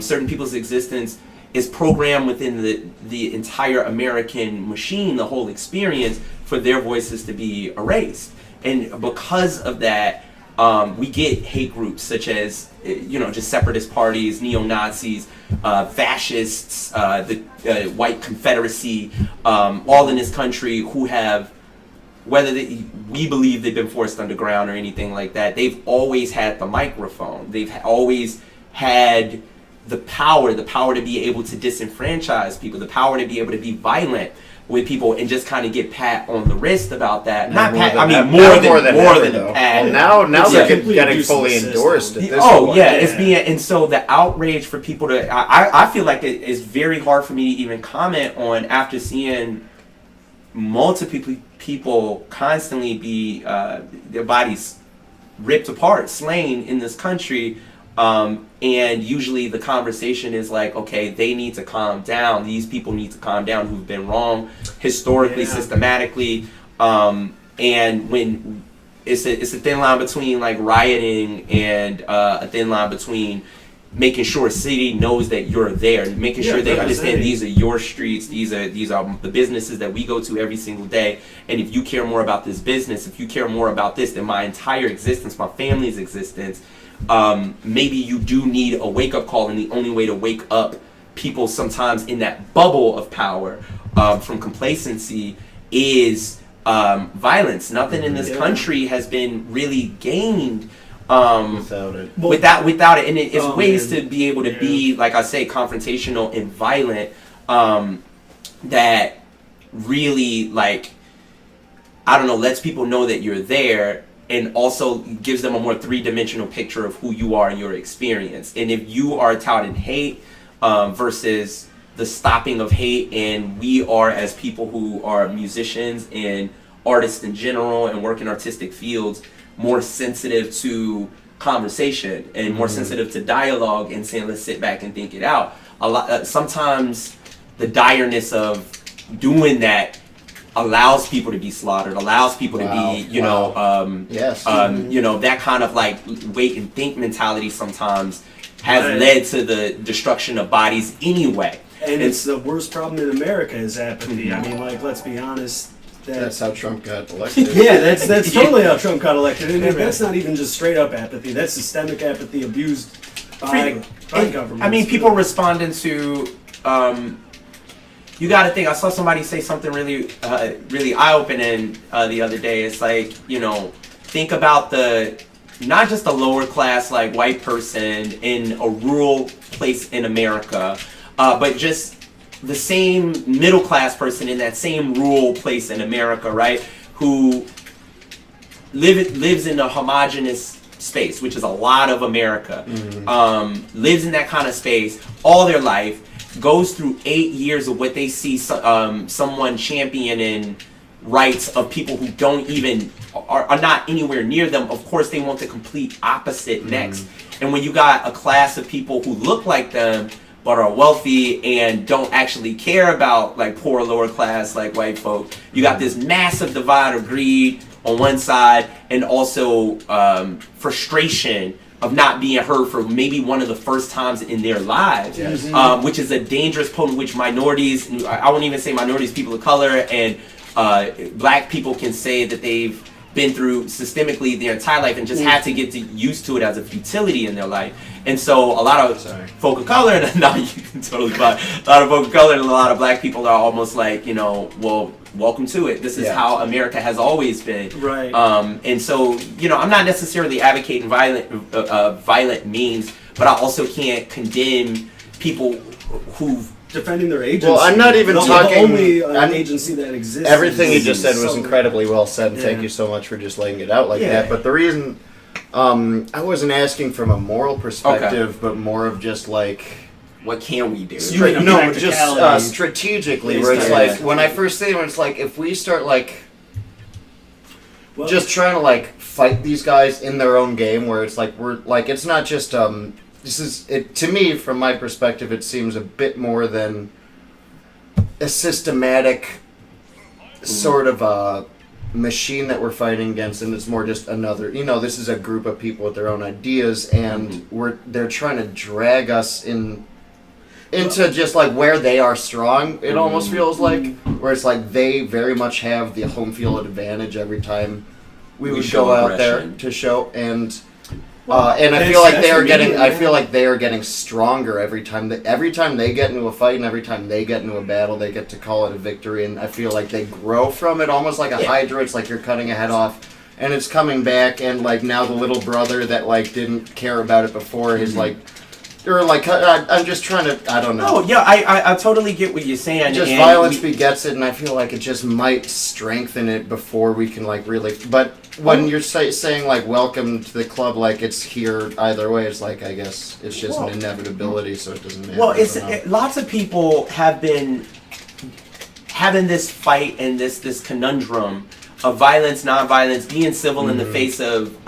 [SPEAKER 10] Certain people's existence is programmed within the entire American machine, the whole experience, for their voices to be erased. And because of that, we get hate groups such as, just separatist parties, neo-Nazis, fascists, the white Confederacy, all in this country who have, whether we believe they've been forced underground or anything like that, they've always had the microphone. They've always had the power to be able to disenfranchise people, the power to be able to be violent with people and just kind of get pat on the wrist about that. Not pat, I mean more than a pat.
[SPEAKER 3] Well, now they're getting fully endorsed.
[SPEAKER 10] It's being, and so the outrage for people to, I feel like it is very hard for me to even comment on after seeing multiple people constantly be their bodies ripped apart, slain in this country. And usually the conversation is like, okay, they need to calm down. These people need to calm down who've been wrong historically, systematically. And when it's a thin line between like rioting and a thin line between making sure a city knows that you're there, making sure they understand these are your streets, these are the businesses that we go to every single day. And if you care more about this business, if you care more about this than my entire existence, my family's existence, maybe you do need a wake-up call, and the only way to wake up people sometimes in that bubble of power from complacency is violence. Nothing in this country has been really gained without it, and it's ways to be able to be, like I say, confrontational and violent that really, like, I don't know, lets people know that you're there, and also gives them a more three-dimensional picture of who you are and your experience. And if you are touting hate versus the stopping of hate, and we are, as people who are musicians and artists in general and work in artistic fields, more sensitive to conversation and more sensitive to dialogue and saying, let's sit back and think it out. Sometimes the direness of doing that allows people to be slaughtered, allows people to be, that kind of like wait and think mentality sometimes has led to the destruction of bodies anyway.
[SPEAKER 6] And it's the worst problem in America is apathy. I mean, like, let's be honest,
[SPEAKER 3] That's how Trump got elected.
[SPEAKER 6] Yeah, that's totally how Trump got elected. And that's not even just straight up apathy. That's systemic apathy abused by government.
[SPEAKER 10] I mean, people responding to. You got to think. I saw somebody say something really, really eye-opening the other day. It's like, think about not just a lower class like white person in a rural place in America, but just the same middle class person in that same rural place in America, right? Who lives in a homogenous space, which is a lot of America. Lives in that kind of space all their life, goes through 8 years of what they see someone championing rights of people who don't even are not anywhere near them. Of course, they want the complete opposite next. And when you got a class of people who look like them but are wealthy and don't actually care about like poor lower class like white folk, you got this massive divide of greed on one side, and also frustration of not being heard for maybe one of the first times in their lives, which is a dangerous potent, which minorities, I won't even say minorities, people of color and black people can say that they've been through systemically their entire life and just had to get used to it as a futility in their life. And so a lot of folk of color, and now you can totally buy, a lot of folk of color and a lot of black people are almost like, well, welcome to it. This is how America has always been.
[SPEAKER 6] Right.
[SPEAKER 10] And so, I'm not necessarily advocating violent means, but I also can't condemn people who've
[SPEAKER 6] defending their agency.
[SPEAKER 3] Well, I'm not even talking.
[SPEAKER 6] The only agency that exists.
[SPEAKER 3] Everything you just said was incredibly well said. And thank you so much for just laying it out like that. But the reason I wasn't asking from a moral perspective, but more of just like,
[SPEAKER 10] what can we do?
[SPEAKER 3] Just strategically. Where it's like when I first say it, when it's like if we start like just trying to like fight these guys in their own game, where it's like we're like it's not just This is it to me, from my perspective. It seems a bit more than a systematic sort of a machine that we're fighting against, and it's more just another. This is a group of people with their own ideas, and they're trying to drag us into just like where they are strong. It almost feels like where it's like they very much have the home field advantage every time we would go out there to show and. And I feel like they are getting. I feel like they are getting stronger every time. Every time they get into a fight, and every time they get into a battle, they get to call it a victory. And I feel like they grow from it, almost like a hydra. It's like you're cutting a head off, and it's coming back. And like now, the little brother that like didn't care about it before is like, or like I'm just trying to. I don't know.
[SPEAKER 10] Oh yeah, I totally get what you're saying.
[SPEAKER 3] Just violence begets it, and I feel like it just might strengthen it before we can like really. But when you're saying like welcome to the club, like it's here either way, it's like I guess it's just an inevitability, so it doesn't matter.
[SPEAKER 10] Well, lots of people have been having this fight and this conundrum of violence, non-violence, being civil in the face of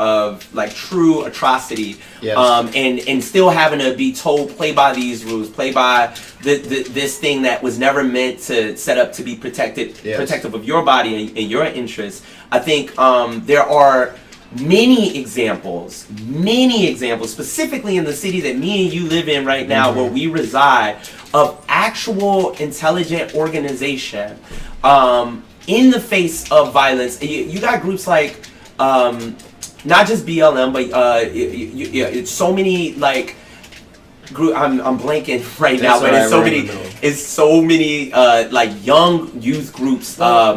[SPEAKER 10] like true atrocity, and still having to be told, play by these rules, play by this thing that was never meant to set up to be protective of your body and your interests. I think there are many examples, specifically in the city that me and you live in right now, where we reside, of actual intelligent organization. In the face of violence, you got groups like, not just BLM, but it's so many like I'm blanking right now, but it's so many like young youth groups out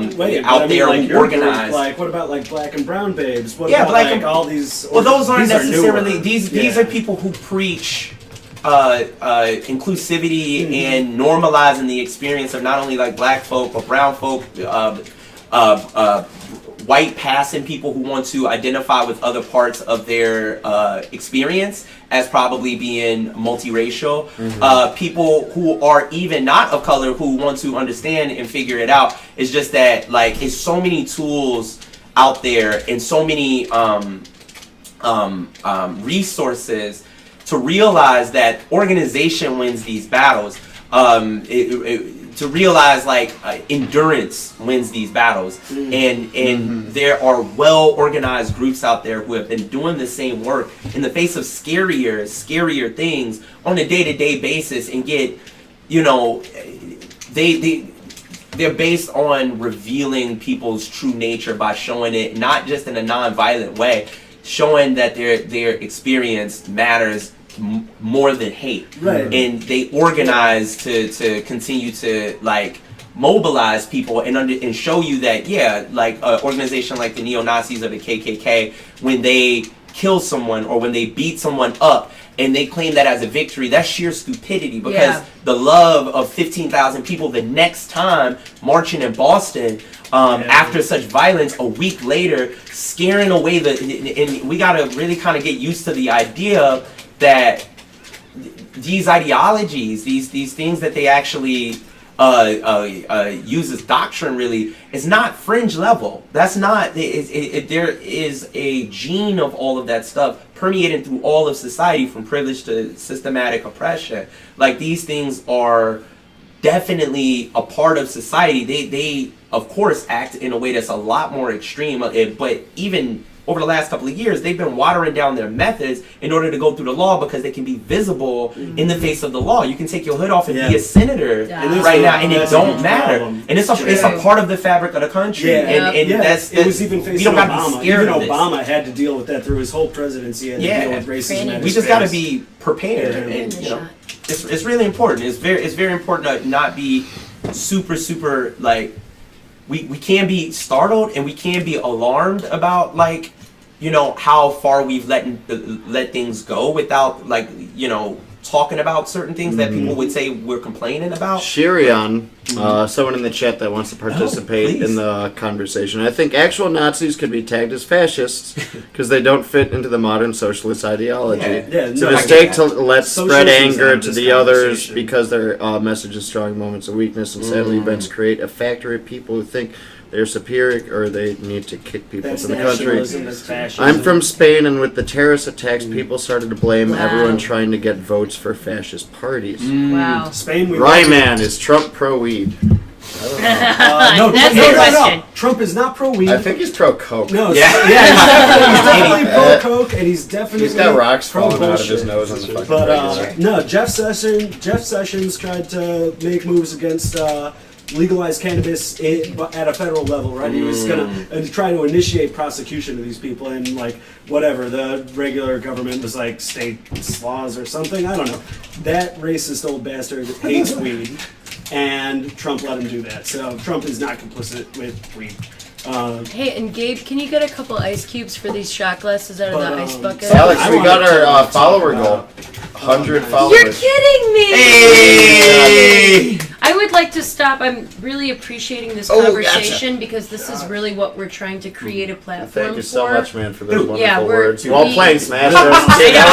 [SPEAKER 10] there who organize.
[SPEAKER 6] Like what about like Black and Brown Babes? What
[SPEAKER 10] yeah,
[SPEAKER 6] about
[SPEAKER 10] Black
[SPEAKER 6] like all these?
[SPEAKER 10] Well, those aren't necessarily these are people who preach inclusivity and normalizing the experience of not only like black folk but brown folk, white passing people who want to identify with other parts of their experience as probably being multiracial, people who are even not of color who want to understand and figure it out. It's just that like it's so many tools out there and so many resources to realize that organization wins these battles. To realize like endurance wins these battles, and there are well organized groups out there who have been doing the same work in the face of scarier things on a day-to-day basis, and get, they they're based on revealing people's true nature by showing it not just in a non-violent way, showing that their experience matters more than hate.
[SPEAKER 6] Right.
[SPEAKER 10] And they organize to continue to like mobilize people and show you that like an organization like the neo-Nazis or the KKK, when they kill someone or when they beat someone up and they claim that as a victory, that's sheer stupidity, because the love of 15,000 people the next time marching in Boston after such violence a week later, scaring away and we got to really kind of get used to the idea that these ideologies, these things that they actually use as doctrine, really is not fringe level. That's not. There is a gene of all of that stuff permeating through all of society, from privilege to systematic oppression. Like, these things are definitely a part of society. They of course act in a way that's a lot more extreme. But even over the last couple of years, they've been watering down their methods in order to go through the law, because they can be visible in the face of the law. You can take your hood off and be a senator right now, and it don't matter. And it's a part of the fabric of the country. That's
[SPEAKER 6] it was even facing Obama. Even
[SPEAKER 10] of this.
[SPEAKER 6] Obama had to deal with that through his whole presidency. Had to deal with racism.
[SPEAKER 10] We just got to be prepared, and it's really important. It's very important to not be super like. We can be startled and we can be alarmed about, like, how far we've let things go without, like, talking about certain things that people would say we're complaining about.
[SPEAKER 3] Shirion, someone in the chat that wants to participate in the conversation. I think actual Nazis could be tagged as fascists because they don't fit into the modern socialist ideology. It's a mistake to let spread anger to the others because their message is strong moments of weakness, and sadly events create a factory of people who think they're superior or they need to kick people from the country. I'm from Spain, and with the terrorist attacks, people started to blame everyone trying to get votes for fascist parties.
[SPEAKER 4] Wow.
[SPEAKER 6] Spain.
[SPEAKER 3] Ryman, is Trump pro-weed?
[SPEAKER 6] I don't know. No. Trump is not pro-weed.
[SPEAKER 3] I think he's pro-coke.
[SPEAKER 6] No, he's definitely pro-coke, and he's
[SPEAKER 3] got rocks falling out of his nose on the fucking
[SPEAKER 6] But no, Jeff Sessions tried to make moves against legalize cannabis at a federal level, right? He was gonna try to initiate prosecution of these people, and like whatever, the regular government was like state laws or something. I don't know. That racist old bastard hates weed, and Trump let him do that. So Trump is not complicit with weed.
[SPEAKER 4] Hey, and Gabe, can you get a couple ice cubes for these shot glasses out of the ice bucket?
[SPEAKER 3] Alex, we got our follower goal. 100 followers.
[SPEAKER 4] You're kidding me!
[SPEAKER 3] Hey!
[SPEAKER 4] I would like to stop. I'm really appreciating this conversation because this is really what we're trying to create a platform for.
[SPEAKER 3] Thank you so much, man, for those wonderful
[SPEAKER 4] we're
[SPEAKER 3] words. While playing Smash Bros.
[SPEAKER 10] I'm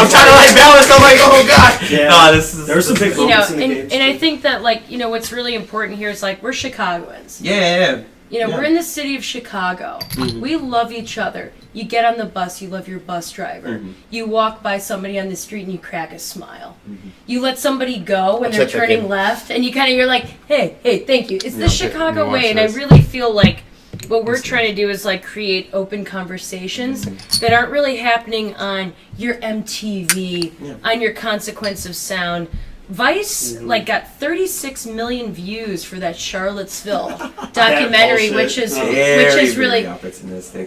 [SPEAKER 10] trying to like balance. I'm like, oh god.
[SPEAKER 6] Yeah.
[SPEAKER 10] There's some big moments in the game.
[SPEAKER 4] And I think that, like, what's really important here is, like, we're Chicagoans.
[SPEAKER 10] Yeah.
[SPEAKER 4] We're in the city of Chicago. We love each other. You get on the bus, you love your bus driver. You walk by somebody on the street and you crack a smile. You let somebody go when they're turning left, and you're like, hey, thank you. It's the Chicago way, and I really feel like what we're trying to do is, like, create open conversations that aren't really happening on your MTV, on your Consequence of Sound. Vice got 36 million views for that Charlottesville documentary, which is really
[SPEAKER 10] opportunistic.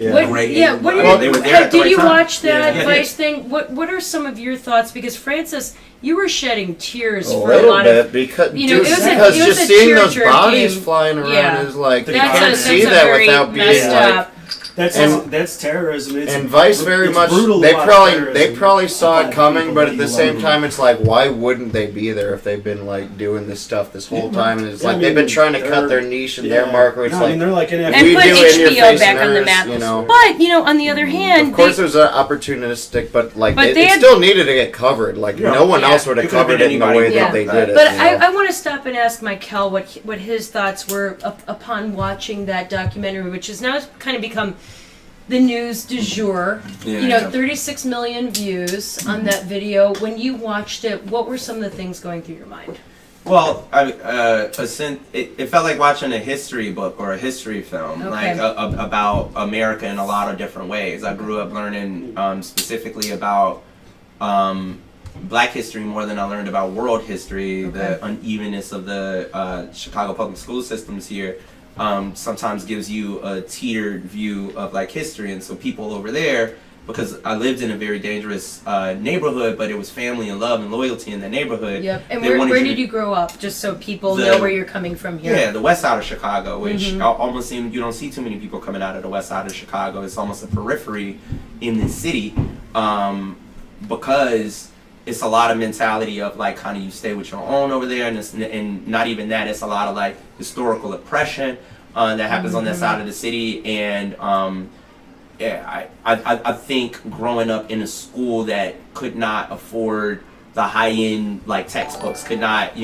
[SPEAKER 4] Did you watch that Vice thing? What are some of your thoughts? Because Francis, you were shedding tears for a lot of
[SPEAKER 3] because
[SPEAKER 4] it was
[SPEAKER 3] just seeing those bodies flying around is like you can't see that without being like. That's
[SPEAKER 6] terrorism.
[SPEAKER 3] And Vice very much. They probably saw it coming, but at the same time, it's like, why wouldn't they be there if they've been like doing this stuff this whole time? And it's like they've been trying to cut their niche and their market. It's like
[SPEAKER 6] they're like
[SPEAKER 4] and put HBO back on the map. But on the other hand,
[SPEAKER 3] of course, there's an opportunistic, but like they still needed to get covered. Like no one else would have covered it in the way that they did it.
[SPEAKER 4] But I want to stop and ask Mykele what his thoughts were upon watching that documentary, which has now kind of become the news du jour. 36 million views on that video. When you watched it, what were some of the things going through your mind?
[SPEAKER 10] Well, it felt like watching a history book or a history film, about America in a lot of different ways. I grew up learning specifically about Black history more than I learned about world history.
[SPEAKER 4] Okay.
[SPEAKER 10] The unevenness of the Chicago public school systems here sometimes gives you a teetered view of like history, and so people over there, because I lived in a very dangerous neighborhood, but it was family and love and loyalty in the neighborhood.
[SPEAKER 4] Yep. And
[SPEAKER 10] They
[SPEAKER 4] where
[SPEAKER 10] wanted
[SPEAKER 4] did you grow up? Just so people
[SPEAKER 10] The-
[SPEAKER 4] know where you're coming from here.
[SPEAKER 10] Yeah, the west side of Chicago, which
[SPEAKER 4] Mhm.
[SPEAKER 10] almost seems you don't see too many people coming out of the west side of Chicago. It's almost a periphery in this city, because it's a lot of mentality of like kind of you stay with your own over there, and not even that. It's a lot of like historical oppression that happens on that side of the city, and yeah, I think growing up in a school that could not afford the high-end like textbooks, could not,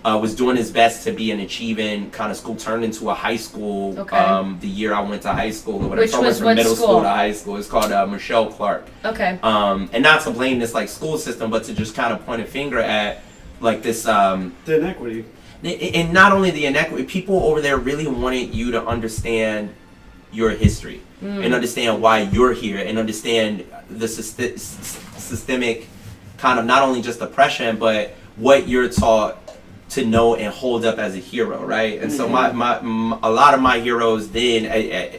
[SPEAKER 10] was doing his best to be an achieving kind of school, turned into a high school.
[SPEAKER 4] Okay.
[SPEAKER 10] The year I went to high school, or whatever.
[SPEAKER 4] Which
[SPEAKER 10] So I went
[SPEAKER 4] was
[SPEAKER 10] from
[SPEAKER 4] what
[SPEAKER 10] middle
[SPEAKER 4] school?
[SPEAKER 10] school to high school. It's called Michelle Clark.
[SPEAKER 4] Okay.
[SPEAKER 10] And not to blame this like school system, but to just kind of point a finger at like this.
[SPEAKER 6] The inequity.
[SPEAKER 10] And not only the inequity, people over there really wanted you to understand your history and understand why you're here, and understand the systemic kind of not only just oppression, but what you're taught to know and hold up as a hero, right? And so my a lot of my heroes then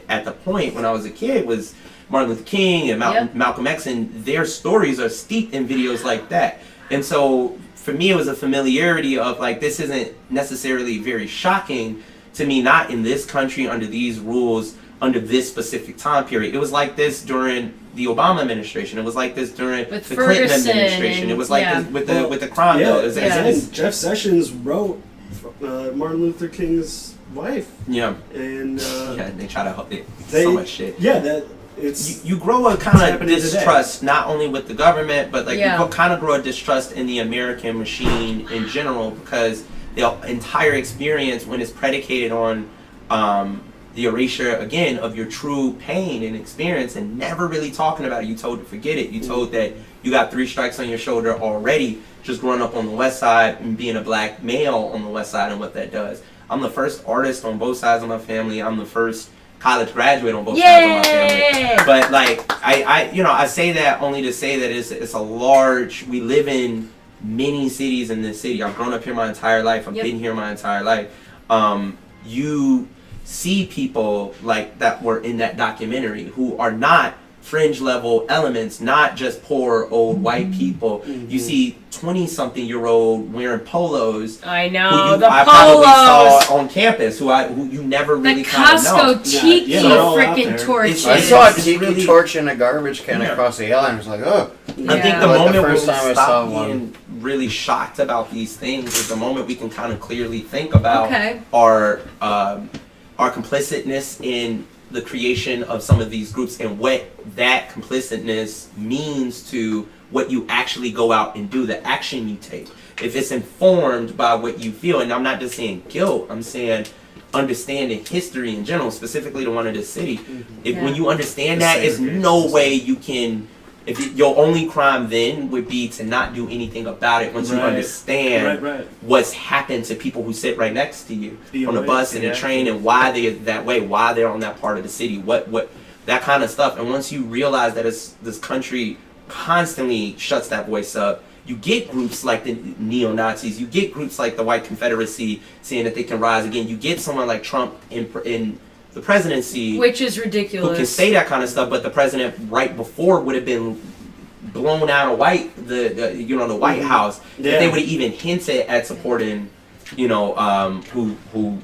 [SPEAKER 10] at the point when I was a kid was Martin Luther King and Malcolm X, and their stories are steeped in videos like that. And so for me, it was a familiarity of like, this isn't necessarily very shocking to me, not in this country, under these rules, under this specific time period. It was like this during the Obama administration. It was like this during
[SPEAKER 4] With
[SPEAKER 10] the Clinton
[SPEAKER 4] Ferguson
[SPEAKER 10] administration. It was like
[SPEAKER 4] and-
[SPEAKER 10] this with the crime bill. It was-
[SPEAKER 6] And Jeff Sessions wrote Martin Luther King's wife.
[SPEAKER 10] Yeah.
[SPEAKER 6] And
[SPEAKER 10] yeah, they try to help it.
[SPEAKER 6] they-
[SPEAKER 10] So much shit.
[SPEAKER 6] Yeah, that it's
[SPEAKER 10] You grow a kind of
[SPEAKER 6] happening today.
[SPEAKER 10] distrust, not only with the government, but like
[SPEAKER 4] Yeah.
[SPEAKER 10] you kind of grow a distrust in the American machine in general, because the entire experience, when it's predicated on the erasure again of your true pain and experience, and never really talking about it. You told to forget it. You told that you got 3 strikes on your shoulder already, just growing up on the west side and being a black male on the west side, and what that does. I'm the first artist on both sides of my family. I'm the first college graduate on both sides of my family. But like I say that only to say that it's a large. We live in many cities in this city. I've grown up here my entire life. I've been here my entire life. You see people like that were in that documentary who are not fringe level elements, not just poor old white people. You see 20-something-year-old wearing polos.
[SPEAKER 4] I
[SPEAKER 10] who
[SPEAKER 4] know, the
[SPEAKER 10] I
[SPEAKER 4] polos.
[SPEAKER 10] probably saw on campus, who you never really
[SPEAKER 4] The
[SPEAKER 10] kind of know.
[SPEAKER 4] Costco tiki
[SPEAKER 6] they're all out
[SPEAKER 4] freaking
[SPEAKER 6] there.
[SPEAKER 4] torches.
[SPEAKER 3] I saw a
[SPEAKER 10] It's
[SPEAKER 3] tiki
[SPEAKER 10] really-
[SPEAKER 3] torch in a garbage can across the alley. I was like, oh.
[SPEAKER 10] I think
[SPEAKER 4] Yeah.
[SPEAKER 10] the
[SPEAKER 3] Like the
[SPEAKER 10] moment
[SPEAKER 3] first
[SPEAKER 10] we
[SPEAKER 3] time I
[SPEAKER 10] stop
[SPEAKER 3] saw
[SPEAKER 10] being really shocked about these things is the moment we can kind of clearly think about
[SPEAKER 4] Okay.
[SPEAKER 10] our complicitness in the creation of some of these groups, and what that complicitness means to what you actually go out and do, the action you take. If it's informed by what you feel, and I'm not just saying guilt, I'm saying understanding history in general, specifically the one of the city. When you understand that, there's no way you can. Your only crime then would be to not do anything about it once you understand what's happened to people who sit right next to you on the bus and the train, and why they're that way, why they're on that part of the city, what that kind of stuff. And once you realize that this country constantly shuts that voice up, you get groups like the neo-Nazis, you get groups like the White Confederacy saying that they can rise again, you get someone like Trump in the presidency,
[SPEAKER 4] Which is ridiculous.
[SPEAKER 10] who can say that kind of stuff, but the president right before would have been blown out of the White House if they would have even hinted at supporting, who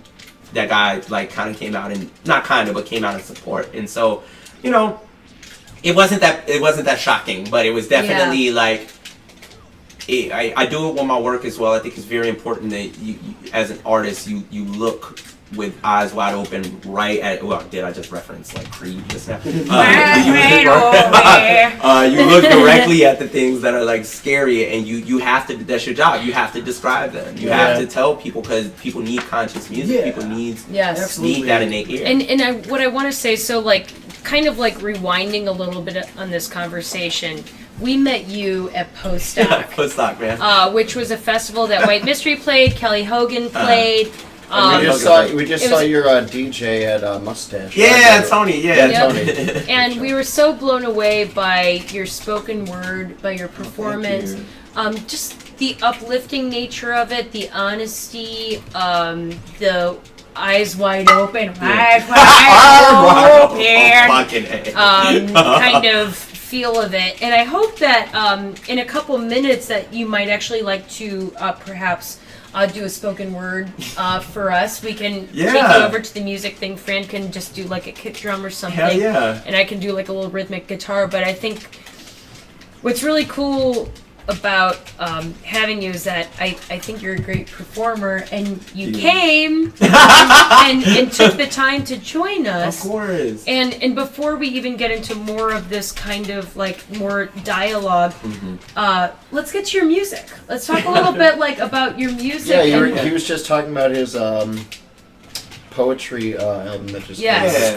[SPEAKER 10] that guy like kind of came out and not kind of, but came out in support. And so, it wasn't that shocking, but it was definitely like. I do it with my work as well. I think it's very important that you as an artist, you look with eyes wide open right at. Well, did I just reference like Creed just now? You look directly at the things that are like scary, and you have to. That's your job. You have to describe them. You have to tell people, because people need conscious music. People need that in their ear.
[SPEAKER 4] And what I want to say, so like kind of like rewinding a little bit on this conversation. We met you at Postdoc.
[SPEAKER 10] Postdoc, man.
[SPEAKER 4] Which was a festival that White Mystery played, Kelly Hogan played.
[SPEAKER 3] We just saw your DJ at Mustache.
[SPEAKER 10] Yeah, Tony. Yeah,
[SPEAKER 4] Yep.
[SPEAKER 3] Tony.
[SPEAKER 4] And we were so blown away by your spoken word, by your performance, just the uplifting nature of it, the honesty, the eyes wide open, kind of feel of it. And I hope that in a couple minutes that you might actually like to perhaps do a spoken word for us. We can take you over to the music thing. Fran can just do like a kick drum or something.
[SPEAKER 10] Hell yeah.
[SPEAKER 4] And I can do like a little rhythmic guitar. But I think what's really cool about having you is that I think you're a great performer, and you came and took the time to join us.
[SPEAKER 10] Of course.
[SPEAKER 4] And before we even get into more of this kind of like more dialogue, let's get to your music. Let's talk a little bit like about your music.
[SPEAKER 3] Yeah, he was just talking about his poetry album that just
[SPEAKER 4] the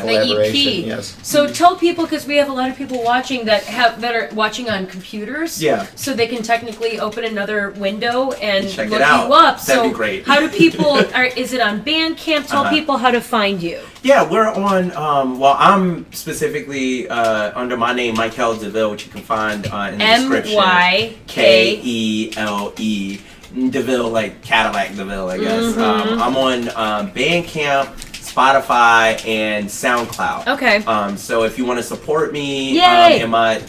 [SPEAKER 3] collaboration.
[SPEAKER 4] EP.
[SPEAKER 3] Yes.
[SPEAKER 4] So tell people, because we have a lot of people watching that are watching on computers.
[SPEAKER 10] Yeah.
[SPEAKER 4] So they can technically open another window and
[SPEAKER 10] check
[SPEAKER 4] look
[SPEAKER 10] it out.
[SPEAKER 4] you up.
[SPEAKER 10] That'd
[SPEAKER 4] So
[SPEAKER 10] be great.
[SPEAKER 4] how do people? Is it on Bandcamp? Tell people how to find you.
[SPEAKER 10] Yeah, we're on. Well, I'm specifically under my name, Mykele Deville, which you can find in the description. Mykele. Deville, like Cadillac Deville, I guess. I'm on Bandcamp, Spotify, and SoundCloud.
[SPEAKER 4] Okay.
[SPEAKER 10] So if you want to support me
[SPEAKER 4] Yay!
[SPEAKER 10] in my,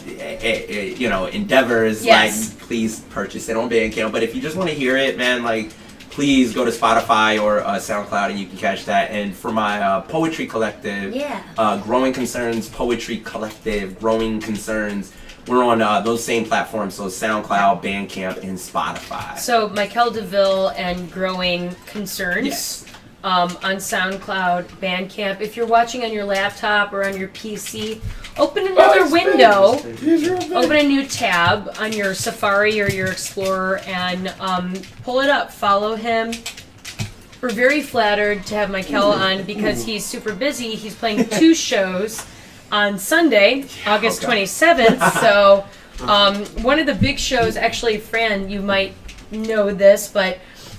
[SPEAKER 10] endeavors,
[SPEAKER 4] Yes.
[SPEAKER 10] like please purchase it on Bandcamp. But if you just want to hear it, man, like please go to Spotify or SoundCloud and you can catch that. And for my poetry collective, Growing Concerns Poetry Collective, Growing Concerns. We're on those same platforms, so SoundCloud, Bandcamp, and Spotify.
[SPEAKER 4] So Mykele Deville and Growing Concerns.
[SPEAKER 10] Yes.
[SPEAKER 4] On SoundCloud, Bandcamp. If you're watching on your laptop or on your PC, open another window, open a new tab on your Safari or your Explorer, and pull it up. Follow him. We're very flattered to have Mykele on because he's super busy. He's playing 2 shows on Sunday, August 27th. So one of the big shows, actually, Fran, you might know this, but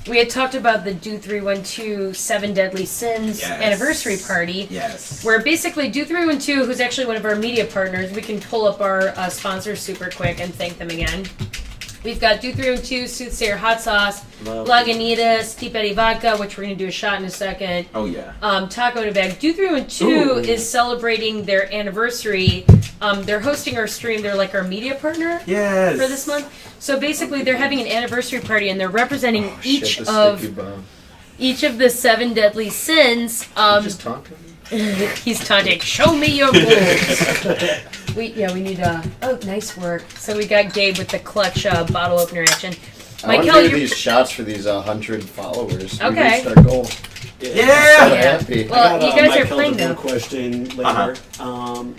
[SPEAKER 4] we had talked about the Do 312 7 Deadly Sins anniversary party.
[SPEAKER 10] Yes.
[SPEAKER 4] Where basically Do 312, who's actually one of our media partners, we can pull up our sponsors super quick and thank them again. We've got Do 312, Soothsayer Hot Sauce, Lagunitas, Deep Eddy Vodka, which we're going to do a shot in a second.
[SPEAKER 10] Oh, yeah.
[SPEAKER 4] Taco in a Bag. Do 312 is celebrating their anniversary. They're hosting our stream. They're like our media partner for this month. So basically, they're having an anniversary party, and they're representing each of the 7 deadly sins.
[SPEAKER 3] Just taunting?
[SPEAKER 4] He's taunting. Show me your boobs. We need nice work. So we got Gabe with the clutch bottle opener action.
[SPEAKER 3] I want to do these shots for these 100 followers.
[SPEAKER 4] Okay.
[SPEAKER 3] We reached our goal.
[SPEAKER 10] Yeah.
[SPEAKER 3] So happy.
[SPEAKER 4] Well, you guys are playing
[SPEAKER 6] though.
[SPEAKER 4] though.
[SPEAKER 6] Question later.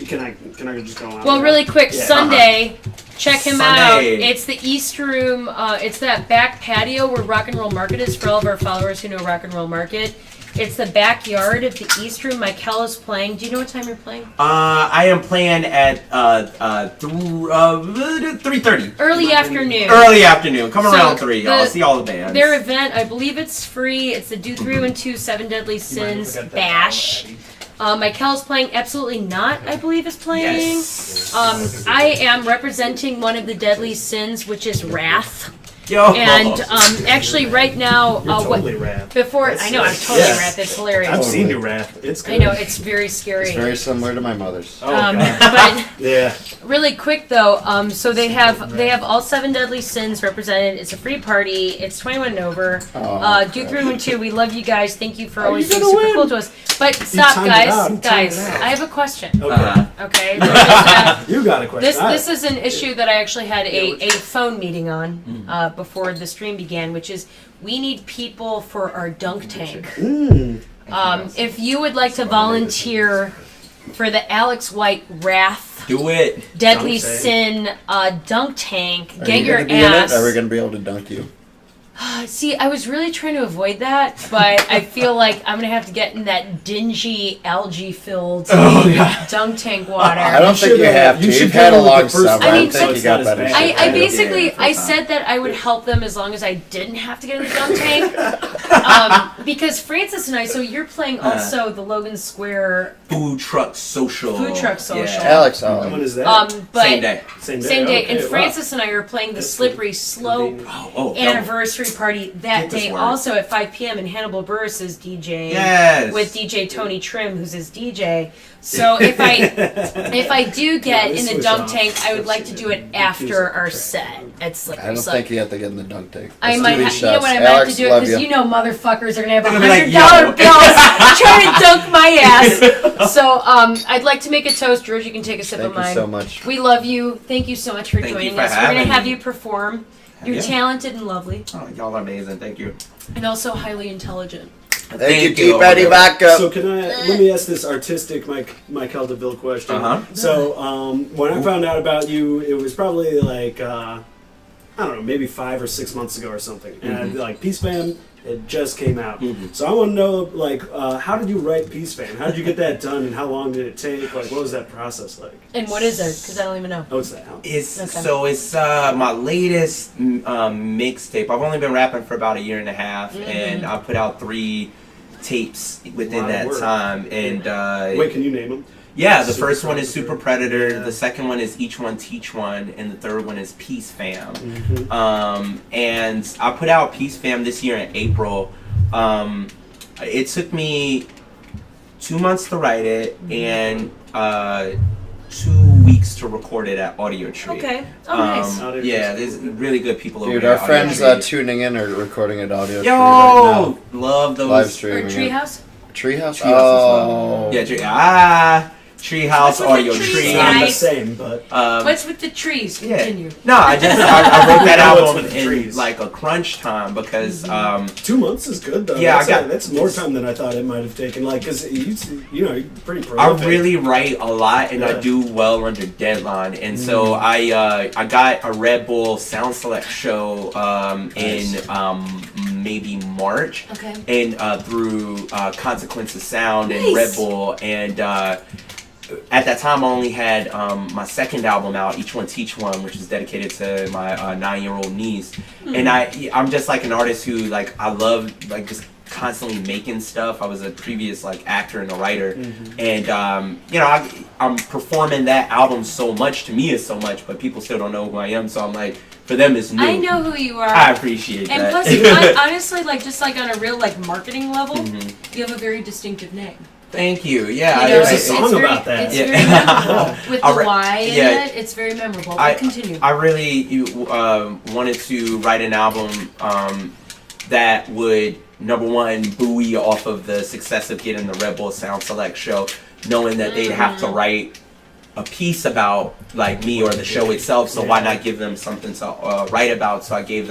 [SPEAKER 6] Can I just go on?
[SPEAKER 4] Well, really quick, Sunday. Check him out.
[SPEAKER 10] Sunday.
[SPEAKER 4] It's the East Room. It's that back patio where Rock and Roll Market is for all of our followers who know Rock and Roll Market. It's the backyard of the East Room. Mykele's playing. Do you know what time you're playing?
[SPEAKER 10] I am playing at 3:30.
[SPEAKER 4] Early afternoon.
[SPEAKER 10] Early afternoon. Come
[SPEAKER 4] So
[SPEAKER 10] around 3. I'll see all the bands.
[SPEAKER 4] Their event, I believe it's free. It's the Do 312 7 Deadly Sins Bash. Mykele's playing. Absolutely Not, I believe, is playing.
[SPEAKER 10] Yes.
[SPEAKER 4] I am representing one of the deadly sins, which is wrath.
[SPEAKER 10] Yo.
[SPEAKER 4] And actually, right now,
[SPEAKER 6] totally Wrath.
[SPEAKER 4] Before I know, I'm totally Wrath. It's hilarious.
[SPEAKER 6] I've seen your Wrath. It's good.
[SPEAKER 4] I know it's very scary.
[SPEAKER 3] It's very similar to my mother's.
[SPEAKER 4] But
[SPEAKER 6] Yeah.
[SPEAKER 4] really quick though, so they have all 7 deadly sins represented. It's a free party. It's 21 and over. Do 312. We love you guys. Thank you for always being super cool to us. But stop, guys. I have a question. Okay.
[SPEAKER 6] You got a question.
[SPEAKER 4] This is an issue that I actually had a phone meeting on before the stream began, which is we need people for our dunk tank. If you would like to volunteer for the Alex White Wrath
[SPEAKER 10] Do it.
[SPEAKER 4] Deadly Sin dunk tank,
[SPEAKER 3] Are
[SPEAKER 4] get
[SPEAKER 3] you
[SPEAKER 4] your
[SPEAKER 3] gonna be in it?
[SPEAKER 4] ass.
[SPEAKER 3] Are we going to be able to dunk you?
[SPEAKER 4] See, I was really trying to avoid that, but I feel like I'm gonna have to get in that dingy, algae-filled dunk tank water.
[SPEAKER 3] I don't think you have to. You've had a long summer. I don't think you got better.
[SPEAKER 4] I basically I said that I would help them as long as I didn't have to get in the dunk tank. Because Francis and I, so you're playing also the Logan Square
[SPEAKER 10] Food truck social.
[SPEAKER 4] Yeah.
[SPEAKER 3] Alex,
[SPEAKER 6] when is that?
[SPEAKER 4] But
[SPEAKER 10] Same day.
[SPEAKER 6] Same
[SPEAKER 4] day.
[SPEAKER 6] Okay,
[SPEAKER 4] And Francis and I are playing the Slippery Slope anniversary party that day also at 5 p.m. and Hannibal Burris is DJing with DJ Tony Trim, who's his DJ. So if I do get in the dunk tank, I would like to do it after our set at Slippery
[SPEAKER 3] I don't
[SPEAKER 4] Slope.
[SPEAKER 3] think you have to get in the dunk tank.
[SPEAKER 4] I might have,
[SPEAKER 3] shots.
[SPEAKER 4] you know what, I might have to do it because
[SPEAKER 3] you.
[SPEAKER 4] motherfuckers are gonna have $100
[SPEAKER 10] like,
[SPEAKER 4] bills trying to dunk my ass. So I'd like to make a toast. George, you can take a sip of mine.
[SPEAKER 3] Thank you so much.
[SPEAKER 4] We love you. Thank you so much for joining us. We're gonna have you perform. You're talented and lovely.
[SPEAKER 10] Oh, y'all are amazing. Thank you.
[SPEAKER 4] And also highly intelligent.
[SPEAKER 3] Thank you, keep Eddie back up.
[SPEAKER 6] So let me ask this artistic Mykele Deville question. So when I found out about you, it was probably like I don't know, maybe 5 or 6 months ago or something. And like Peace Fam, it just came out. So I want to know, like, how did you write Peace Fam? How did you get that done, and how long did it take? Like, what was that process like?
[SPEAKER 4] And what is it? Because I don't even know.
[SPEAKER 6] Oh, it's that.
[SPEAKER 10] So it's my latest mixtape. I've only been rapping for about a year and a half, and I put out 3 tapes within that time. And
[SPEAKER 6] wait, can you name them?
[SPEAKER 10] Yeah, the first one is Super Predator, the second one is Each One Teach One, and the third one is Peace Fam. And I put out Peace Fam this year in April. It took me 2 months to write it and 2 weeks to record it at Audio Tree.
[SPEAKER 4] Okay. Oh, nice.
[SPEAKER 10] Yeah, there's really good people over
[SPEAKER 3] Dude,
[SPEAKER 10] there.
[SPEAKER 3] our friends tuning in are recording at Audio Tree
[SPEAKER 10] right
[SPEAKER 3] now.
[SPEAKER 10] Love those.
[SPEAKER 3] Live streaming.
[SPEAKER 4] Or Treehouse?
[SPEAKER 3] Treehouse?
[SPEAKER 10] Oh. Yeah, Treehouse, Audio Tree.
[SPEAKER 6] Not the same, but
[SPEAKER 4] what's with the trees? Continue.
[SPEAKER 10] No, I wrote that album in like a crunch time because
[SPEAKER 6] 2 months is good though.
[SPEAKER 10] Yeah,
[SPEAKER 6] that's more time than I thought it might have taken. Like, cause you're pretty prolific.
[SPEAKER 10] I really write a lot and I do well under deadline, and so I got a Red Bull Sound Select show in maybe March, and through Consequences Sound and Red Bull, and at that time I only had my second album out, Each One Teach One, which is dedicated to my 9-year-old niece. And I'm just like an artist who like I love like just constantly making stuff. I was a previous like actor and a writer, and I'm performing that album so much. To me, it's so much, but people still don't know who I am. So I'm like, for them, it's new.
[SPEAKER 4] I know who you are.
[SPEAKER 10] I appreciate that.
[SPEAKER 4] And plus, honestly, like just like on a real like marketing level, you have a very distinctive name.
[SPEAKER 10] Thank you. Yeah,
[SPEAKER 6] there's a song about that.
[SPEAKER 4] It's very memorable. With the Y in it, it's very memorable. But continue.
[SPEAKER 10] I really wanted to write an album that would, number one, buoy off of the success of getting the Red Bull Sound Select show, knowing that they'd have to write a piece about like me or the show itself. So why not give them something to write about? So I gave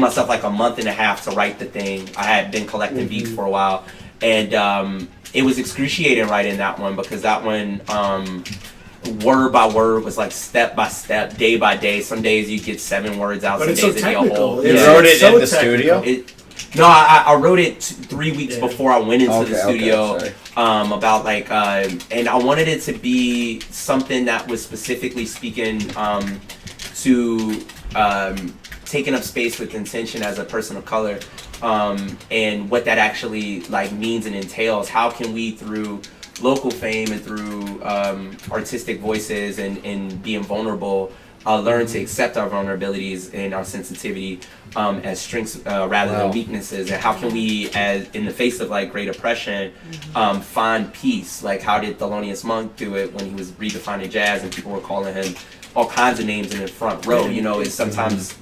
[SPEAKER 10] myself like a month and a half to write the thing. I had been collecting beats for a while, and it was excruciating writing that one because that one, word by word, was like step by step, day by day. Some days you get 7 words out, some days it'd be a whole.
[SPEAKER 3] You wrote it in the studio?
[SPEAKER 10] No, I wrote it 3 weeks before I went into the studio. About like, and I wanted it to be something that was specifically speaking to taking up space with intention as a person of color. And what that actually like means and entails. How can we, through local fame and through artistic voices and being vulnerable, learn to accept our vulnerabilities and our sensitivity as strengths rather than weaknesses? And how can we, as in the face of like great oppression, find peace? Like, how did Thelonious Monk do it when he was redefining jazz and people were calling him all kinds of names in the front row? You know, it's sometimes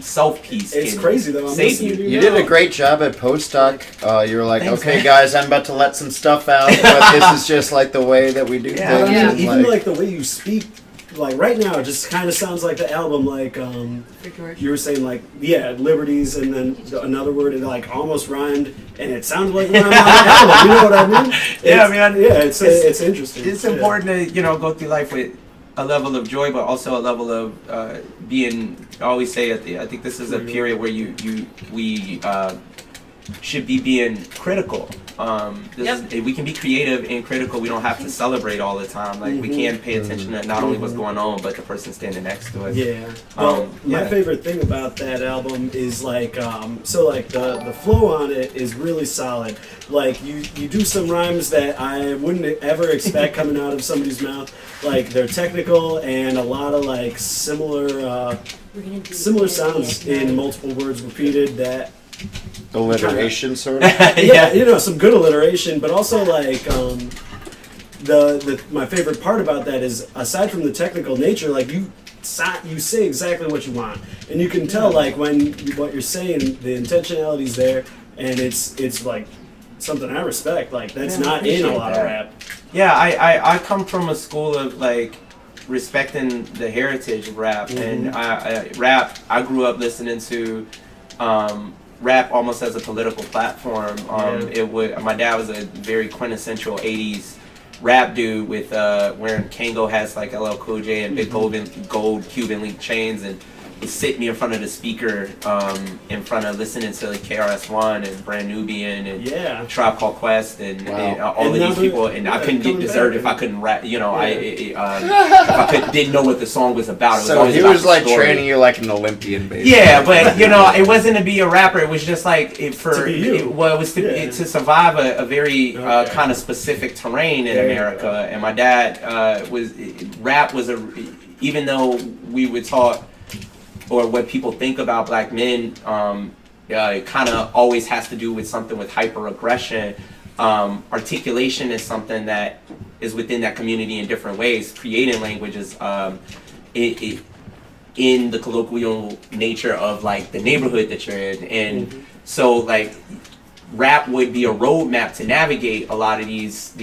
[SPEAKER 10] self-peace.
[SPEAKER 6] It's crazy though.
[SPEAKER 10] Save you.
[SPEAKER 3] You did a great job at postdoc. You were like, thanks, okay, guys, I'm about to let some stuff out, but this is just like the way that we do things.
[SPEAKER 6] Yeah. Even like the way you speak. Like right now, it just kind of sounds like the album, like you were saying, like liberties, and then another word, it like almost rhymed, and it sounded like when I'm on the album. You know what I mean? It's interesting.
[SPEAKER 10] It's important to go through life with a level of joy, but also a level of being. I always say I think this is a period where we should be being critical. We can be creative and critical. We don't have to celebrate all the time. Like we can pay attention to not only what's going on, but the person standing next to us.
[SPEAKER 6] Yeah. Well, my favorite thing about that album is like, the flow on it is really solid. Like you do some rhymes that I wouldn't ever expect coming out of somebody's mouth. Like they're technical and a lot of like similar sounds in multiple words repeated that.
[SPEAKER 3] Alliteration, sort of.
[SPEAKER 6] Yeah, some good alliteration, but also like my favorite part about that is aside from the technical nature, like you say exactly what you want, and you can tell like when what you're saying, the intentionality's there, and it's like something I respect. Like that's not in a lot of rap.
[SPEAKER 10] Yeah, I come from a school of like respecting the heritage of rap, and I grew up listening to. Rap almost as a political platform. My dad was a very quintessential '80s rap dude with wearing Kango hats like LL Cool J and big gold Cuban link chains, and would sit me in front of the speaker in front of listening to like KRS-One and Brand Nubian and Tribe Called Quest and all of these people, and I couldn't get dessert if I couldn't rap. If I didn't know what the song was about. It was
[SPEAKER 3] he was like training you like an Olympian, basically.
[SPEAKER 10] Yeah, but it wasn't to be a rapper. It was just like it was to survive a very kind of specific terrain in America. And my dad rap was even though we were taught. Or what people think about black men, it kind of always has to do with something with hyper-aggression. Articulation is something that is within that community in different ways. Creating languages in the colloquial nature of like the neighborhood that you're in. And so like rap would be a roadmap to navigate a lot of these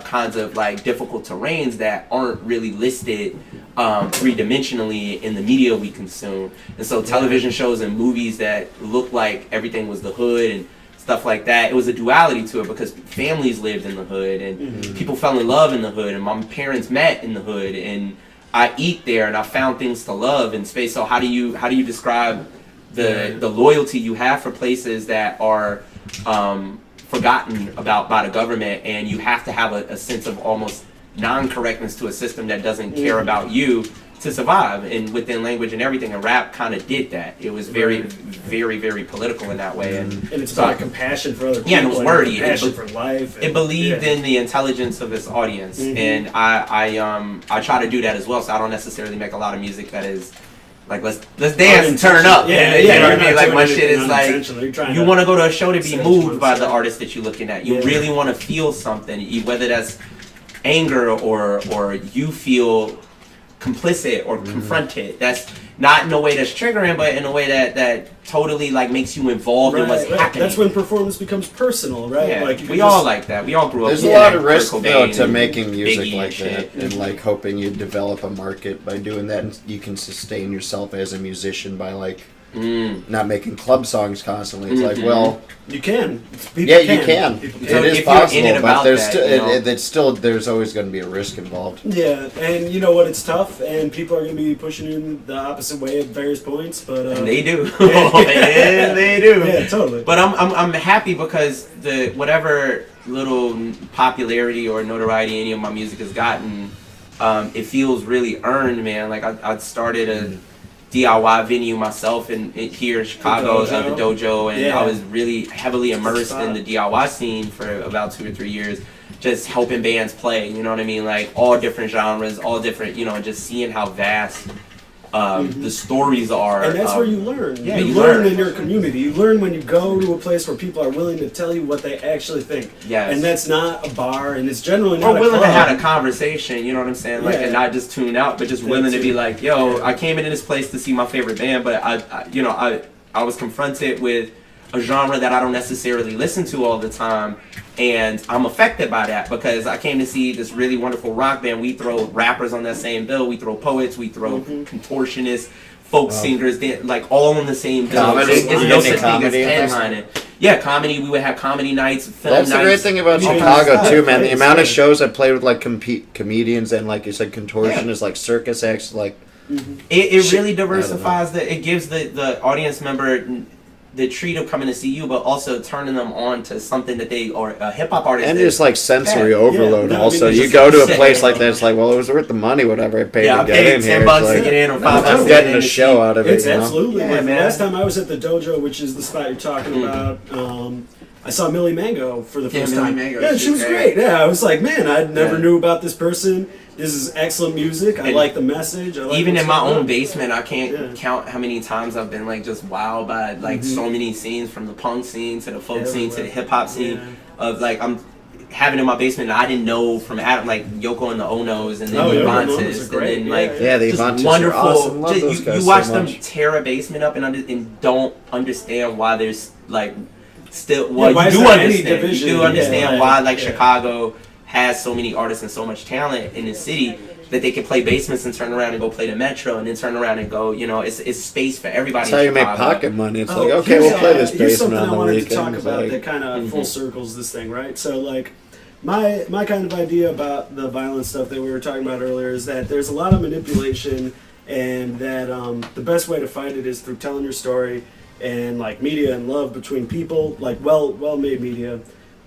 [SPEAKER 10] kinds of like difficult terrains that aren't really listed three-dimensionally in the media we consume. And so television shows and movies that look like everything was the hood and stuff like that, it was a duality to it because families lived in the hood and people fell in love in the hood and my parents met in the hood and I eat there and I found things to love in space. So how do you describe the loyalty you have for places that are forgotten about by the government, and you have to have a sense of almost non-correctness to a system that doesn't care about you to survive, and within language and everything, and rap kind of did that. It was very, very, very political in that way, and
[SPEAKER 6] it's about compassion for other people.
[SPEAKER 10] Yeah, and it was wordy.
[SPEAKER 6] Passion for life.
[SPEAKER 10] It believed in the intelligence of its audience, and I try to do that as well. So I don't necessarily make a lot of music that is like let's dance and turn up. You know what I mean? Like my shit is like you want to go to a show to be moved by the artist that you're looking at. You really want to feel something, whether that's anger or you feel complicit or confronted. That's not in a way that's triggering, but in a way that totally like makes you involved in what's happening.
[SPEAKER 6] That's when performance becomes personal, right?
[SPEAKER 10] Yeah,
[SPEAKER 6] like
[SPEAKER 10] we all like that. We all grew up.
[SPEAKER 3] There's
[SPEAKER 10] with
[SPEAKER 3] a lot of risk
[SPEAKER 10] Kurt
[SPEAKER 3] though
[SPEAKER 10] Cobain
[SPEAKER 3] to making music
[SPEAKER 10] Biggie
[SPEAKER 3] like
[SPEAKER 10] and
[SPEAKER 3] that, and like hoping you develop a market by doing that, and you can sustain yourself as a musician by like not making club songs constantly. It's like, well,
[SPEAKER 6] you can.
[SPEAKER 3] You can. It is possible, but there's always going to be a risk involved.
[SPEAKER 6] Yeah, and you know what? It's tough, and people are going to be pushing in the opposite way at various points. But
[SPEAKER 10] and they do, and they do.
[SPEAKER 6] Yeah, totally.
[SPEAKER 10] But I'm happy because the whatever little popularity or notoriety any of my music has gotten, it feels really earned, man. Like I started a DIY venue myself here in Chicago, the dojo, and I was really heavily immersed in the DIY scene for about 2 or 3 years, just helping bands play, you know what I mean, like all different genres, all different, and just seeing how vast the stories are.
[SPEAKER 6] And that's where you learn.
[SPEAKER 10] Yeah,
[SPEAKER 6] you learn in your community. You learn when you go to a place where people are willing to tell you what they actually think.
[SPEAKER 10] Yes.
[SPEAKER 6] And that's not a bar, and it's generally not
[SPEAKER 10] or
[SPEAKER 6] a
[SPEAKER 10] willing
[SPEAKER 6] club.
[SPEAKER 10] to have a conversation, you know what I'm saying? Like, and not just tune out, but just willing to be like, yo, I came into this place to see my favorite band, but I was confronted with a genre that I don't necessarily listen to all the time, and I'm affected by that because I came to see this really wonderful rock band. We throw rappers on that same bill, we throw poets, we throw contortionists, folk singers, like all on the same bill.
[SPEAKER 3] Comedy,
[SPEAKER 10] it's no such thing as
[SPEAKER 3] comedy.
[SPEAKER 10] headlining. Yeah, comedy. We would have comedy nights, film nights.
[SPEAKER 3] That's the great thing about Chicago too, man. The amount of shows I played with like comedians and like you said, contortionists, like circus acts, like
[SPEAKER 10] It really diversifies it gives the audience member the treat of coming to see you, but also turning them on to something that they are a hip hop artist.
[SPEAKER 3] And just like sensory overload.
[SPEAKER 6] Yeah,
[SPEAKER 3] also, you go to a place like that, it's like, well, it was worth the money, whatever I paid to get in here.
[SPEAKER 10] $10
[SPEAKER 3] It's like,
[SPEAKER 10] to get in or $5
[SPEAKER 3] I'm
[SPEAKER 10] to
[SPEAKER 3] getting
[SPEAKER 10] get in
[SPEAKER 3] a show out of it.
[SPEAKER 6] It's absolutely.
[SPEAKER 10] Yeah,
[SPEAKER 6] like,
[SPEAKER 10] man.
[SPEAKER 6] Last time I was at the dojo, which is the spot you're talking about, I saw Millie Mango for the first
[SPEAKER 10] Millie
[SPEAKER 6] time.
[SPEAKER 10] Mango,
[SPEAKER 6] Yeah, she was great. Yeah, I was like, man, I never knew about this person. This is excellent music. I like the message. I like
[SPEAKER 10] Even
[SPEAKER 6] what's
[SPEAKER 10] in my
[SPEAKER 6] going
[SPEAKER 10] own
[SPEAKER 6] on.
[SPEAKER 10] basement, I can't count how many times I've been like just wowed by like so many scenes, from the punk scene to the folk scene to the hip hop scene. Of like I'm having in my basement, and I didn't know from Adam, like Yoko and the Onos, and then the Avances, and then like
[SPEAKER 3] the
[SPEAKER 10] just
[SPEAKER 3] Avances
[SPEAKER 10] wonderful.
[SPEAKER 3] are awesome. Love those guys
[SPEAKER 10] You watch
[SPEAKER 3] so
[SPEAKER 10] them
[SPEAKER 3] much.
[SPEAKER 10] tear a basement up and don't understand why there's like still.
[SPEAKER 6] Yeah,
[SPEAKER 10] Well,
[SPEAKER 6] why
[SPEAKER 10] you
[SPEAKER 6] is
[SPEAKER 10] do
[SPEAKER 6] there any
[SPEAKER 10] understand.
[SPEAKER 6] division?
[SPEAKER 10] You do understand
[SPEAKER 6] Yeah,
[SPEAKER 10] why like
[SPEAKER 6] yeah.
[SPEAKER 10] Chicago has so many artists and so much talent in the city. That they can play basements and turn around and go play the Metro and then turn around and go, it's space for everybody.
[SPEAKER 3] That's how you
[SPEAKER 10] in
[SPEAKER 3] make
[SPEAKER 10] Chicago.
[SPEAKER 3] pocket money. It's like, okay, we'll play this
[SPEAKER 6] Here's
[SPEAKER 3] basement
[SPEAKER 6] something
[SPEAKER 3] on
[SPEAKER 6] I
[SPEAKER 3] the
[SPEAKER 6] wanted
[SPEAKER 3] weekend.
[SPEAKER 6] to talk
[SPEAKER 3] It's
[SPEAKER 6] about
[SPEAKER 3] like,
[SPEAKER 6] that kind of full circles this thing, right? So like, my kind of idea about the violent stuff that we were talking about earlier is that there's a lot of manipulation, and that the best way to fight it is through telling your story and like media and love between people, like well-made media.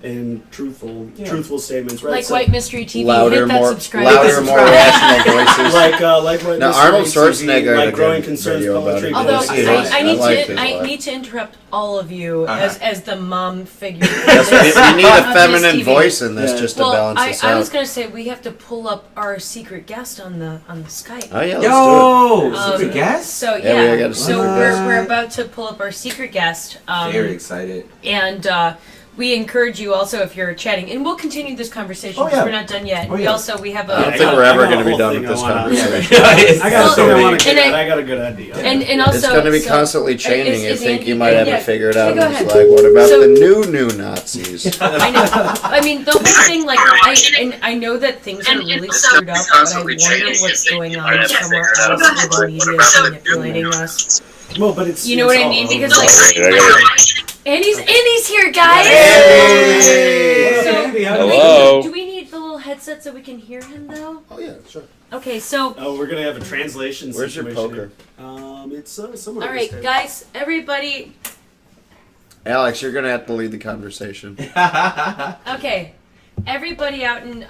[SPEAKER 6] And truthful statements, right?
[SPEAKER 4] Like White Mystery TV,
[SPEAKER 3] louder,
[SPEAKER 4] hit that
[SPEAKER 3] more,
[SPEAKER 4] subscribe.
[SPEAKER 3] louder, more rational voices.
[SPEAKER 6] like White
[SPEAKER 3] Now,
[SPEAKER 6] Mystery
[SPEAKER 3] Arnold
[SPEAKER 6] TV,
[SPEAKER 3] Schwarzenegger
[SPEAKER 6] like
[SPEAKER 3] had a
[SPEAKER 6] Growing
[SPEAKER 3] good
[SPEAKER 6] Concerns
[SPEAKER 3] video about
[SPEAKER 6] Poetry.
[SPEAKER 3] it.
[SPEAKER 4] Although
[SPEAKER 3] Yes,
[SPEAKER 4] I need
[SPEAKER 3] liked his
[SPEAKER 4] I
[SPEAKER 3] life.
[SPEAKER 4] need to interrupt all of you as the mom figure.
[SPEAKER 3] Yes, we need a
[SPEAKER 4] of this
[SPEAKER 3] feminine
[SPEAKER 4] TV.
[SPEAKER 3] voice in this just to
[SPEAKER 4] Well,
[SPEAKER 3] balance this
[SPEAKER 4] I
[SPEAKER 3] out.
[SPEAKER 4] was gonna say we have to pull up our secret guest on the Skype.
[SPEAKER 3] Oh yeah, let's
[SPEAKER 10] Yo, secret guest.
[SPEAKER 4] So
[SPEAKER 3] Yeah, we got a
[SPEAKER 4] so
[SPEAKER 3] secret
[SPEAKER 4] we're about to pull up our secret guest.
[SPEAKER 10] Very excited.
[SPEAKER 4] And we encourage you also, if you're chatting, and we'll continue this conversation because we're not done yet. We have a.
[SPEAKER 3] I don't think we're ever going to be done with this conversation.
[SPEAKER 6] I got a thing I want to get at. I got a good idea.
[SPEAKER 4] And also,
[SPEAKER 3] it's going to be
[SPEAKER 4] so-
[SPEAKER 3] constantly changing. You
[SPEAKER 4] is
[SPEAKER 3] think
[SPEAKER 4] Andy-
[SPEAKER 3] you might have
[SPEAKER 4] yeah,
[SPEAKER 3] it figured
[SPEAKER 4] yeah,
[SPEAKER 3] out.
[SPEAKER 4] go
[SPEAKER 3] And it's
[SPEAKER 4] ahead.
[SPEAKER 3] like, what about
[SPEAKER 4] So-
[SPEAKER 3] the new Nazis?
[SPEAKER 4] I know. I mean, the whole thing, like, I know that things are really screwed up, but I wonder what's going on somewhere else where the media is manipulating us.
[SPEAKER 6] Well, but it's
[SPEAKER 4] You know what I mean? Because like, Andy's here, guys.
[SPEAKER 6] Andy, how
[SPEAKER 11] Hello.
[SPEAKER 4] Do we need the little headset so we can hear him though?
[SPEAKER 8] Oh yeah, sure.
[SPEAKER 4] Okay, so
[SPEAKER 6] Oh, we're gonna have a translation.
[SPEAKER 3] Where's your
[SPEAKER 6] situation
[SPEAKER 3] poker?
[SPEAKER 6] here. It's somewhere.
[SPEAKER 4] all
[SPEAKER 6] on this
[SPEAKER 4] right,
[SPEAKER 6] table.
[SPEAKER 4] guys, everybody.
[SPEAKER 3] Alex, you're going to have to lead the conversation.
[SPEAKER 4] Okay, everybody out in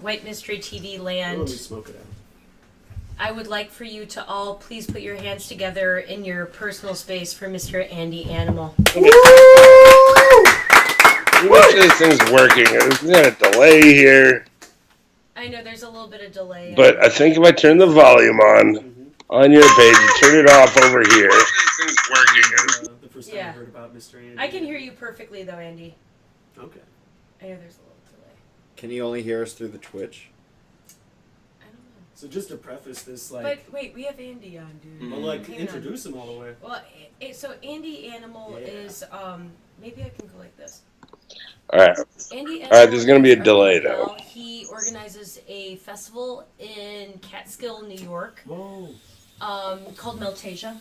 [SPEAKER 4] White Mystery TV
[SPEAKER 6] Oh,
[SPEAKER 4] land.
[SPEAKER 6] let me smoke it out.
[SPEAKER 4] I would like for you to all please put your hands together in your personal space for Mr. Andy Animal.
[SPEAKER 11] Which this thing's working. There's got a delay here,
[SPEAKER 4] I know there's a little bit of delay.
[SPEAKER 11] but I think if I turn the volume on your page and turn it off over here, this thing's working.
[SPEAKER 6] The first time
[SPEAKER 4] Yeah.
[SPEAKER 6] I heard about Mr. Andy.
[SPEAKER 4] I can hear you perfectly though, Andy.
[SPEAKER 6] Okay.
[SPEAKER 4] I know there's a little delay.
[SPEAKER 3] Can you only hear us through the Twitch?
[SPEAKER 4] I don't know.
[SPEAKER 6] So just to preface this,
[SPEAKER 4] But
[SPEAKER 6] like,
[SPEAKER 4] wait, we have Andy on, dude.
[SPEAKER 6] well, like
[SPEAKER 4] Hang on.
[SPEAKER 6] introduce him all the way.
[SPEAKER 4] Well, so Andy Animal
[SPEAKER 6] Yeah.
[SPEAKER 4] is maybe I can go like this.
[SPEAKER 11] Alright.
[SPEAKER 4] Andy Animal.
[SPEAKER 11] Alright, there's gonna be a
[SPEAKER 4] is
[SPEAKER 11] delay
[SPEAKER 4] Big
[SPEAKER 11] now.
[SPEAKER 4] Bell. He organizes a festival in Catskill, New York,
[SPEAKER 6] Whoa.
[SPEAKER 4] called Meltasia,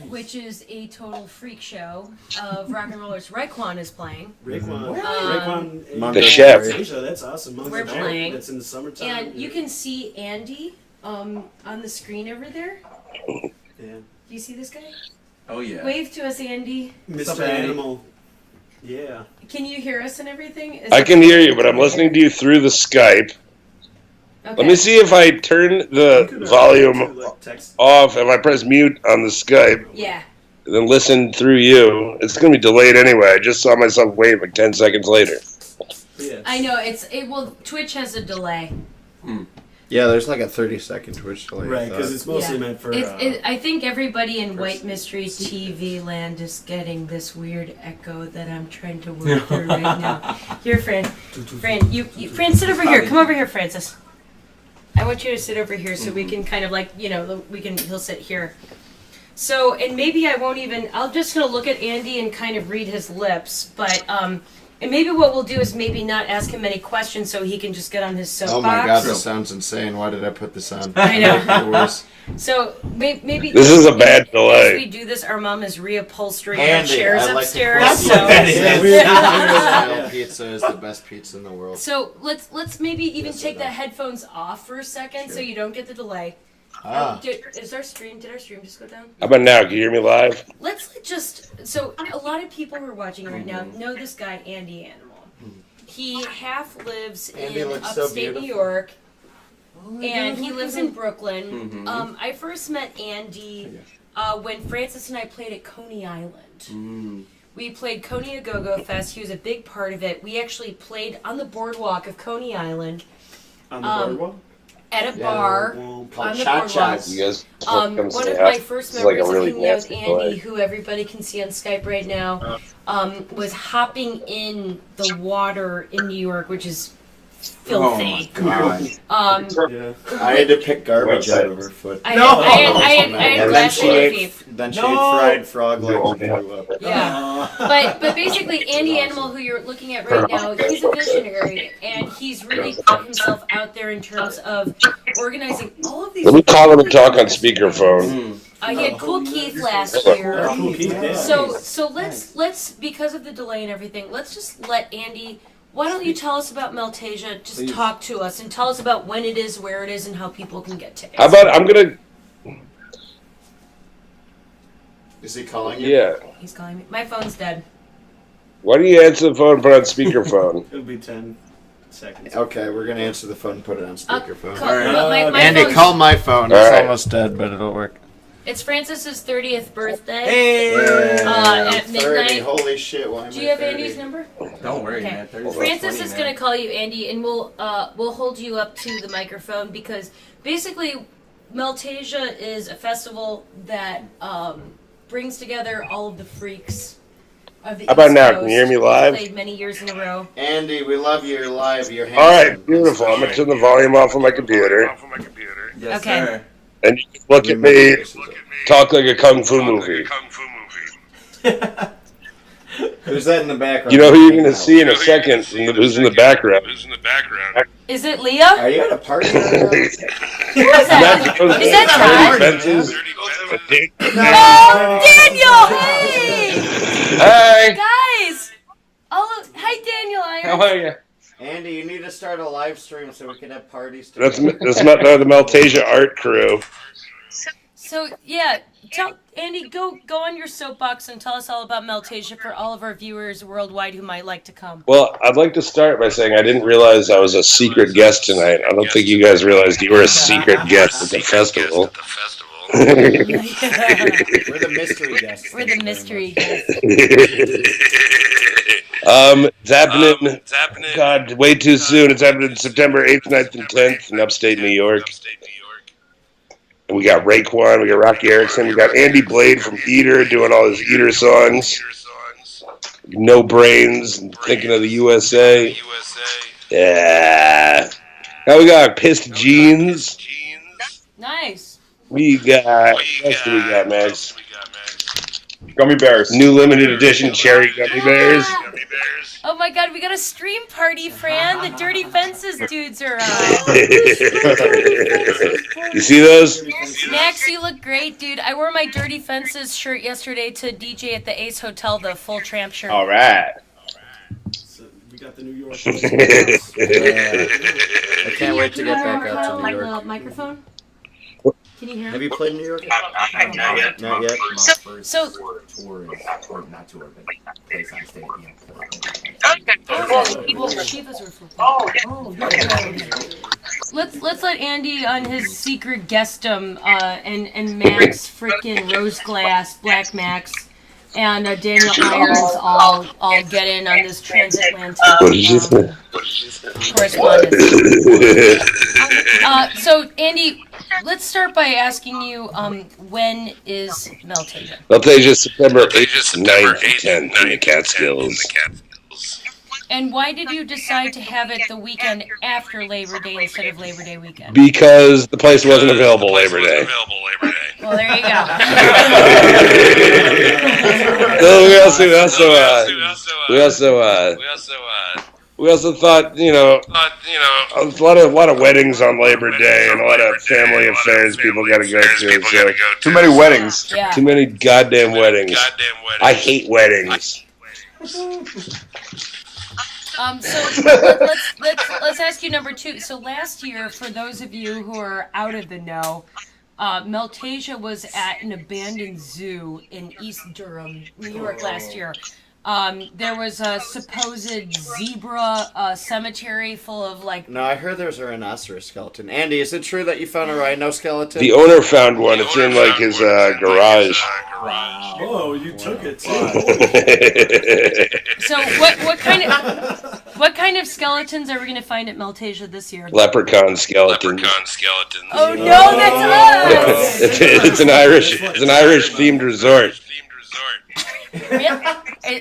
[SPEAKER 4] which is a total freak show of rock and rollers. Raekwon is playing.
[SPEAKER 6] Raekwon. Raekwon.
[SPEAKER 3] Mongo
[SPEAKER 11] chef.
[SPEAKER 6] Asia, that's awesome. Mongo
[SPEAKER 4] We're
[SPEAKER 6] Jerry,
[SPEAKER 4] playing.
[SPEAKER 6] That's in the summertime.
[SPEAKER 4] And you can see Andy on the screen over there.
[SPEAKER 6] Yeah.
[SPEAKER 4] Do you see this guy?
[SPEAKER 10] Oh yeah.
[SPEAKER 4] Wave to us, Andy.
[SPEAKER 6] Mr.
[SPEAKER 10] up, Andy?
[SPEAKER 6] Animal. Yeah.
[SPEAKER 4] Can you hear us and everything? Is
[SPEAKER 11] I
[SPEAKER 4] it-
[SPEAKER 11] can hear you, but I'm listening to you through the Skype.
[SPEAKER 4] Okay.
[SPEAKER 11] Let me see if I turn the
[SPEAKER 6] You could,
[SPEAKER 11] volume
[SPEAKER 6] like, text.
[SPEAKER 11] off. If I press mute on the Skype,
[SPEAKER 4] Yeah.
[SPEAKER 11] and then listen through you, it's going to be delayed anyway. I just saw myself wait like 10 seconds later.
[SPEAKER 6] Yeah.
[SPEAKER 4] I know Twitch has a delay.
[SPEAKER 3] Yeah, there's like a 30-second Twitch delay.
[SPEAKER 6] Right, because it's mostly meant for.
[SPEAKER 4] I think everybody in White Mystery TV land is getting this weird echo that I'm trying to work through right now. Here, Fran. Fran, Fran, sit over here. Come over here, Francis. I want you to sit over here so we can kind of like, he'll sit here. So, and maybe I'm just going to look at Andy and kind of read his lips, but, and maybe what we'll do is maybe not ask him any questions so he can just get on his soapbox.
[SPEAKER 3] Oh my god, this sounds insane. Why did I put this on?
[SPEAKER 4] I know.
[SPEAKER 3] The worst.
[SPEAKER 4] So maybe
[SPEAKER 11] This is a bad delay.
[SPEAKER 4] As we do this, our mom is reupholstering our
[SPEAKER 3] Andy,
[SPEAKER 4] chairs
[SPEAKER 3] I'd like to
[SPEAKER 4] upstairs.
[SPEAKER 3] point
[SPEAKER 4] So,
[SPEAKER 3] out that Israel pizza is the best pizza in the world.
[SPEAKER 4] so let's maybe even
[SPEAKER 3] Yes or
[SPEAKER 4] take
[SPEAKER 3] no?
[SPEAKER 4] the headphones off for a second so
[SPEAKER 3] Sure.
[SPEAKER 4] you don't get the delay. Is our stream? Did our stream just go down?
[SPEAKER 11] How about now? Can you hear me live?
[SPEAKER 4] Let's just. So a lot of people who are watching right now know this guy Andy Animal. He half lives in upstate New York, and he lives in Brooklyn. I first met Andy when Francis and I played at Coney Island. We played Coney a Go-Go Fest. He was a big part of it. We actually played on the boardwalk of Coney Island.
[SPEAKER 6] On the boardwalk?
[SPEAKER 4] At a bar on the boardwalk.
[SPEAKER 11] You guys
[SPEAKER 4] One of my first memories of hanging out with Andy, who everybody can see on Skype right now, was hopping in the water in New York, which is filthy.
[SPEAKER 3] Oh my God. I had to pick garbage out of her foot.
[SPEAKER 4] I had glass feet.
[SPEAKER 3] Then she ate fried frog legs and threw up.
[SPEAKER 4] Yeah. But basically, Andy Animal, who you're looking at right now, he's a visionary, and he's really put himself out there in terms of organizing all of these.
[SPEAKER 11] Let me call him and talk on speakerphone.
[SPEAKER 4] He had Cool Keith last year. So let's because of the delay and everything, let's just let Andy. Why don't you tell us about Meltasia? Just talk to us and tell us about when it is, where it is, and how people can get tickets.
[SPEAKER 11] How about I'm gonna.
[SPEAKER 3] Is he calling you?
[SPEAKER 11] Yeah.
[SPEAKER 4] He's calling me. My phone's dead.
[SPEAKER 11] Why do you answer the phone and put it on speakerphone?
[SPEAKER 6] It'll be 10 seconds.
[SPEAKER 3] Okay, we're gonna answer the phone and put it on speakerphone.
[SPEAKER 4] My
[SPEAKER 3] Andy, call my phone. It's almost dead, but it'll work.
[SPEAKER 4] It's Francis's 30th birthday.
[SPEAKER 3] Hey!
[SPEAKER 4] At midnight.
[SPEAKER 3] 30, holy shit, why am
[SPEAKER 4] Do you have Andy's number?
[SPEAKER 10] Don't worry, man.
[SPEAKER 4] Francis is going to call you Andy, and we'll hold you up to the microphone because basically Meltasia is a festival that brings together all of the freaks of the
[SPEAKER 11] How about
[SPEAKER 4] East
[SPEAKER 11] now?
[SPEAKER 4] Coast.
[SPEAKER 11] Can you hear me live?
[SPEAKER 4] Played many years in a row.
[SPEAKER 3] Andy, we love you. You're live. You're handsome.
[SPEAKER 11] All right, beautiful. I'm gonna turn the volume off on my computer.
[SPEAKER 10] Yes,
[SPEAKER 4] Okay.
[SPEAKER 10] sir.
[SPEAKER 11] And you can look at me, talk like a kung fu movie.
[SPEAKER 3] Who's that in the background?
[SPEAKER 11] You know who you're gonna see in a second? Who's in the background?
[SPEAKER 4] Is it Leah?
[SPEAKER 3] Are you at a party?
[SPEAKER 4] Who is that? Is that Todd? Oh, Daniel! Hey!
[SPEAKER 11] Hi.
[SPEAKER 4] Guys! Hi, Daniel.
[SPEAKER 11] How are you?
[SPEAKER 3] Andy, you need to start a live stream so we can have parties
[SPEAKER 11] That's
[SPEAKER 3] together.
[SPEAKER 11] the Meltasia art crew.
[SPEAKER 4] So yeah, tell Andy, go on your soapbox and tell us all about Meltasia for all of our viewers worldwide who might like to come.
[SPEAKER 11] Well, I'd like to start by saying I didn't realize I was a secret guest tonight. I don't think you guys realized you were a secret guest at the festival.
[SPEAKER 3] We're the mystery guests.
[SPEAKER 4] We're the mystery guests.
[SPEAKER 11] It's happening. God, way too soon. It's happening September 8th, 9th, and 10th in upstate New York. And we got Raekwon, we got Rocky Erickson, we got Andy Blade from Eater doing all his Eater songs. No Brains, Thinking of the USA. Yeah. Now we got Pissed Jeans.
[SPEAKER 4] Nice.
[SPEAKER 11] We got, what else do we got, Max?
[SPEAKER 12] Gummy bears.
[SPEAKER 11] New limited edition cherry gummy bears.
[SPEAKER 4] Oh my God, we got a stream party, Fran. The Dirty Fences dudes are on.
[SPEAKER 11] You see those?
[SPEAKER 4] Max, you look great, dude. I wore my Dirty Fences shirt yesterday to DJ at the Ace Hotel, the full tramp shirt.
[SPEAKER 11] All right.
[SPEAKER 6] So we got the New York.
[SPEAKER 3] I can't wait to get back out to New York.
[SPEAKER 4] The microphone? Can you hear
[SPEAKER 3] Have
[SPEAKER 4] me?
[SPEAKER 3] you played in New York?
[SPEAKER 2] Not yet.
[SPEAKER 3] Not yet.
[SPEAKER 4] So,
[SPEAKER 2] Tour, or not tour, but place on stage.
[SPEAKER 4] well, Shivas were for Let's let Andy on his secret guestdom and Max freaking Rose Glass, Black Max, and Daniel Irons all get in on this transatlantic correspondence. So Andy, let's start by asking you when is Meltasia?
[SPEAKER 11] Meltasia September 8th, 9th, and 10th in the Catskills.
[SPEAKER 4] And why did you decide to have it the weekend after Labor Day instead of Labor Day weekend?
[SPEAKER 11] Because the place wasn't available Labor Day.
[SPEAKER 4] Well, there you go.
[SPEAKER 11] We also thought, a lot of weddings on Labor Day and a lot of family affairs people got to go to. So.
[SPEAKER 12] Too many weddings.
[SPEAKER 4] Yeah.
[SPEAKER 11] Too many goddamn weddings. I hate weddings.
[SPEAKER 4] So let's ask you number two. So last year, for those of you who are out of the know, Meltasia was at an abandoned zoo in East Durham, New York last year. There was a supposed zebra cemetery full of like.
[SPEAKER 3] No, I heard there's a rhinoceros skeleton. Andy, is it true that you found a rhino skeleton?
[SPEAKER 11] The owner found one. It's in like his garage.
[SPEAKER 6] Wow. Oh, you took it too.
[SPEAKER 4] So what kind of skeletons are we going to find at Meltasia this year?
[SPEAKER 11] Leprechaun skeletons.
[SPEAKER 4] Oh no, that's us!
[SPEAKER 11] It's an Irish themed resort.
[SPEAKER 4] Really?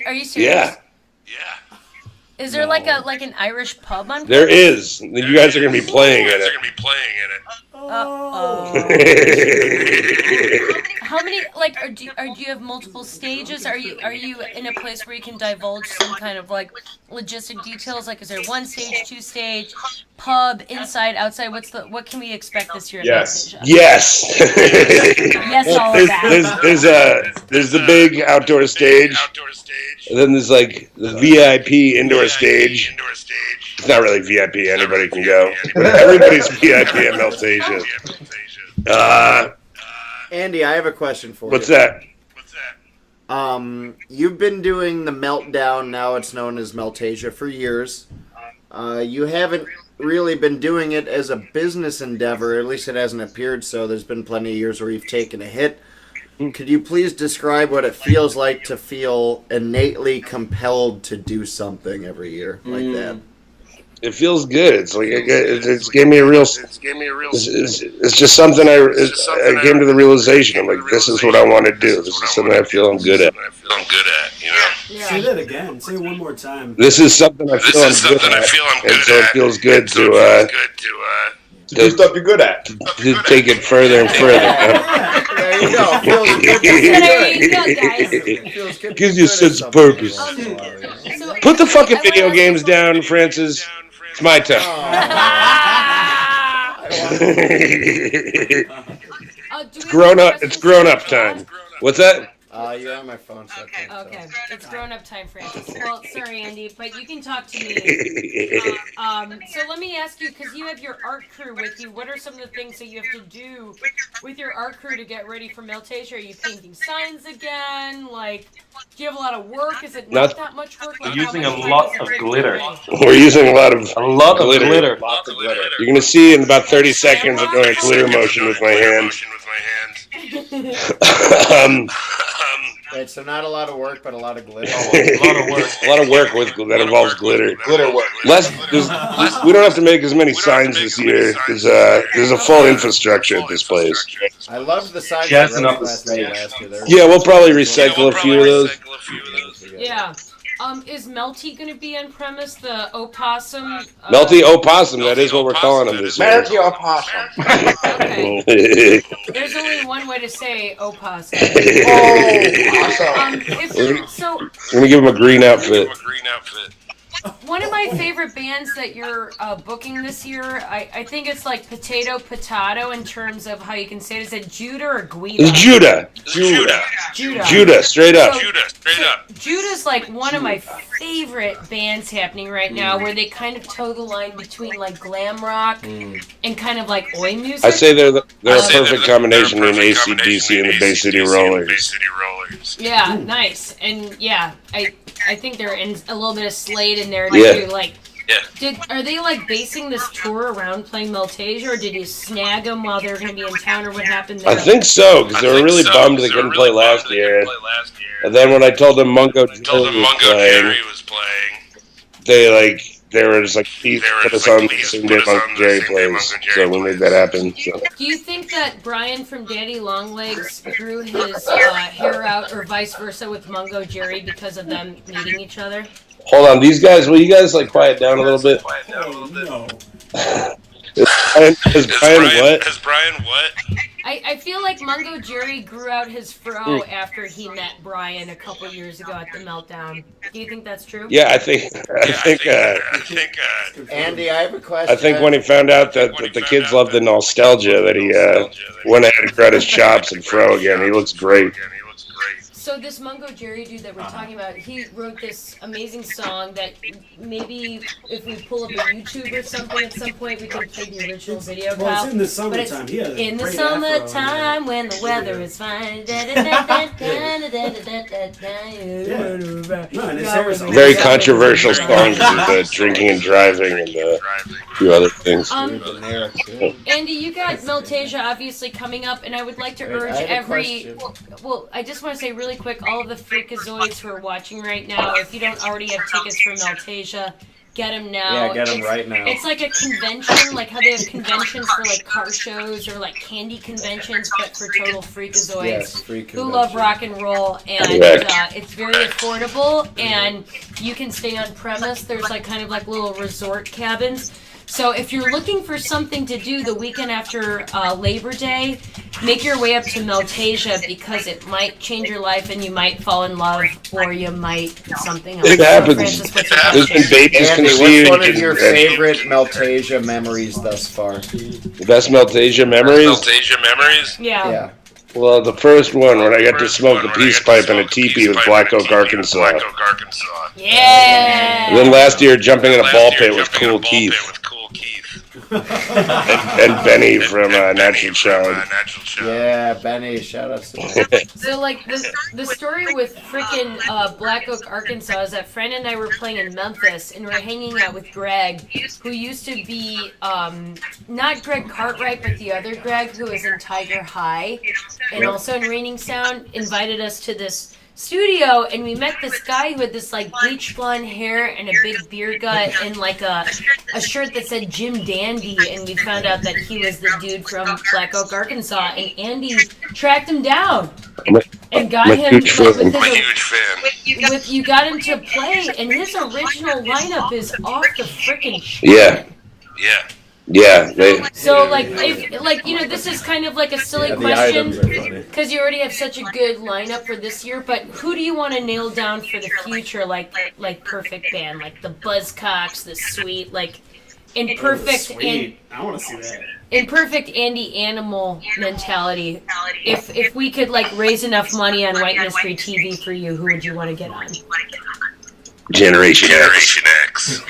[SPEAKER 4] Are you serious?
[SPEAKER 11] Yeah.
[SPEAKER 4] Is there like an Irish pub on?
[SPEAKER 11] There is. You guys are going to be playing in it.
[SPEAKER 4] How many do you have multiple stages? Are you in a place where you can divulge some kind of like logistic details? Like, is there one stage, two stage, pub, inside, outside? What can we expect this year?
[SPEAKER 11] Yes. Yes.
[SPEAKER 4] Yes, all of that.
[SPEAKER 11] There's the big outdoor stage, and then there's like the VIP indoor stage. It's not really VIP. Anybody can go. Everybody's VIP at Meltasia.
[SPEAKER 3] Andy, I have a question for
[SPEAKER 11] What's
[SPEAKER 3] you.
[SPEAKER 11] that?
[SPEAKER 3] You've been doing the Meltdown, now it's known as Meltasia, for years. You haven't really been doing it as a business endeavor, at least it hasn't appeared so. There's been plenty of years where you've taken a hit. Could you please describe what it feels like to feel innately compelled to do something every year like that?
[SPEAKER 11] It feels good. It's like it's gave me a real. It's just something I came to the realization. I'm like, this is what I want to do. This is something I feel I'm good at.
[SPEAKER 6] Say that again. Say it one more time.
[SPEAKER 11] This is something I feel I'm good at, and so it feels good to
[SPEAKER 12] do stuff you're good at.
[SPEAKER 11] To take it further and further.
[SPEAKER 3] There you go. Feels good, guys.
[SPEAKER 11] Gives you a sense of purpose. Put the fucking video games down, Francis. It's my time. It's grown up time. What's that?
[SPEAKER 3] You're on my phone. So
[SPEAKER 4] okay, it's grown-up time, Francis. Well, sorry, Andy, but you can talk to me. So let me ask you, because you have your art crew with you, what are some of the things that you have to do with your art crew to get ready for Meltasia? Are you painting signs again? Like, do you have a lot of work? Is it not that much work? Like,
[SPEAKER 13] we're using a lot of glitter.
[SPEAKER 11] We're using a lot of
[SPEAKER 13] glitter.
[SPEAKER 11] You're going to see in about 30 seconds I'm doing a glitter motion with my hand.
[SPEAKER 3] Wait, so not a lot of work, but a lot of glitter.
[SPEAKER 11] A lot of work that involves glitter.
[SPEAKER 12] Glitter work.
[SPEAKER 11] We don't have to make as many signs this year because there's a full infrastructure at this place.
[SPEAKER 3] I loved the signs.
[SPEAKER 13] Just enough to stay.
[SPEAKER 11] Yeah, we'll probably recycle a few of those.
[SPEAKER 4] Yeah. Is Melty going to be on premise, the opossum?
[SPEAKER 11] Melty opossum, that is what we're calling him this year.
[SPEAKER 12] Melty opossum.
[SPEAKER 4] Okay. There's only one way to say opossum.
[SPEAKER 11] We're going to give him a green outfit.
[SPEAKER 4] One of my favorite bands that you're booking this year, I think it's like Potato in terms of how you can say it. Is it Judah or Guida?
[SPEAKER 11] It's Judah. Judah, straight up.
[SPEAKER 4] Judah's like one of my favorite bands happening right now, where they kind of toe the line between like glam rock and kind of like oi music.
[SPEAKER 11] I say they're a perfect combination between AC/DC and the Bay City Rollers.
[SPEAKER 4] Yeah, nice. And yeah, I think they're in a little bit of Slade in there
[SPEAKER 11] too.
[SPEAKER 4] Like, are they like basing this tour around playing Meltasia, or did you snag them while they were going to be in town, or what happened there?
[SPEAKER 11] I think so, because they were really bummed they couldn't play last year. And then when I told them Mungo Jerry was playing, they were just like, put us on the same day Mungo Jerry plays. So we made that happen. So.
[SPEAKER 4] Do you think that Brian from Daddy Longlegs grew his hair out, or vice versa, with Mungo Jerry because of them meeting each other?
[SPEAKER 11] Hold on, these guys, will you guys like quiet down a little bit?
[SPEAKER 6] No.
[SPEAKER 11] Is Brian what?
[SPEAKER 4] I feel like Mungo Jerry grew out his fro after he met Brian a couple years ago at the Meltdown. Do you think that's true?
[SPEAKER 11] Yeah, I think.
[SPEAKER 3] Andy, I have a question.
[SPEAKER 11] I think when he found out that the kids love the nostalgia, that he went ahead and cut his chops and fro again. He looks great.
[SPEAKER 4] So this Mungo Jerry dude that we're talking about, he wrote this amazing song that maybe if we pull up a YouTube or something at some point, we can play the original video.
[SPEAKER 6] Well, it's in the
[SPEAKER 4] But it's
[SPEAKER 6] summertime. He had a
[SPEAKER 4] in the
[SPEAKER 6] great afro,
[SPEAKER 4] summertime when the weather is fine.
[SPEAKER 11] Very controversial songs with drinking and driving and a few other things.
[SPEAKER 4] Andy, you got Meltasia obviously coming up, and I would like to urge every. Well, I just want to say really quick, all of the freakazoids who are watching right now, if you don't already have tickets for Meltasia, get them now.
[SPEAKER 3] Yeah, get them right now.
[SPEAKER 4] It's like a convention, like how they have conventions for like car shows or like candy conventions, but for total freakazoids
[SPEAKER 3] Yes, free
[SPEAKER 4] who love rock and roll, and it's very affordable, and you can stay on premise. There's like kind of like little resort cabins. So if you're looking for something to do the weekend after Labor Day, make your way up to Meltasia because it might change your life and you might fall in love or you might something else.
[SPEAKER 11] It happens.
[SPEAKER 4] Francis, what's
[SPEAKER 11] There's been babies
[SPEAKER 3] Andy,
[SPEAKER 11] conceived.
[SPEAKER 3] what's one of your favorite Meltasia memories thus far?
[SPEAKER 11] The best Meltasia memories?
[SPEAKER 4] Yeah.
[SPEAKER 11] Well, the first one when I got to smoke a peace pipe in a teepee with Black Oak, Arkansas.
[SPEAKER 4] Yeah.
[SPEAKER 11] And then last year jumping in a ball pit with Cool Keith. and Benny from Natural Child.
[SPEAKER 3] Yeah, Benny, shout out to him.
[SPEAKER 4] So like the story with freaking Black Oak, Arkansas is that Fran and I were playing in Memphis and we're hanging out with Greg, who used to be not Greg Cartwright, but the other Greg who was in Tiger High and also in Raining Sound, invited us to this studio, and we met this guy who had this like bleach blonde hair and a big beer gut and like a shirt that said Jim Dandy, and we found out that he was the dude from Black Oak, Arkansas, and Andy tracked him down and got him with you got him to play, and his original lineup is off the freaking
[SPEAKER 11] Yeah.
[SPEAKER 4] So like this is kind of like a silly question because you already have such a good lineup for this year, but who do you want to nail down for the future, like perfect band, like the Buzzcocks, the Sweet, like in perfect
[SPEAKER 6] I want to see that.
[SPEAKER 4] in perfect Andy Animal mentality. If we could like raise enough money on White Mystery TV for you, who would you want to get on?
[SPEAKER 11] Generation X.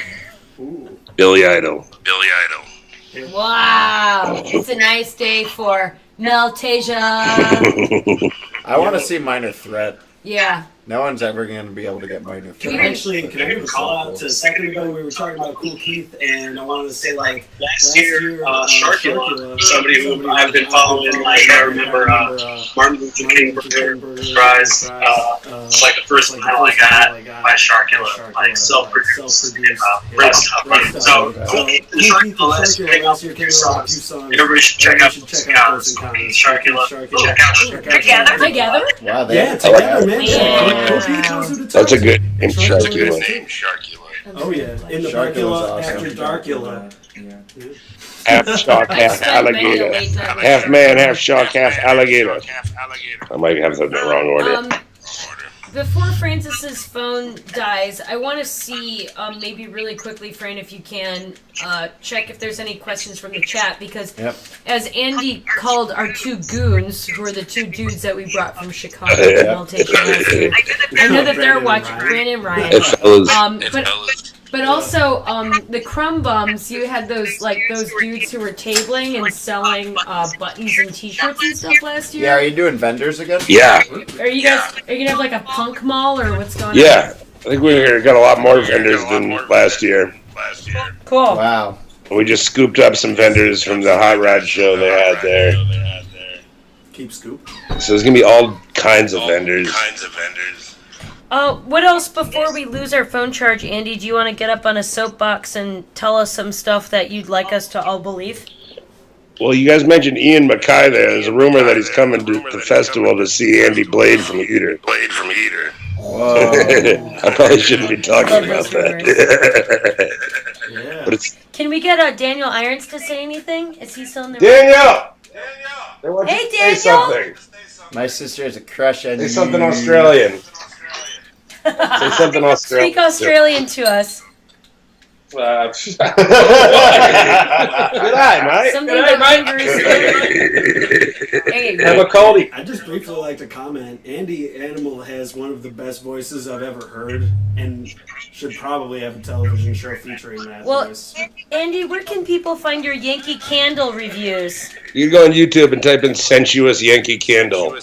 [SPEAKER 11] Billy Idol.
[SPEAKER 4] Wow, it's a nice day for Meltasia.
[SPEAKER 3] I want to see Minor Threat.
[SPEAKER 4] Yeah.
[SPEAKER 3] No one's ever going to be able to get Minor Threat.
[SPEAKER 6] Can I give a call out to a second ago? We were talking about Cool Keith, and I wanted to say, like, last year Sharkula, somebody who I've been following, like, I remember Martin Luther King Prize, like the first title I got by Sharkula, like self-produced Red stuff. So, Sharkula last year came out with a few songs. Everybody should check out those accounts. Sharkula.
[SPEAKER 4] Together?
[SPEAKER 3] Wow,
[SPEAKER 6] yeah, together, man.
[SPEAKER 11] That's a good name, Sharkula.
[SPEAKER 6] Oh yeah, in the Darkula, after Darkula.
[SPEAKER 11] Half shark, half alligator. Half man, half shark, half alligator. I might have that in the wrong order.
[SPEAKER 4] Before Francis's phone dies, I want to see, maybe really quickly, Fran, if you can, check if there's any questions from the chat, because as Andy called our two goons, who are the two dudes that we brought from Chicago to Meltation last year, I know that they're watching, Brandon and Ryan. But also, the Crumb Bums, you had those dudes who were tabling and selling buttons and t-shirts and stuff last year.
[SPEAKER 3] Yeah, are you doing vendors again?
[SPEAKER 11] Yeah.
[SPEAKER 4] Are you gonna have like a punk mall or what's going on?
[SPEAKER 11] Yeah, I think we got a lot more vendors than last year.
[SPEAKER 4] Cool.
[SPEAKER 3] Wow.
[SPEAKER 11] We just scooped up some vendors from the Hot Rod show they had there.
[SPEAKER 6] Keep scoop.
[SPEAKER 11] So there's gonna be all kinds of vendors.
[SPEAKER 4] What else before we lose our phone charge, Andy? Do you want to get up on a soapbox and tell us some stuff that you'd like us to all believe?
[SPEAKER 11] Well, you guys mentioned Ian Mykele there. There's a rumor that he's coming to the festival to see Andy Blade from Eater.
[SPEAKER 3] Whoa.
[SPEAKER 11] I probably shouldn't be talking about that. But it's
[SPEAKER 4] Can we get Daniel Irons to say anything? Is he still in the
[SPEAKER 11] Daniel!
[SPEAKER 4] Hey,
[SPEAKER 11] Say
[SPEAKER 4] Daniel!
[SPEAKER 11] something.
[SPEAKER 3] My sister has a crush on you.
[SPEAKER 11] Say something Australian. Say something Australian.
[SPEAKER 4] Speak Australian to us.
[SPEAKER 11] Good eye, mate.
[SPEAKER 4] Something
[SPEAKER 11] Good
[SPEAKER 4] that
[SPEAKER 11] eye,
[SPEAKER 4] lingers. Hey,
[SPEAKER 11] Have a coldie.
[SPEAKER 6] I just briefly like to comment. Andy Animal has one of the best voices I've ever heard, and should probably have a television show featuring that
[SPEAKER 4] well,
[SPEAKER 6] voice.
[SPEAKER 4] Andy, where can people find your Yankee Candle reviews?
[SPEAKER 11] You can go on YouTube and type in sensuous Yankee Candle.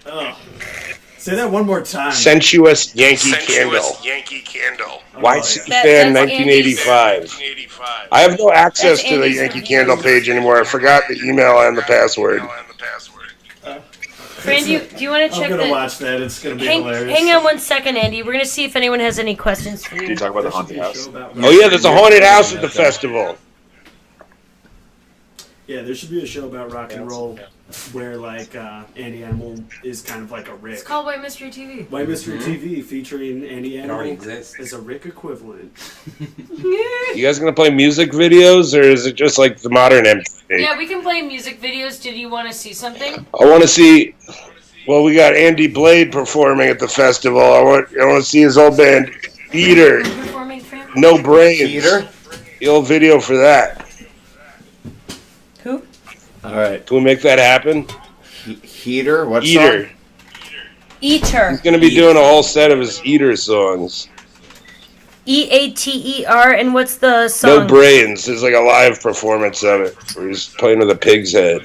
[SPEAKER 6] Oh. Say that one more time.
[SPEAKER 11] Sensuous Yankee Candle. YC fan 1985. I have no access to the Yankee Candle page anymore. I forgot the email and the password.
[SPEAKER 4] Fran, do you want to check
[SPEAKER 6] I'm gonna
[SPEAKER 4] the...
[SPEAKER 6] watch that. It's gonna be hilarious.
[SPEAKER 4] Hang on one second, Andy. We're going to see if anyone has any questions for you.
[SPEAKER 12] Can you talk about the haunted house?
[SPEAKER 11] Oh yeah, there's a haunted house at the festival.
[SPEAKER 6] Yeah, there should be a show about rock and roll where, like, Andy Animal is kind of like a Rick.
[SPEAKER 4] It's called White Mystery TV.
[SPEAKER 6] White Mystery TV featuring Andy Animal
[SPEAKER 10] already exists.
[SPEAKER 6] as a Rick equivalent.
[SPEAKER 11] You guys gonna play music videos, or is it just like the modern MTV?
[SPEAKER 4] Yeah, we can play music videos. Did you want to see something?
[SPEAKER 11] I want to see. Well, we got Andy Blade performing at the festival. I want to see his old band, Eater.
[SPEAKER 4] Performing, Fran?
[SPEAKER 11] No Brains.
[SPEAKER 3] Eater?
[SPEAKER 11] The old video for that.
[SPEAKER 4] Who?
[SPEAKER 3] All right.
[SPEAKER 11] Can we make that happen?
[SPEAKER 3] Heater? What
[SPEAKER 11] Eater.
[SPEAKER 3] song?
[SPEAKER 4] Eater.
[SPEAKER 11] He's going to be doing a whole set of his Eater songs.
[SPEAKER 4] Eater, and what's the song?
[SPEAKER 11] No Brains. There's like a live performance of it where he's playing with a pig's head.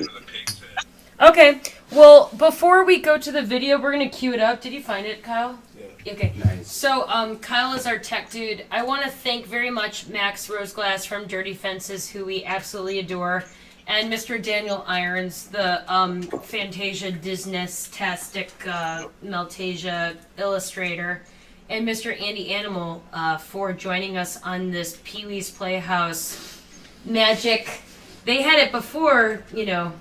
[SPEAKER 4] Okay. Well, before we go to the video, we're going to cue it up. Did you find it, Kyle? Yeah. Okay.
[SPEAKER 10] Nice.
[SPEAKER 4] So, Kyle is our tech dude. I want to thank very much Max Roseglass from Dirty Fences, who we absolutely adore, and Mr. Daniel Irons, the Fantasia Disney-tastic Meltasia illustrator, and Mr. Andy Animal for joining us on this Pee-wee's Playhouse magic. They had it before, you know.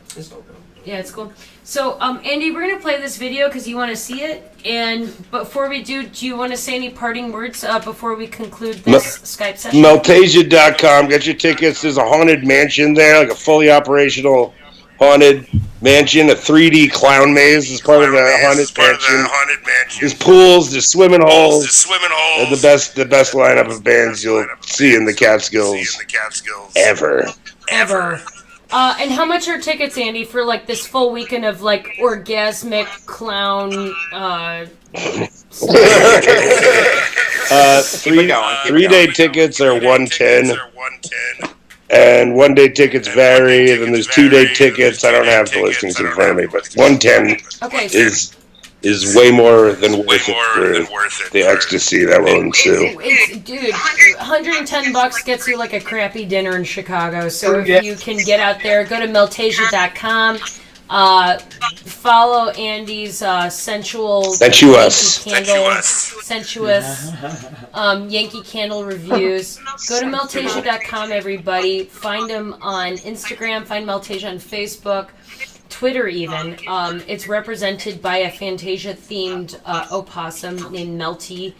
[SPEAKER 4] Yeah, it's cool. So, Andy, we're going to play this video because you want to see it. And before we do you want to say any parting words before we conclude this Skype session?
[SPEAKER 11] Meltasia.com. Get your tickets. There's a haunted mansion there, like a fully operational haunted mansion. A 3D clown maze is part of the haunted mansion. There's pools. There's swimming holes. They're the best lineup of bands you'll see in the Catskills ever.
[SPEAKER 4] And how much are tickets, Andy, for like this full weekend of like orgasmic clown?
[SPEAKER 11] 3-day tickets are $110, and 1-day tickets vary. Then there's 2-day tickets. I don't have the listings in front of me, but $110 is way more than worth it for the ecstasy that will ensue.
[SPEAKER 4] Dude, $110 gets you like a crappy dinner in Chicago. So if you can get out there, go to meltasia.com. Follow Andy's sensuous Yankee Candle reviews. Go to meltasia.com, everybody. Find him on Instagram. Find Meltasia on Facebook. Twitter even. It's represented by a Fantasia-themed opossum named Melty.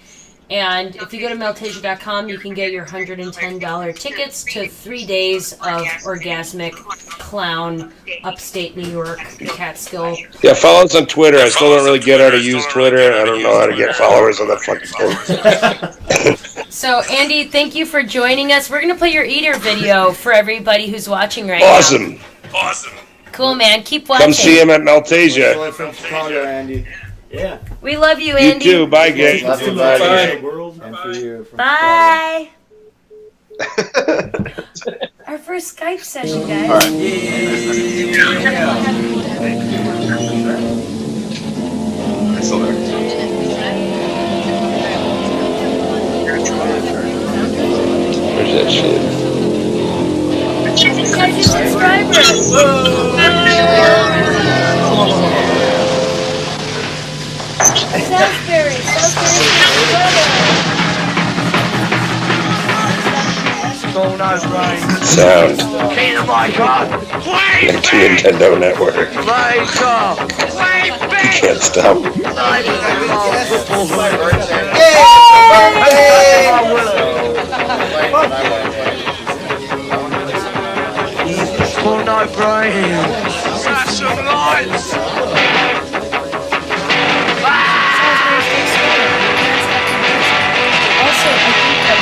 [SPEAKER 4] And if you go to meltasia.com, you can get your $110 tickets to 3 days of orgasmic clown upstate New York Catskill.
[SPEAKER 11] Yeah, follow us on Twitter. I still don't really get how to use Twitter. I don't know how to get followers on that fucking thing.
[SPEAKER 4] So, Andy, thank you for joining us. We're going to play your Eater video for everybody who's watching right now.
[SPEAKER 11] Awesome.
[SPEAKER 4] Cool, man. Keep watching.
[SPEAKER 11] Come see him at Meltasia.
[SPEAKER 3] From Chicago, Andy.
[SPEAKER 6] Yeah.
[SPEAKER 4] We love you, Andy.
[SPEAKER 11] You too. Bye, gang.
[SPEAKER 3] Love you,
[SPEAKER 11] Bye.
[SPEAKER 3] And for you. From
[SPEAKER 4] Bye. Our first Skype session, guys.
[SPEAKER 12] I'm still there.
[SPEAKER 11] Where's that shit?
[SPEAKER 4] Guys, you subscribers. Salisbury.
[SPEAKER 11] Sound. Next Nintendo Network. You can't stop.
[SPEAKER 14] Flash some lights!
[SPEAKER 4] Also, I think that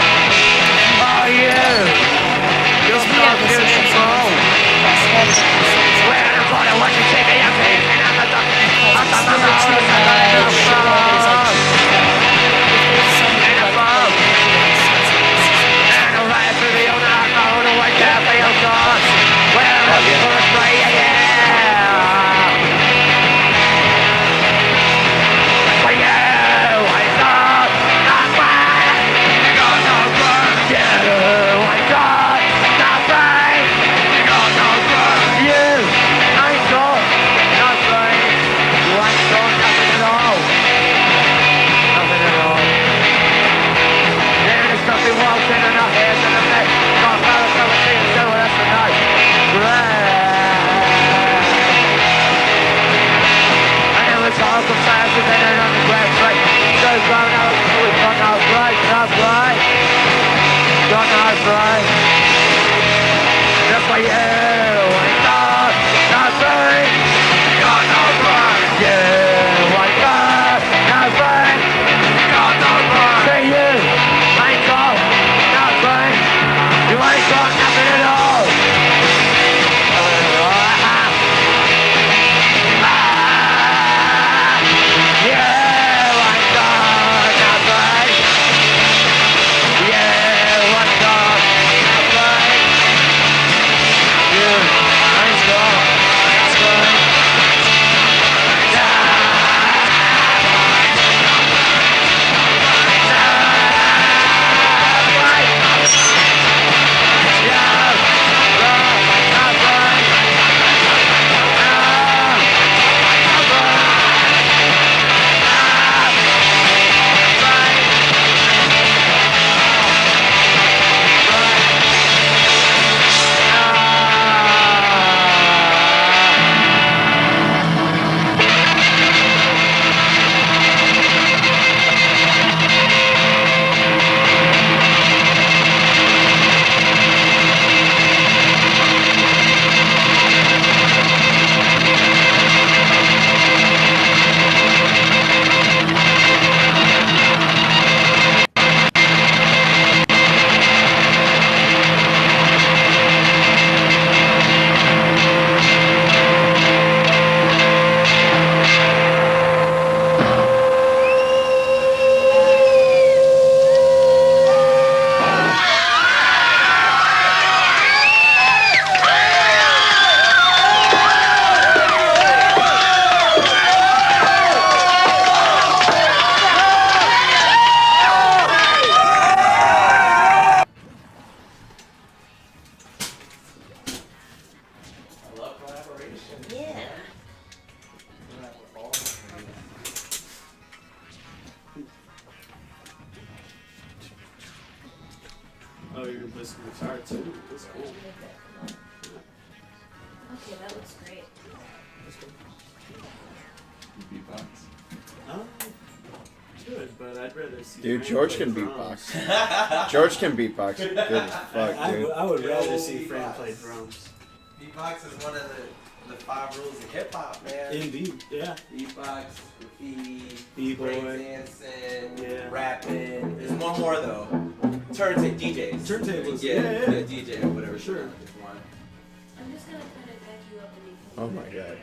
[SPEAKER 6] This guitar too. That's cool.
[SPEAKER 5] Okay, that looks great.
[SPEAKER 7] Beatbox.
[SPEAKER 6] Good, but I'd rather see.
[SPEAKER 3] Dude,
[SPEAKER 6] Fran
[SPEAKER 3] George
[SPEAKER 6] play
[SPEAKER 3] can
[SPEAKER 6] drums.
[SPEAKER 3] beatbox. George can beatbox. Good as fuck, dude.
[SPEAKER 6] I would rather see Fran play drums.
[SPEAKER 10] Beatbox is one of the 5 rules of hip hop, man.
[SPEAKER 6] Indeed, yeah.
[SPEAKER 10] Beatbox, graffiti,
[SPEAKER 6] B-boy,
[SPEAKER 10] dancing, rapping. There's one more though. DJs.
[SPEAKER 6] Turntables.
[SPEAKER 10] Yeah, DJ or whatever.
[SPEAKER 6] Sure.
[SPEAKER 5] I'm just gonna kind of back you up and you can.
[SPEAKER 3] Oh my god.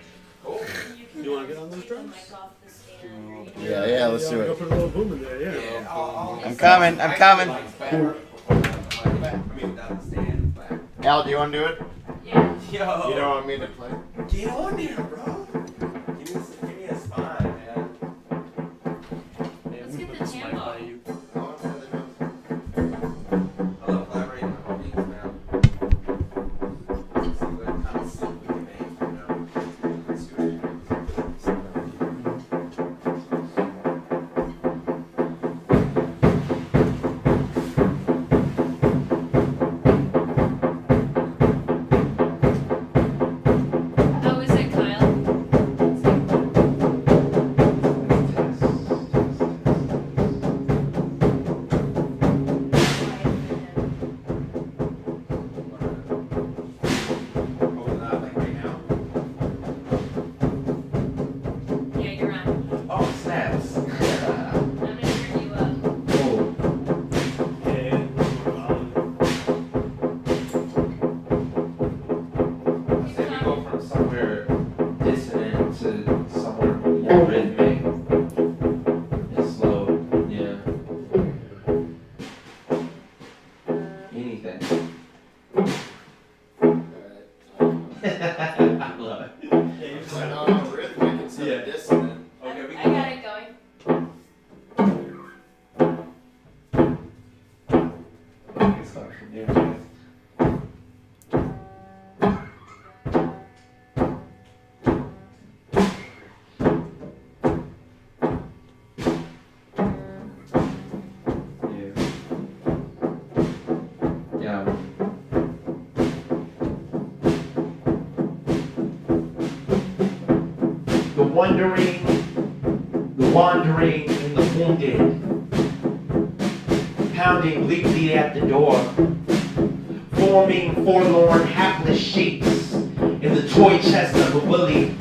[SPEAKER 6] You want to get on those drums?
[SPEAKER 3] Yeah, let's do
[SPEAKER 6] Go
[SPEAKER 3] it.
[SPEAKER 6] put a little boom in there, yeah.
[SPEAKER 3] I'm coming. Al, do you want to do it?
[SPEAKER 5] Yeah.
[SPEAKER 10] Yo.
[SPEAKER 3] You don't want me to play?
[SPEAKER 10] Get on there, bro. Give me a spine, man.
[SPEAKER 5] Let's get the jam on.
[SPEAKER 10] I love collaborating with homies, man. See what kind of stuff we can make, you know. Let's do it.
[SPEAKER 5] How is it, Kyle? Yeah, you're on.
[SPEAKER 10] Oh, snaps.
[SPEAKER 5] I'm gonna turn you up.
[SPEAKER 10] I say we go from somewhere dissonant to somewhere more rhythmic and slow. Yeah. Anything. I love it.
[SPEAKER 3] Rhythmic instead of dissonant.
[SPEAKER 10] Okay, we
[SPEAKER 5] I got it going.
[SPEAKER 10] can start from there, guys. Yeah.
[SPEAKER 15] The wandering, and the wounded, pounding bleakly at the door, forming forlorn, hapless shapes in the toy chest of a willy,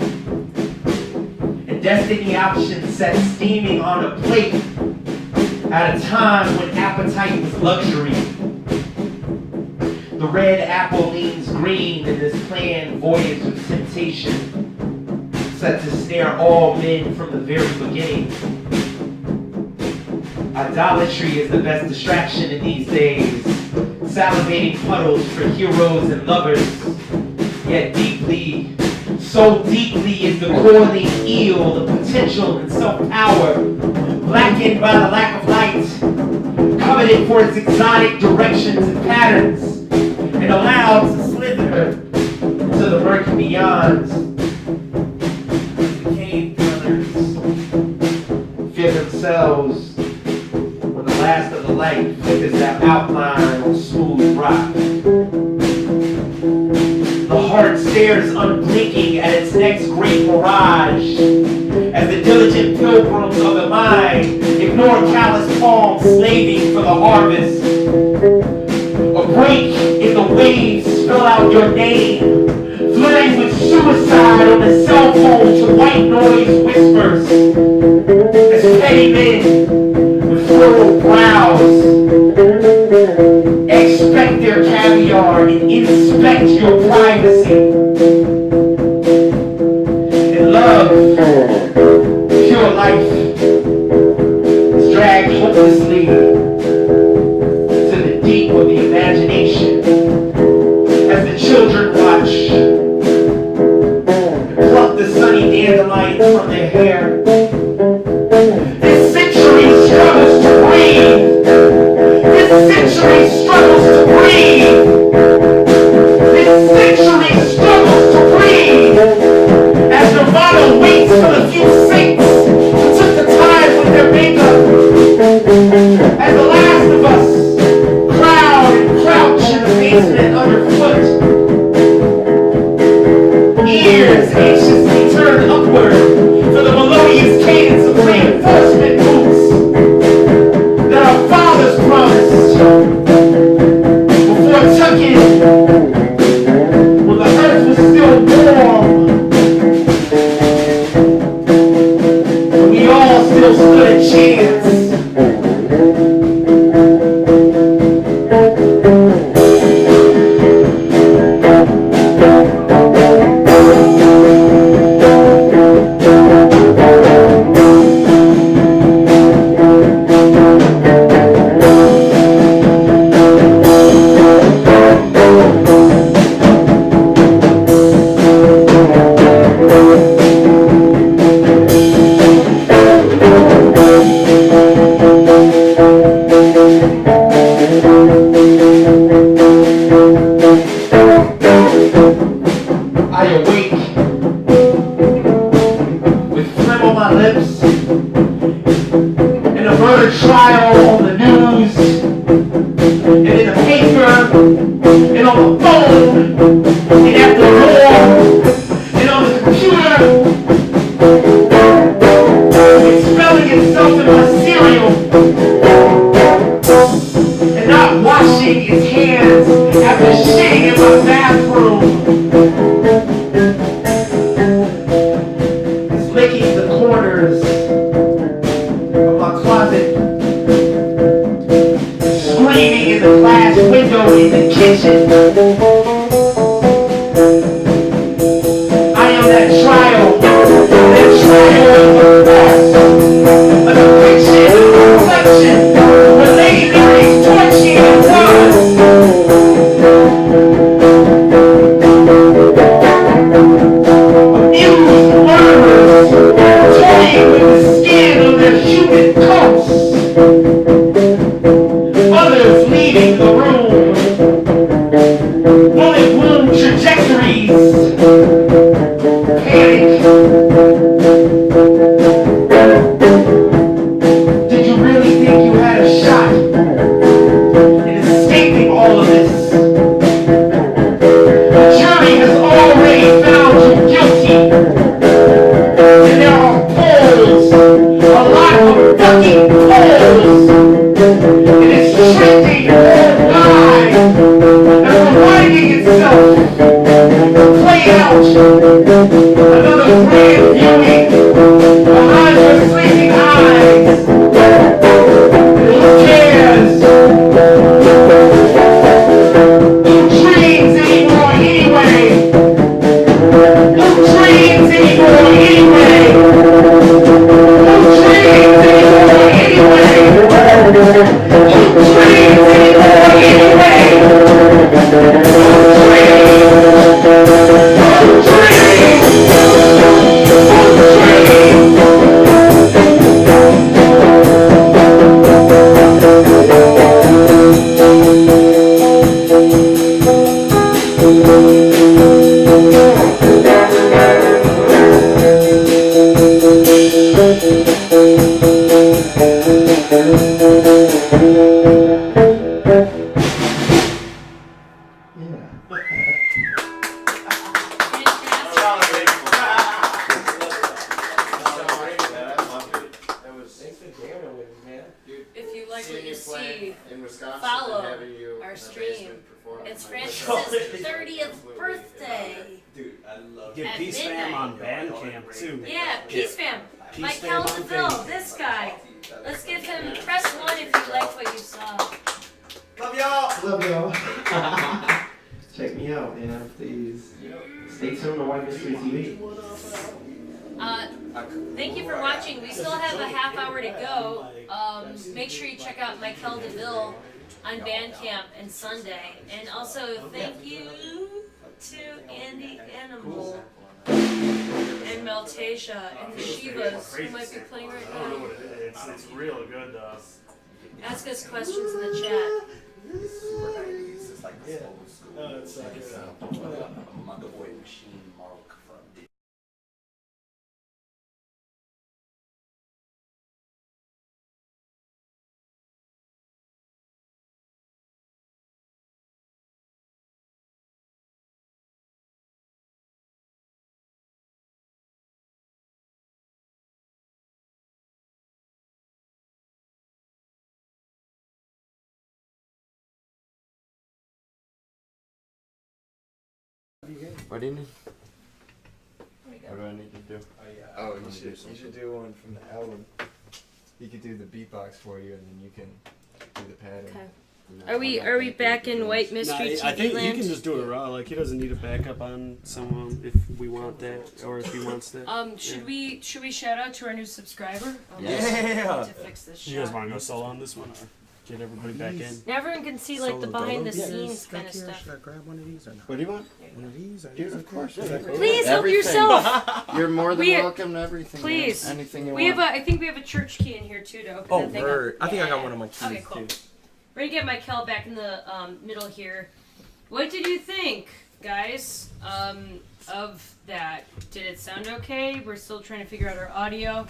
[SPEAKER 15] and destiny options set steaming on a plate at a time when appetite was luxury. The red apple leans green in this planned voyage of temptation, set to snare all men from the very beginning. Idolatry is the best distraction in these days, salivating puddles for heroes and lovers. Yet deeply, so deeply is the coiling eel, the potential and self-power, blackened by the lack of light, coveted for its exotic directions and patterns, and allowed to slither into the murky beyond. Fear themselves when the last of the light flickers that outline on smooth rock. The heart stares unblinking at its next great mirage as the diligent pilgrims of the mind ignore callous palms slaving for the harvest. A break in the waves spell out your name, flirting with suicide on the cell phone to white noise whispers. As petty men with furrowed brows expect their caviar and inspect your privacy. And love, pure life, is dragged hopelessly to the deep of the imagination as the children watch and pluck the sunny dandelions from their hair. This century struggles to breathe. This century struggles to breathe. This century struggles to breathe. As Nirvana waits for the few saints who took the time with their makeup. As the last of us crowd and crouch still stood a chance. I awake with phlegm on my lips and a murder trial on the news and in the paper and on the phone and at the door and on the computer. It's spelling itself in my cereal and not washing its hands after shitting in my bathroom. Licking the corners of my closet, screaming in the glass window in the kitchen. I am that trial of the past, a depiction of reflection, where Lady Mary's torching and blood. Abused murderers toying with the skin of their human coats. Others leaving the room. Bullet wound trajectories. Panic. Did you really think you had a shot in escaping all of this? The jury has already found you guilty. And there are polls, a lot of fucking polls. And it's trending online and reminding itself to play out another grand viewing behind your sleeping eyes. And who cares? Who dreams anymore anyway? Who dreams anymore anyway? Who dreams anymore anyway? Who dreams anymore anyway?
[SPEAKER 4] If you like what you see,
[SPEAKER 3] in Wisconsin
[SPEAKER 4] follow
[SPEAKER 3] and having you
[SPEAKER 4] our
[SPEAKER 3] in a
[SPEAKER 4] stream.
[SPEAKER 3] basement perform.
[SPEAKER 4] It's Francis's 30th birthday.
[SPEAKER 2] Dude, I love
[SPEAKER 6] Get
[SPEAKER 4] At
[SPEAKER 6] Peace Fam
[SPEAKER 4] midnight.
[SPEAKER 6] on Bandcamp too.
[SPEAKER 4] Yeah, Peace Fam.
[SPEAKER 6] Peace Fam
[SPEAKER 4] Mykele
[SPEAKER 6] on
[SPEAKER 4] Deville,
[SPEAKER 6] Facebook.
[SPEAKER 4] this guy. Let's give him press 1 if you like what you saw.
[SPEAKER 2] Love y'all.
[SPEAKER 15] Love y'all. Check me out, man. Please. Stay tuned to White Mystery TV.
[SPEAKER 4] Thank you for watching. We still have a half hour to go. Make sure you check out Mykele Deville on Bandcamp and Sunday. And also, thank you to Andy Animal and Maltasia and the Shivas who might be playing right
[SPEAKER 6] I don't know
[SPEAKER 4] now.
[SPEAKER 6] what it is. It's real good though.
[SPEAKER 4] Ask us questions in the chat.
[SPEAKER 2] Super 90s. It's like this old school.
[SPEAKER 6] Oh, it's like
[SPEAKER 2] Motherboard Machine Mark from
[SPEAKER 3] What do you need? What do I need to do?
[SPEAKER 1] Oh, you should do one from the album. he could do the beatbox for you, and then you can do the pattern.
[SPEAKER 4] Okay. Are we back in White Mystery TV
[SPEAKER 6] I think
[SPEAKER 4] land?
[SPEAKER 6] he can just do it raw. Like he doesn't need a backup on someone if we want that, or if he wants that.
[SPEAKER 4] Should we shout out to our new subscriber?
[SPEAKER 6] Yeah.
[SPEAKER 4] To fix this
[SPEAKER 6] You guys
[SPEAKER 4] shot.
[SPEAKER 6] want to go solo on this one, or get everybody back in?
[SPEAKER 4] Now everyone can see like the behind the scenes kind of stuff.
[SPEAKER 8] Should I grab one of these or not?
[SPEAKER 3] What do you want?
[SPEAKER 8] One of these?
[SPEAKER 3] Dude, of course.
[SPEAKER 4] Please help
[SPEAKER 3] Everything.
[SPEAKER 4] yourself.
[SPEAKER 3] You're more than
[SPEAKER 4] We-
[SPEAKER 3] welcome to everything. man.
[SPEAKER 4] Please.
[SPEAKER 3] Anything you
[SPEAKER 4] We
[SPEAKER 3] want.
[SPEAKER 4] have I think we have a church key in here too to open
[SPEAKER 8] Oh,
[SPEAKER 4] that thing
[SPEAKER 8] word.
[SPEAKER 4] up.
[SPEAKER 8] I think I got
[SPEAKER 4] Yeah.
[SPEAKER 8] one of my keys,
[SPEAKER 4] Okay, cool.
[SPEAKER 8] too.
[SPEAKER 4] We're gonna get Mykele back in the middle here. What did you think, guys, of that? Did it sound okay? We're still trying to figure out our audio.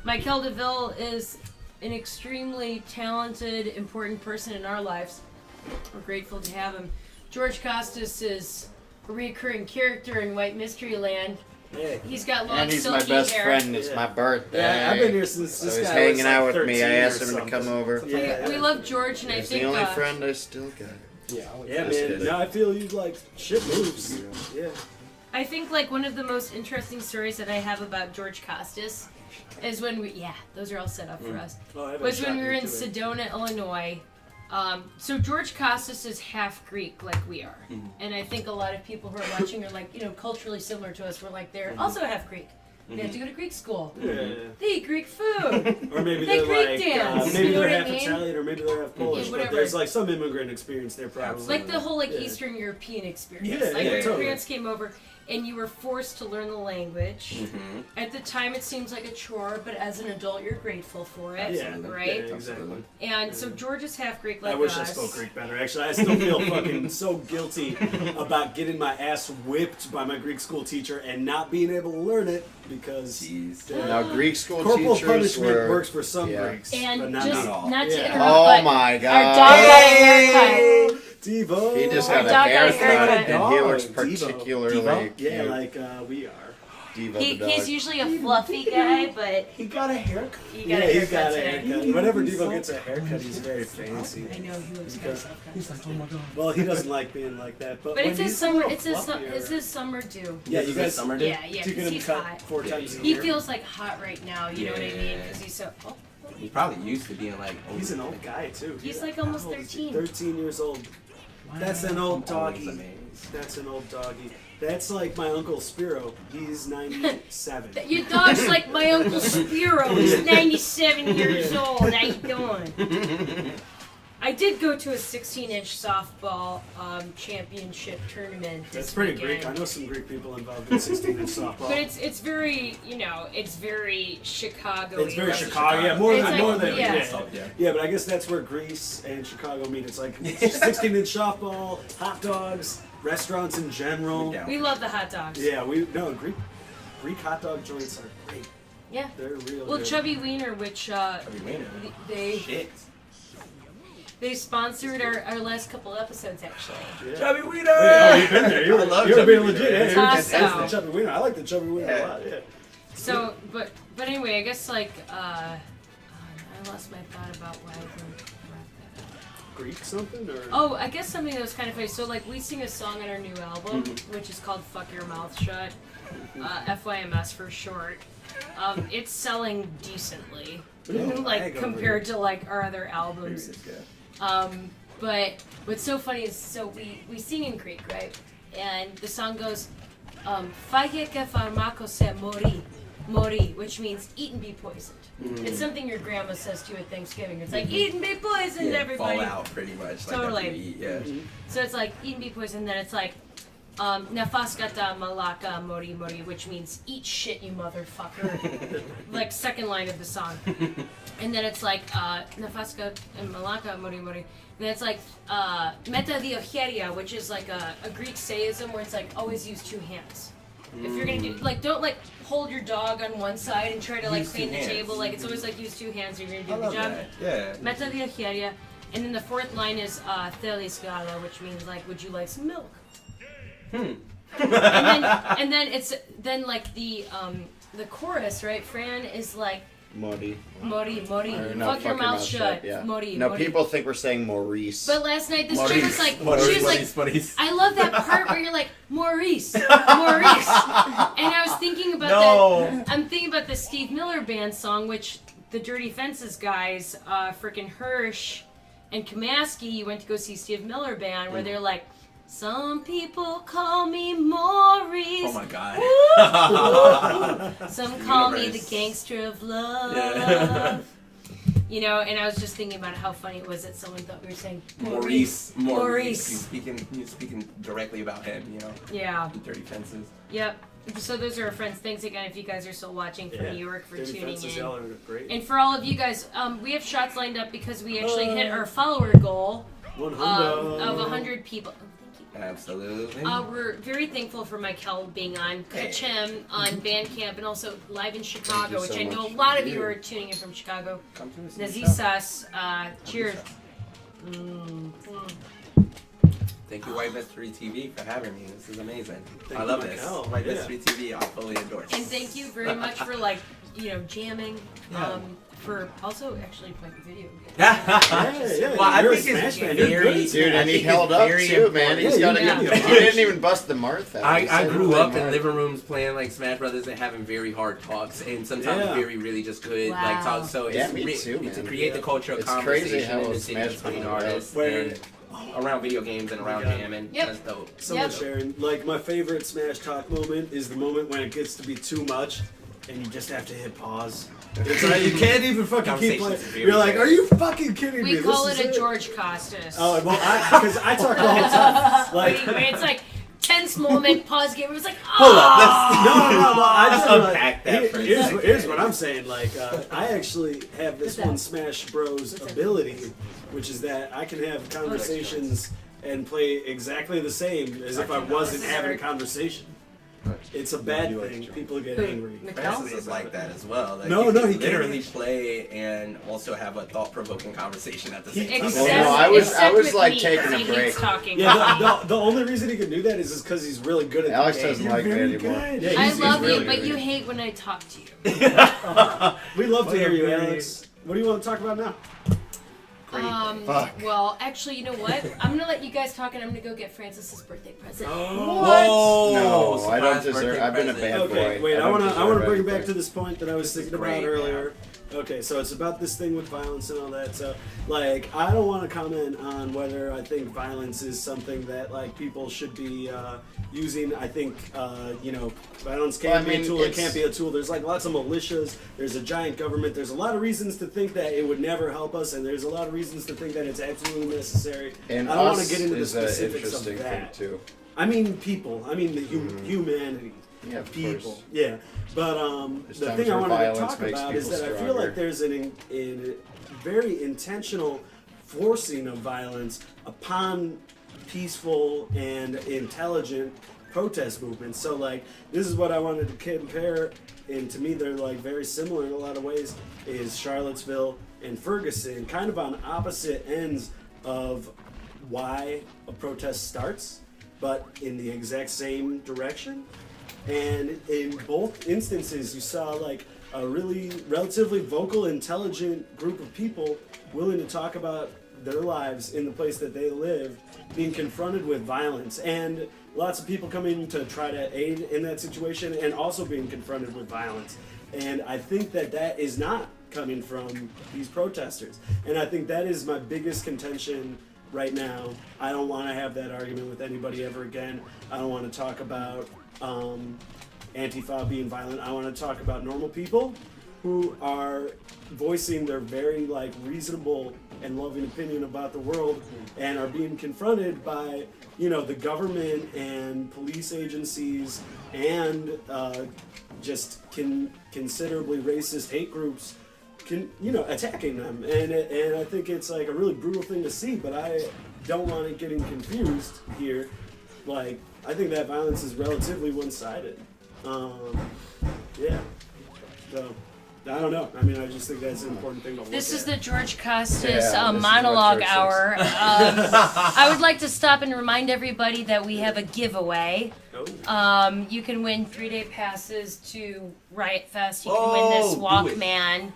[SPEAKER 4] Mykele Deville is an extremely talented, important person in our lives. We're grateful to have him. George Costas is a recurring character in White Mystery Land.
[SPEAKER 6] Yeah.
[SPEAKER 4] He's got long
[SPEAKER 3] And he's
[SPEAKER 4] silky
[SPEAKER 3] my best
[SPEAKER 4] hair.
[SPEAKER 3] friend. It's my birthday.
[SPEAKER 6] Yeah, I've been here since
[SPEAKER 3] So
[SPEAKER 6] this
[SPEAKER 3] he's
[SPEAKER 6] guy
[SPEAKER 3] hanging
[SPEAKER 6] was,
[SPEAKER 3] out
[SPEAKER 6] like,
[SPEAKER 3] with me. I
[SPEAKER 6] 13
[SPEAKER 3] asked
[SPEAKER 6] or
[SPEAKER 3] him to
[SPEAKER 6] something.
[SPEAKER 3] come over.
[SPEAKER 6] Yeah.
[SPEAKER 4] We love George, and I
[SPEAKER 3] He's
[SPEAKER 4] think
[SPEAKER 3] the only friend I still got.
[SPEAKER 8] Yeah,
[SPEAKER 6] Yeah, man. Now I feel you like shit moves. Yeah.
[SPEAKER 4] I think like one of the most interesting stories that I have about George Costas is when those are all set up for us.
[SPEAKER 6] Oh, I have a
[SPEAKER 4] Was when we were in
[SPEAKER 6] shotgun, too.
[SPEAKER 4] Sedona, Illinois. So George Costas is half Greek, like we are, and I think a lot of people who are watching are like, culturally similar to us. We're like they're also half Greek. They have to go to Greek school.
[SPEAKER 6] Yeah.
[SPEAKER 4] They eat Greek food.
[SPEAKER 6] Or maybe
[SPEAKER 4] they
[SPEAKER 6] they're
[SPEAKER 4] Greek
[SPEAKER 6] like,
[SPEAKER 4] dance.
[SPEAKER 6] maybe
[SPEAKER 4] you know
[SPEAKER 6] they're
[SPEAKER 4] what
[SPEAKER 6] half
[SPEAKER 4] I mean?
[SPEAKER 6] Italian, or maybe they're half Polish. But
[SPEAKER 4] whatever.
[SPEAKER 6] there's like some immigrant experience there, probably.
[SPEAKER 4] Like the whole
[SPEAKER 6] Yeah.
[SPEAKER 4] Eastern European experience.
[SPEAKER 6] Yeah,
[SPEAKER 4] like
[SPEAKER 6] yeah,
[SPEAKER 4] when
[SPEAKER 6] totally.
[SPEAKER 4] parents came over and you were forced to learn the language.
[SPEAKER 10] Mm-hmm.
[SPEAKER 4] At the time it seems like a chore, but as an adult you're grateful for it.
[SPEAKER 6] Yeah,
[SPEAKER 4] right?
[SPEAKER 6] yeah, exactly.
[SPEAKER 4] And so George is half Greek like
[SPEAKER 6] I wish
[SPEAKER 4] us.
[SPEAKER 6] I spoke Greek better. Actually, I still feel fucking so guilty about getting my ass whipped by my Greek school teacher and not being able to learn it because
[SPEAKER 3] Now, Greek school
[SPEAKER 6] corporal
[SPEAKER 3] teachers
[SPEAKER 6] punishment
[SPEAKER 3] were-
[SPEAKER 6] works for some
[SPEAKER 3] yeah.
[SPEAKER 6] Greeks,
[SPEAKER 4] And
[SPEAKER 6] but not
[SPEAKER 4] just
[SPEAKER 6] all.
[SPEAKER 4] not to
[SPEAKER 6] Yeah.
[SPEAKER 4] interrupt,
[SPEAKER 3] Oh
[SPEAKER 4] but
[SPEAKER 3] my
[SPEAKER 4] our
[SPEAKER 3] God.
[SPEAKER 4] dog got a haircut.
[SPEAKER 6] Devo.
[SPEAKER 3] He just
[SPEAKER 4] Our
[SPEAKER 3] got a
[SPEAKER 4] dog got a
[SPEAKER 3] haircut,
[SPEAKER 4] haircut.
[SPEAKER 3] and he looks
[SPEAKER 6] Devo.
[SPEAKER 3] particularly cute.
[SPEAKER 6] Yeah, like we are.
[SPEAKER 3] Devo the dog.
[SPEAKER 4] He's usually a fluffy guy, but
[SPEAKER 6] he got a haircut.
[SPEAKER 4] He got a
[SPEAKER 6] he's
[SPEAKER 4] haircut
[SPEAKER 6] got a
[SPEAKER 4] today.
[SPEAKER 6] haircut. Whenever Devo gets a haircut, he's very fancy.
[SPEAKER 4] I know he looks good.
[SPEAKER 8] He's like, oh my god.
[SPEAKER 6] Well, he doesn't like being like that. But
[SPEAKER 4] But
[SPEAKER 6] when
[SPEAKER 4] it's his
[SPEAKER 6] he's a
[SPEAKER 4] summer.
[SPEAKER 6] little
[SPEAKER 4] It's his.
[SPEAKER 6] fluffier-
[SPEAKER 4] It's his summer due.
[SPEAKER 6] Yeah, you guys.
[SPEAKER 10] summer
[SPEAKER 4] Yeah,
[SPEAKER 6] Do you
[SPEAKER 4] because
[SPEAKER 6] get him
[SPEAKER 4] he's
[SPEAKER 6] cut
[SPEAKER 4] hot.
[SPEAKER 6] 4 times a
[SPEAKER 4] He
[SPEAKER 6] year?
[SPEAKER 4] feels like hot right now. You know what I mean?
[SPEAKER 10] Yeah.
[SPEAKER 4] Because he's so. Oh,
[SPEAKER 10] He's probably used to being like.
[SPEAKER 6] He's an old guy too.
[SPEAKER 4] He's like almost
[SPEAKER 6] How old is he?
[SPEAKER 4] 13.
[SPEAKER 6] 13 years old. That's an old
[SPEAKER 10] Always
[SPEAKER 6] doggy.
[SPEAKER 10] amazed.
[SPEAKER 6] That's an old doggy. That's like my uncle Spiro. He's 97.
[SPEAKER 4] Your dog's like my Uncle Spiro. He's 97 years old. How you doing? I did go to a 16-inch softball championship tournament.
[SPEAKER 6] That's
[SPEAKER 4] this
[SPEAKER 6] pretty
[SPEAKER 4] weekend.
[SPEAKER 6] Greek. I know some Greek people involved in 16-inch softball.
[SPEAKER 4] But it's very, it's very Chicago.
[SPEAKER 6] It's very Chicago, yeah, more than
[SPEAKER 4] yeah.
[SPEAKER 6] Yeah, but I guess that's where Greece and Chicago meet. It's like 16-inch softball, hot dogs, restaurants in general.
[SPEAKER 4] We love the hot dogs.
[SPEAKER 6] Yeah, Greek hot dog joints are great.
[SPEAKER 4] Yeah.
[SPEAKER 6] They're real
[SPEAKER 4] Well,
[SPEAKER 6] good.
[SPEAKER 4] Chubby Wiener, which they sponsored our last couple episodes actually.
[SPEAKER 6] Yeah.
[SPEAKER 10] Chubby Wiener!
[SPEAKER 6] Yeah, you've been there.
[SPEAKER 10] I love
[SPEAKER 6] You're
[SPEAKER 10] Chubby
[SPEAKER 6] being
[SPEAKER 10] Wiener.
[SPEAKER 6] legit. Yeah,
[SPEAKER 4] It's
[SPEAKER 6] you're
[SPEAKER 4] awesome.
[SPEAKER 6] that's the Chubby Wiener. I like the Chubby Wiener a lot. Yeah.
[SPEAKER 4] So, but anyway, I guess like I lost my thought about why I brought that up.
[SPEAKER 6] Greek something or?
[SPEAKER 4] Oh, I guess something that was kind of funny. So like we sing a song on our new album, which is called "Fuck Your Mouth Shut," FYMS for short. It's selling decently, like compared to like our other albums. But what's so funny is we sing in Greek, right? And the song goes, "Fage ke pharmako se mori," which means eat and be poisoned. It's something your grandma says to you at Thanksgiving. It's like eat and be poisoned,
[SPEAKER 10] Yeah,
[SPEAKER 4] everybody.
[SPEAKER 10] fall out pretty much.
[SPEAKER 4] Totally.
[SPEAKER 10] Like eat, yeah.
[SPEAKER 4] So it's like eat and be poisoned. Then it's like nafaskata malaka mori mori, which means eat shit, you motherfucker. Like second line of the song. And then it's like nafaska and malaka mori mori. And then it's like meta diogeria, which is like a Greek sayism where it's like always use 2 hands. If you're gonna do don't like hold your dog on one side and try to like
[SPEAKER 10] Use
[SPEAKER 4] clean
[SPEAKER 10] 2
[SPEAKER 4] the
[SPEAKER 10] hands.
[SPEAKER 4] table. Like it's always like use 2 hands if you're gonna do
[SPEAKER 10] I
[SPEAKER 4] the
[SPEAKER 10] love
[SPEAKER 4] job.
[SPEAKER 10] that. Yeah.
[SPEAKER 4] Meta diogeria. And then the 4th line is thelis gala, which means like would you like some milk? and then it's like the chorus, right? Fran is like
[SPEAKER 3] Mori.
[SPEAKER 4] Mori,
[SPEAKER 3] Or no,
[SPEAKER 4] fuck your mouth shut.
[SPEAKER 3] Yeah.
[SPEAKER 4] Mori,
[SPEAKER 3] No,
[SPEAKER 4] Mori.
[SPEAKER 3] people think we're saying Maurice.
[SPEAKER 4] But last night this
[SPEAKER 3] Maurice.
[SPEAKER 4] chick was like,
[SPEAKER 3] Maurice,
[SPEAKER 4] she was
[SPEAKER 3] Maurice,
[SPEAKER 4] like,
[SPEAKER 3] Maurice.
[SPEAKER 4] I love that part where you're like Maurice, and I was thinking about that. I'm thinking about the Steve Miller Band song, which the Dirty Fences guys, frickin' Hirsch and Kamaski went to go see Steve Miller Band, where they're like, some people call me Maurice.
[SPEAKER 10] Oh my God.
[SPEAKER 4] Some call me the gangster of love.
[SPEAKER 10] Yeah.
[SPEAKER 4] You know, and I was just thinking about how funny it was that someone thought we were saying
[SPEAKER 10] Maurice.
[SPEAKER 4] Maurice.
[SPEAKER 10] He's speaking directly about him, you know.
[SPEAKER 4] Yeah.
[SPEAKER 10] Dirty Fences.
[SPEAKER 4] Yep. So those are our friends. Thanks again if you guys are still watching from New York for
[SPEAKER 6] Dirty
[SPEAKER 4] tuning
[SPEAKER 6] Fences,
[SPEAKER 4] in.
[SPEAKER 6] y'all are great.
[SPEAKER 4] And for all of you guys, we have shots lined up because we actually hit our follower goal of 100 people.
[SPEAKER 10] Absolutely.
[SPEAKER 4] We're very thankful for Mykele being on, Kachim on Bandcamp, and also live in Chicago, which I know a lot of you are tuning in from Chicago. Nazisas, cheers.
[SPEAKER 10] Thank you, White Mystery TV, for having me. This is amazing.
[SPEAKER 6] Thank
[SPEAKER 10] I love
[SPEAKER 6] you,
[SPEAKER 10] this.
[SPEAKER 6] Mykele.
[SPEAKER 10] White Mystery TV, I fully endorse.
[SPEAKER 4] And thank you very much for jamming. For also actually playing the video game.
[SPEAKER 10] Well, I think it's very,
[SPEAKER 3] dude, and he held up too, man. He's got a good. He didn't even bust the Martha.
[SPEAKER 10] I grew up in living rooms playing like Smash Brothers and having very hard talks, and sometimes very really just good like talks. So it's
[SPEAKER 3] me too, man.
[SPEAKER 10] to create the culture of
[SPEAKER 3] It's
[SPEAKER 10] conversation
[SPEAKER 3] crazy how
[SPEAKER 10] in the
[SPEAKER 3] Smash
[SPEAKER 10] city between
[SPEAKER 3] Brothers
[SPEAKER 10] artists
[SPEAKER 6] Where-
[SPEAKER 10] and around video games and around jamming. That's dope.
[SPEAKER 6] So much sharing. Like my favorite Smash Talk moment is the moment when it gets to be too much, and you just have to hit pause. It's like you can't even fucking keep playing. You're like, are you fucking kidding me?
[SPEAKER 4] We call
[SPEAKER 6] This
[SPEAKER 4] it
[SPEAKER 6] is
[SPEAKER 4] a George Costas.
[SPEAKER 6] Oh well, because I talk the whole time. Like
[SPEAKER 4] Where it's like tense moment, pause game. It was like,
[SPEAKER 10] hold up,
[SPEAKER 6] no. I just
[SPEAKER 10] unpack that for a
[SPEAKER 6] here's what I'm saying. Like I actually have this one Smash Bros ability, which is that I can have conversations and play exactly the same as if I wasn't having a conversation. It's a bad thing. People get angry.
[SPEAKER 10] Francis is like that as well. Like,
[SPEAKER 6] No,
[SPEAKER 10] he
[SPEAKER 6] he
[SPEAKER 10] literally
[SPEAKER 6] can't.
[SPEAKER 10] play and also have a thought-provoking conversation at the same time.
[SPEAKER 3] Well, no, I was like taking a break.
[SPEAKER 6] Yeah, the only reason he can do that is because he's really good at
[SPEAKER 3] Alex
[SPEAKER 6] the game.
[SPEAKER 3] doesn't like me anymore.
[SPEAKER 6] Yeah,
[SPEAKER 4] I
[SPEAKER 6] he's
[SPEAKER 4] love
[SPEAKER 6] really
[SPEAKER 4] you, but
[SPEAKER 6] good.
[SPEAKER 4] you hate when I talk to you.
[SPEAKER 6] We love to hear you, Alex. What do you want to talk about now?
[SPEAKER 4] Well, actually, you know what? I'm gonna let you guys talk, and I'm gonna go get Francis's birthday present.
[SPEAKER 3] What? No, I don't deserve. I've been a bad
[SPEAKER 6] Okay,
[SPEAKER 3] boy.
[SPEAKER 6] wait. I want to
[SPEAKER 3] deserve
[SPEAKER 6] bring it back
[SPEAKER 3] anything.
[SPEAKER 6] to this point that I was thinking about earlier. Okay, so it's about this thing with violence and all that. So, like, I don't want to comment on whether I think violence is something that like people should be using. I think violence can't be a tool. It can't be a tool. There's like lots of militias. There's a giant government. There's a lot of reasons to think that it would never help us, and there's a lot of reasons to think that it's absolutely necessary.
[SPEAKER 3] And
[SPEAKER 6] I don't want
[SPEAKER 3] us
[SPEAKER 6] to get into the
[SPEAKER 3] is an
[SPEAKER 6] specifics
[SPEAKER 3] interesting
[SPEAKER 6] of that.
[SPEAKER 3] thing too.
[SPEAKER 6] I mean people. I mean the humanity.
[SPEAKER 3] Yeah, of
[SPEAKER 6] people.
[SPEAKER 3] course.
[SPEAKER 6] Yeah, but
[SPEAKER 3] There's
[SPEAKER 6] the
[SPEAKER 3] times
[SPEAKER 6] thing I
[SPEAKER 3] where
[SPEAKER 6] wanted to
[SPEAKER 3] violence
[SPEAKER 6] talk
[SPEAKER 3] makes
[SPEAKER 6] about is
[SPEAKER 3] people
[SPEAKER 6] that I feel
[SPEAKER 3] stronger.
[SPEAKER 6] like there's a very intentional forcing of violence upon peaceful and intelligent protest movements. So like this is what I wanted to compare, and to me they're like very similar in a lot of ways, is Charlottesville and Ferguson, kind of on opposite ends of why a protest starts, but in the exact same direction. And in both instances, you saw like a really relatively vocal, intelligent group of people willing to talk about their lives in the place that they live, being confronted with violence, and lots of people coming to try to aid in that situation, and also being confronted with violence. And I think that that is not coming from these protesters. And I think that is my biggest contention right now. I don't want to have that argument with anybody ever again. I don't want to talk about Antifa being violent. I want to talk about normal people who are voicing their very like reasonable and loving opinion about the world, and are being confronted by the government and police agencies and just considerably racist hate groups attacking them, and I think it's like a really brutal thing to see, but I don't want it getting confused here. Like, I think that violence is relatively one-sided. Yeah. So, I don't know. I mean, I just think that's an important thing to look at.
[SPEAKER 4] This is the George Costas
[SPEAKER 3] Yeah, this is what
[SPEAKER 4] monologue
[SPEAKER 3] George
[SPEAKER 4] hour. I would like to stop and remind everybody that we have a giveaway. You can win 3-day passes to Riot Fest. You can win this
[SPEAKER 10] do it.
[SPEAKER 4] Walkman.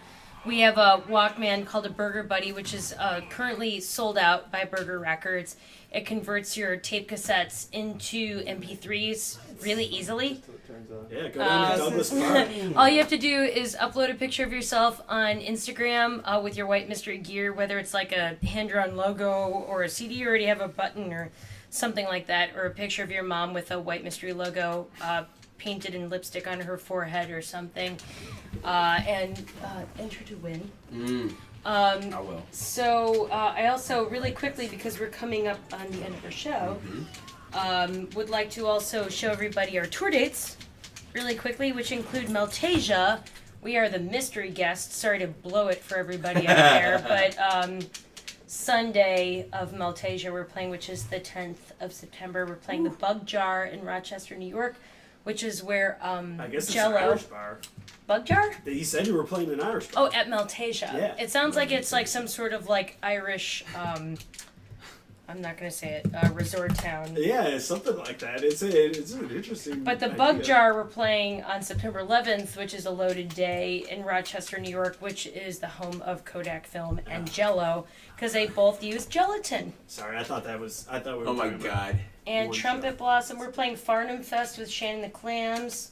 [SPEAKER 4] We have a Walkman called a Burger Buddy, which is currently sold out by Burger Records. It converts your tape cassettes into MP3s really easily.
[SPEAKER 6] Yeah, go down to Douglas Park.
[SPEAKER 4] All you have to do is upload a picture of yourself on Instagram with your white mystery gear, whether it's like a hand-drawn logo or a CD you already have a button or something like that, or a picture of your mom with a white mystery logo painted in lipstick on her forehead or something, and enter to win.
[SPEAKER 10] I will.
[SPEAKER 4] So I also, really quickly, because we're coming up on the end of our show, would like to also show everybody our tour dates really quickly, which include Maltasia. We are the mystery guests. Sorry to blow it for everybody out there, but Sunday of Maltasia we're playing, which is the 10th of September. We're playing the Bug Jar in Rochester, New York, which is where
[SPEAKER 6] I guess it's
[SPEAKER 4] Jello.
[SPEAKER 6] an Irish bar.
[SPEAKER 4] Bug Jar?
[SPEAKER 6] You said you were playing an Irish bar.
[SPEAKER 4] Oh, at Maltasia.
[SPEAKER 6] Yeah.
[SPEAKER 4] It sounds like it's like some sort of like Irish, I'm not going to say it, resort town.
[SPEAKER 6] Yeah, something like that. It's an interesting
[SPEAKER 4] But the
[SPEAKER 6] idea.
[SPEAKER 4] Bug Jar we're playing on September 11th, which is a loaded day in Rochester, New York, which is the home of Kodak Film and Jello, because they both use gelatin.
[SPEAKER 6] Sorry, I thought we were
[SPEAKER 10] Oh my
[SPEAKER 6] talking about
[SPEAKER 10] God.
[SPEAKER 4] And
[SPEAKER 6] one
[SPEAKER 4] Trumpet
[SPEAKER 6] show.
[SPEAKER 4] Blossom, we're playing Farnham Fest with Shannon the Clams,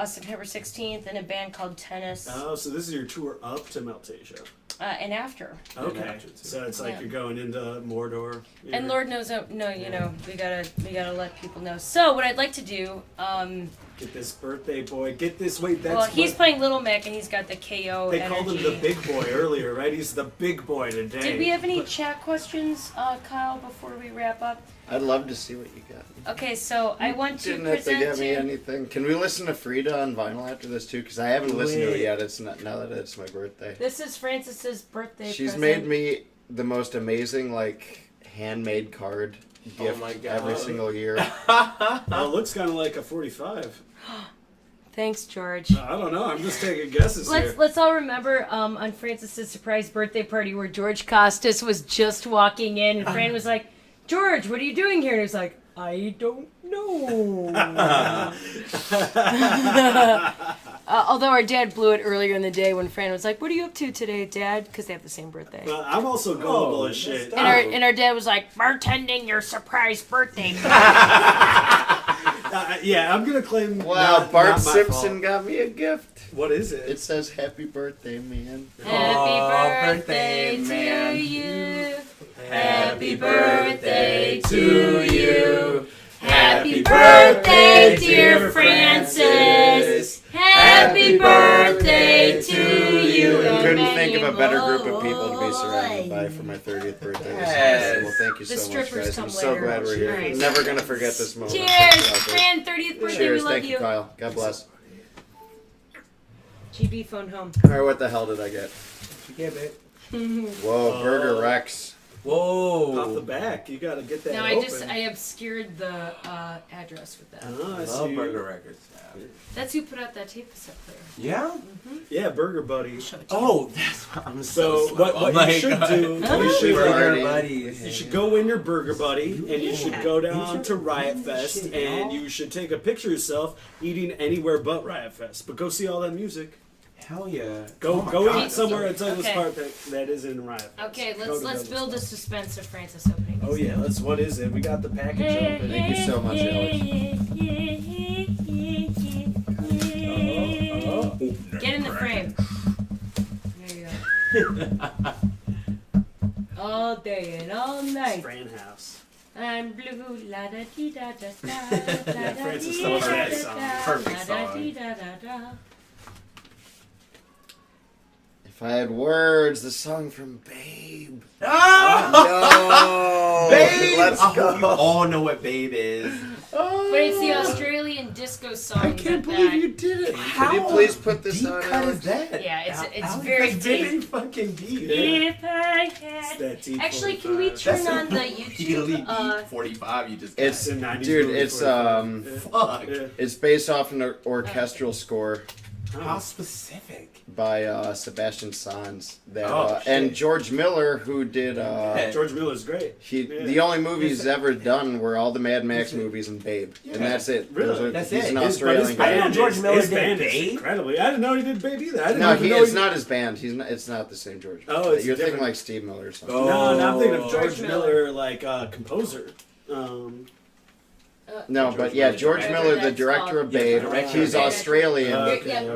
[SPEAKER 4] September 16th, and a band called Tennis.
[SPEAKER 6] Oh, so this is your tour up to Maltasia.
[SPEAKER 4] And after.
[SPEAKER 6] Okay, so it's like
[SPEAKER 4] Yeah.
[SPEAKER 6] you're going into Mordor.
[SPEAKER 4] And Lord knows, we gotta let people know. So what I'd like to do,
[SPEAKER 6] Get this birthday boy. Get this. Wait, that's
[SPEAKER 4] well, he's
[SPEAKER 6] what-
[SPEAKER 4] playing Little Mac and he's got the KO
[SPEAKER 6] They
[SPEAKER 4] energy.
[SPEAKER 6] called him the big boy earlier, right? He's the big boy today.
[SPEAKER 4] Did we have any chat questions, Kyle, before we wrap up?
[SPEAKER 3] I'd love to see what you got.
[SPEAKER 4] Okay, so I want to
[SPEAKER 3] Didn't have to
[SPEAKER 4] present
[SPEAKER 3] give me
[SPEAKER 4] to...
[SPEAKER 3] anything. Can we listen to Frida on vinyl after this too? Because I haven't listened to it yet. It's not now that it's my birthday.
[SPEAKER 4] This is Francis's birthday
[SPEAKER 3] She's
[SPEAKER 4] present.
[SPEAKER 3] made me the most amazing handmade card gift
[SPEAKER 10] my God.
[SPEAKER 3] every single year.
[SPEAKER 6] Well, it looks kind of like a 45.
[SPEAKER 4] Thanks, George.
[SPEAKER 6] I don't know. I'm just taking guesses here.
[SPEAKER 4] Let's all remember on Francis's surprise birthday party where George Costas was just walking in and Fran was like, George, what are you doing here? And he was like, I don't know. Although our dad blew it earlier in the day when Fran was like, what are you up to today, Dad? Because they have the same birthday.
[SPEAKER 6] I'm also gullible as shit.
[SPEAKER 4] And our dad was like, bartending your surprise birthday party.
[SPEAKER 6] Yeah, I'm gonna claim.
[SPEAKER 3] Wow,
[SPEAKER 6] not
[SPEAKER 3] Bart
[SPEAKER 6] my
[SPEAKER 3] Simpson
[SPEAKER 6] fault.
[SPEAKER 3] got me a gift.
[SPEAKER 6] What is it?
[SPEAKER 3] It says "Happy Birthday, man."
[SPEAKER 4] Happy birthday to you. Happy birthday to you. Happy birthday, dear Francis. Happy birthday to you.
[SPEAKER 3] Couldn't think of a better group of people to be surrounded by for my 30th birthday.
[SPEAKER 10] Yes.
[SPEAKER 3] Well, thank you
[SPEAKER 4] The
[SPEAKER 3] so much,
[SPEAKER 4] strippers
[SPEAKER 3] guys.
[SPEAKER 4] come
[SPEAKER 3] I'm so
[SPEAKER 4] later.
[SPEAKER 3] glad we're here.
[SPEAKER 4] Cheers.
[SPEAKER 3] Never gonna forget this moment.
[SPEAKER 4] Cheers,
[SPEAKER 3] Thank you, Albert.
[SPEAKER 4] Fran, 30th birthday,
[SPEAKER 3] Cheers.
[SPEAKER 4] we love
[SPEAKER 3] Thank you,
[SPEAKER 4] you.
[SPEAKER 3] Kyle. God bless.
[SPEAKER 4] GB phone home.
[SPEAKER 3] All right, what the hell did I get?
[SPEAKER 6] Yeah, babe.
[SPEAKER 3] Whoa, Burger Rex.
[SPEAKER 10] Whoa.
[SPEAKER 6] Off the back, you gotta get that
[SPEAKER 4] No,
[SPEAKER 6] open.
[SPEAKER 4] I obscured the address with that.
[SPEAKER 6] Oh, I
[SPEAKER 10] Love
[SPEAKER 6] see.
[SPEAKER 10] Burger Records.
[SPEAKER 4] That's who put out that tape cassette player.
[SPEAKER 10] Yeah?
[SPEAKER 6] Yeah, Burger Buddy.
[SPEAKER 10] Oh, that's what I'm
[SPEAKER 6] So
[SPEAKER 10] so
[SPEAKER 6] what
[SPEAKER 10] slow.
[SPEAKER 6] you should do? You should,
[SPEAKER 10] Burger Buddies.
[SPEAKER 6] you should go in your Burger Buddy, and you should go down to Riot Fest, and you should take a picture of yourself eating anywhere but Riot Fest. But go see all that music.
[SPEAKER 10] Hell yeah.
[SPEAKER 6] Go
[SPEAKER 10] Oh my
[SPEAKER 6] go
[SPEAKER 10] God.
[SPEAKER 6] eat somewhere at Douglas
[SPEAKER 4] Okay.
[SPEAKER 6] Park that is in Riot Fest.
[SPEAKER 4] Okay,
[SPEAKER 6] Go
[SPEAKER 4] let's
[SPEAKER 6] to Douglas
[SPEAKER 4] build
[SPEAKER 6] Park.
[SPEAKER 4] the suspense of Francis opening.
[SPEAKER 6] Oh yeah, what is it? We got the package open.
[SPEAKER 3] Thank you so much, Alex.
[SPEAKER 4] Get in the frame. There you go. All day and all night.
[SPEAKER 6] Fran House.
[SPEAKER 4] I'm blue, la da dee da da da.
[SPEAKER 6] Yeah, Francis knows that song.
[SPEAKER 10] Perfect song.
[SPEAKER 3] If I had words, the song from Babe.
[SPEAKER 10] Oh!
[SPEAKER 3] No!
[SPEAKER 10] Babe!
[SPEAKER 3] Let's go.
[SPEAKER 10] You all know what Babe is.
[SPEAKER 4] But it's the Australian disco song.
[SPEAKER 3] I can't believe you did it. Can you please put this
[SPEAKER 10] deep
[SPEAKER 3] on?
[SPEAKER 10] cut
[SPEAKER 3] Alex?
[SPEAKER 10] is that?
[SPEAKER 4] Yeah, it's
[SPEAKER 10] How
[SPEAKER 4] very
[SPEAKER 10] is that
[SPEAKER 4] deep.
[SPEAKER 10] very fucking deep.
[SPEAKER 4] If I
[SPEAKER 6] It's
[SPEAKER 4] had.
[SPEAKER 6] that deep
[SPEAKER 4] Actually, can we
[SPEAKER 6] 45.
[SPEAKER 4] turn on the
[SPEAKER 10] You get a
[SPEAKER 4] YouTube?
[SPEAKER 10] lead 45. You just.
[SPEAKER 3] It's
[SPEAKER 6] a 90s
[SPEAKER 3] dude.
[SPEAKER 6] movie
[SPEAKER 3] It's
[SPEAKER 6] for
[SPEAKER 10] Fuck.
[SPEAKER 6] Yeah.
[SPEAKER 3] It's based off an orchestral score.
[SPEAKER 10] How specific.
[SPEAKER 3] by Sebastian Sanz. That
[SPEAKER 6] Oh,
[SPEAKER 3] and
[SPEAKER 6] shit.
[SPEAKER 3] George Miller, who did
[SPEAKER 6] George Miller's great.
[SPEAKER 3] the only movies he's ever done were all the Mad Max movies and Babe, and that's it.
[SPEAKER 6] Really?
[SPEAKER 3] He's an Australian guy.
[SPEAKER 6] I know George Miller did Babe. Incredibly, I didn't know he did Babe either. I didn't
[SPEAKER 3] No,
[SPEAKER 6] know
[SPEAKER 3] it's not his band. It's not the same George.
[SPEAKER 6] Oh,
[SPEAKER 3] Miller.
[SPEAKER 6] it's
[SPEAKER 3] You're thinking
[SPEAKER 6] different.
[SPEAKER 3] like Steve Miller or something.
[SPEAKER 6] No, I'm thinking of George Miller, like composer.
[SPEAKER 3] No, but yeah, George Miller, the director of Babe, he's Australian,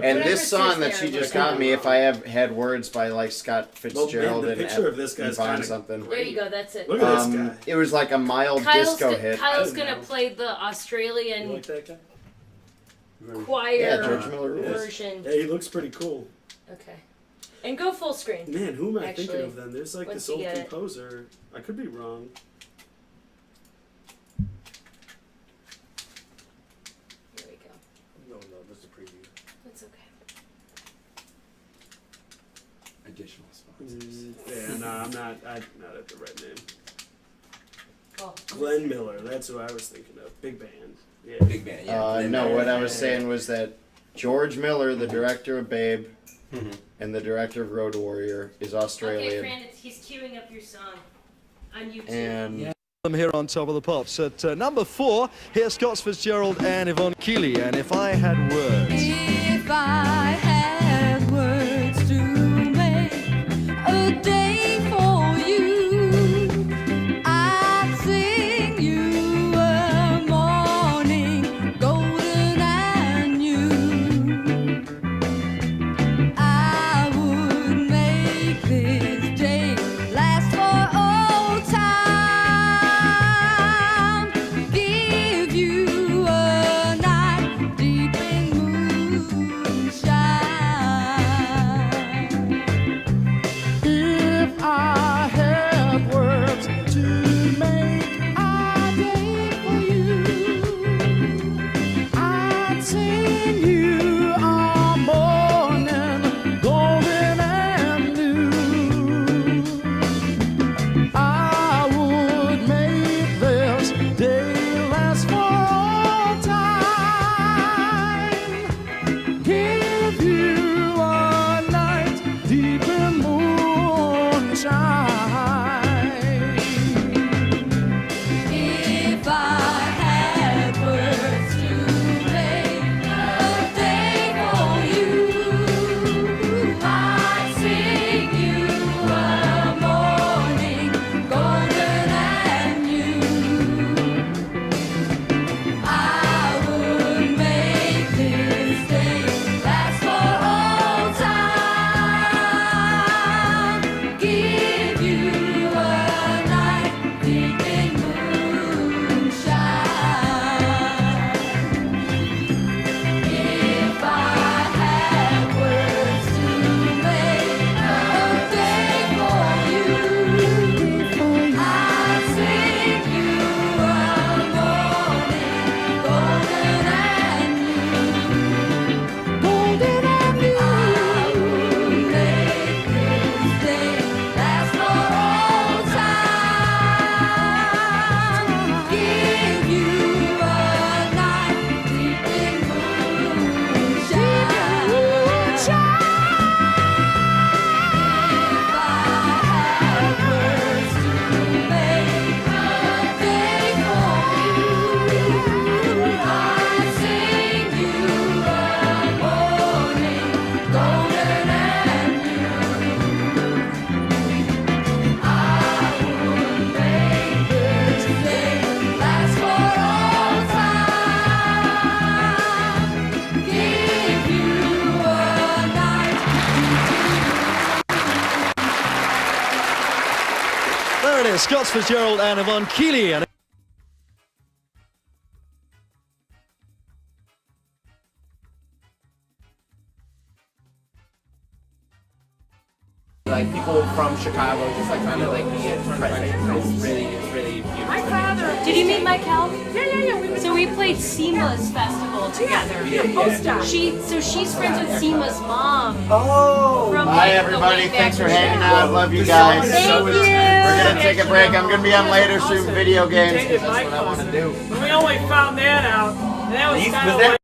[SPEAKER 3] and this song that she just got me, "If I Have Had Words" by like Scott Fitzgerald
[SPEAKER 6] the picture of this guy's
[SPEAKER 3] Yvonne
[SPEAKER 6] kinda
[SPEAKER 3] something.
[SPEAKER 4] There you go. That's it.
[SPEAKER 6] Look at this guy.
[SPEAKER 3] It was like a mild disco hit.
[SPEAKER 4] Kyle's gonna play the Australian
[SPEAKER 6] You like that guy?
[SPEAKER 4] choir
[SPEAKER 3] Yeah, George Miller
[SPEAKER 4] version.
[SPEAKER 6] Yeah, he looks pretty cool.
[SPEAKER 4] Okay. And go full screen.
[SPEAKER 6] Man, who am I
[SPEAKER 4] Actually,
[SPEAKER 6] thinking of then? There's like
[SPEAKER 4] once
[SPEAKER 6] this
[SPEAKER 4] you
[SPEAKER 6] old
[SPEAKER 4] get it.
[SPEAKER 6] composer. I could be wrong.
[SPEAKER 4] Here we go.
[SPEAKER 6] No, that's a preview.
[SPEAKER 4] That's okay.
[SPEAKER 1] Additional sponsors.
[SPEAKER 6] Yeah, no, I'm not at the right name.
[SPEAKER 4] Oh.
[SPEAKER 6] Glenn Miller, that's who I was thinking of. Big band. Yeah.
[SPEAKER 10] Big band, yeah.
[SPEAKER 3] No, what I was saying was that George Miller, the director of Babe, and the director of Road Warrior, is Australian.
[SPEAKER 4] Okay, Fran, he's queuing up your song on YouTube.
[SPEAKER 3] And
[SPEAKER 16] I'm here on Top of the Pops. At number 4, here's Scott Fitzgerald and Yvonne Keeley, and If I Had Words.
[SPEAKER 17] If I had words to make a day for you, I'd sing you a morning golden and new. I would make this day last for all time. Give you a night deep in
[SPEAKER 16] If I had words to make a day for you, I'd sing you a morning golden and new. I would make this day last for all time. Give you a night deep in moonshine.
[SPEAKER 17] If I had words to make a day for you, I'd sing you a morning golden and new. I would make this day last for all time. Give you a night deep in moonshine. If I had words to make a day for you, I'd sing you a morning golden and new. Golden and new. I would make this day last for all time. Give you a night deep in moonshine. If I had words to make a day for you, I'd sing you a morning golden and new. I would make this day last for all time. Give you a night.
[SPEAKER 16] There it is, Scott Fitzgerald and Yvonne Keeley. And
[SPEAKER 2] Like people from Chicago, just like kind of like being present. It's really beautiful.
[SPEAKER 4] My father. Did you meet Mykele? Yeah. So we played SEMA's festival together.
[SPEAKER 2] Yeah.
[SPEAKER 4] She's friends with SEMA's mom.
[SPEAKER 3] Oh!
[SPEAKER 4] From,
[SPEAKER 3] Bye,
[SPEAKER 4] like, the
[SPEAKER 3] everybody.
[SPEAKER 4] way back
[SPEAKER 3] Thanks for
[SPEAKER 4] when
[SPEAKER 3] hanging
[SPEAKER 4] she-
[SPEAKER 3] out. Love you guys.
[SPEAKER 4] Thank you.
[SPEAKER 3] We're going to take a break. I'm going to be on later streaming video games
[SPEAKER 8] Dated
[SPEAKER 3] because that's what I want to do.
[SPEAKER 8] We only found that out. And that was
[SPEAKER 3] Was
[SPEAKER 8] kind of
[SPEAKER 3] that-
[SPEAKER 8] like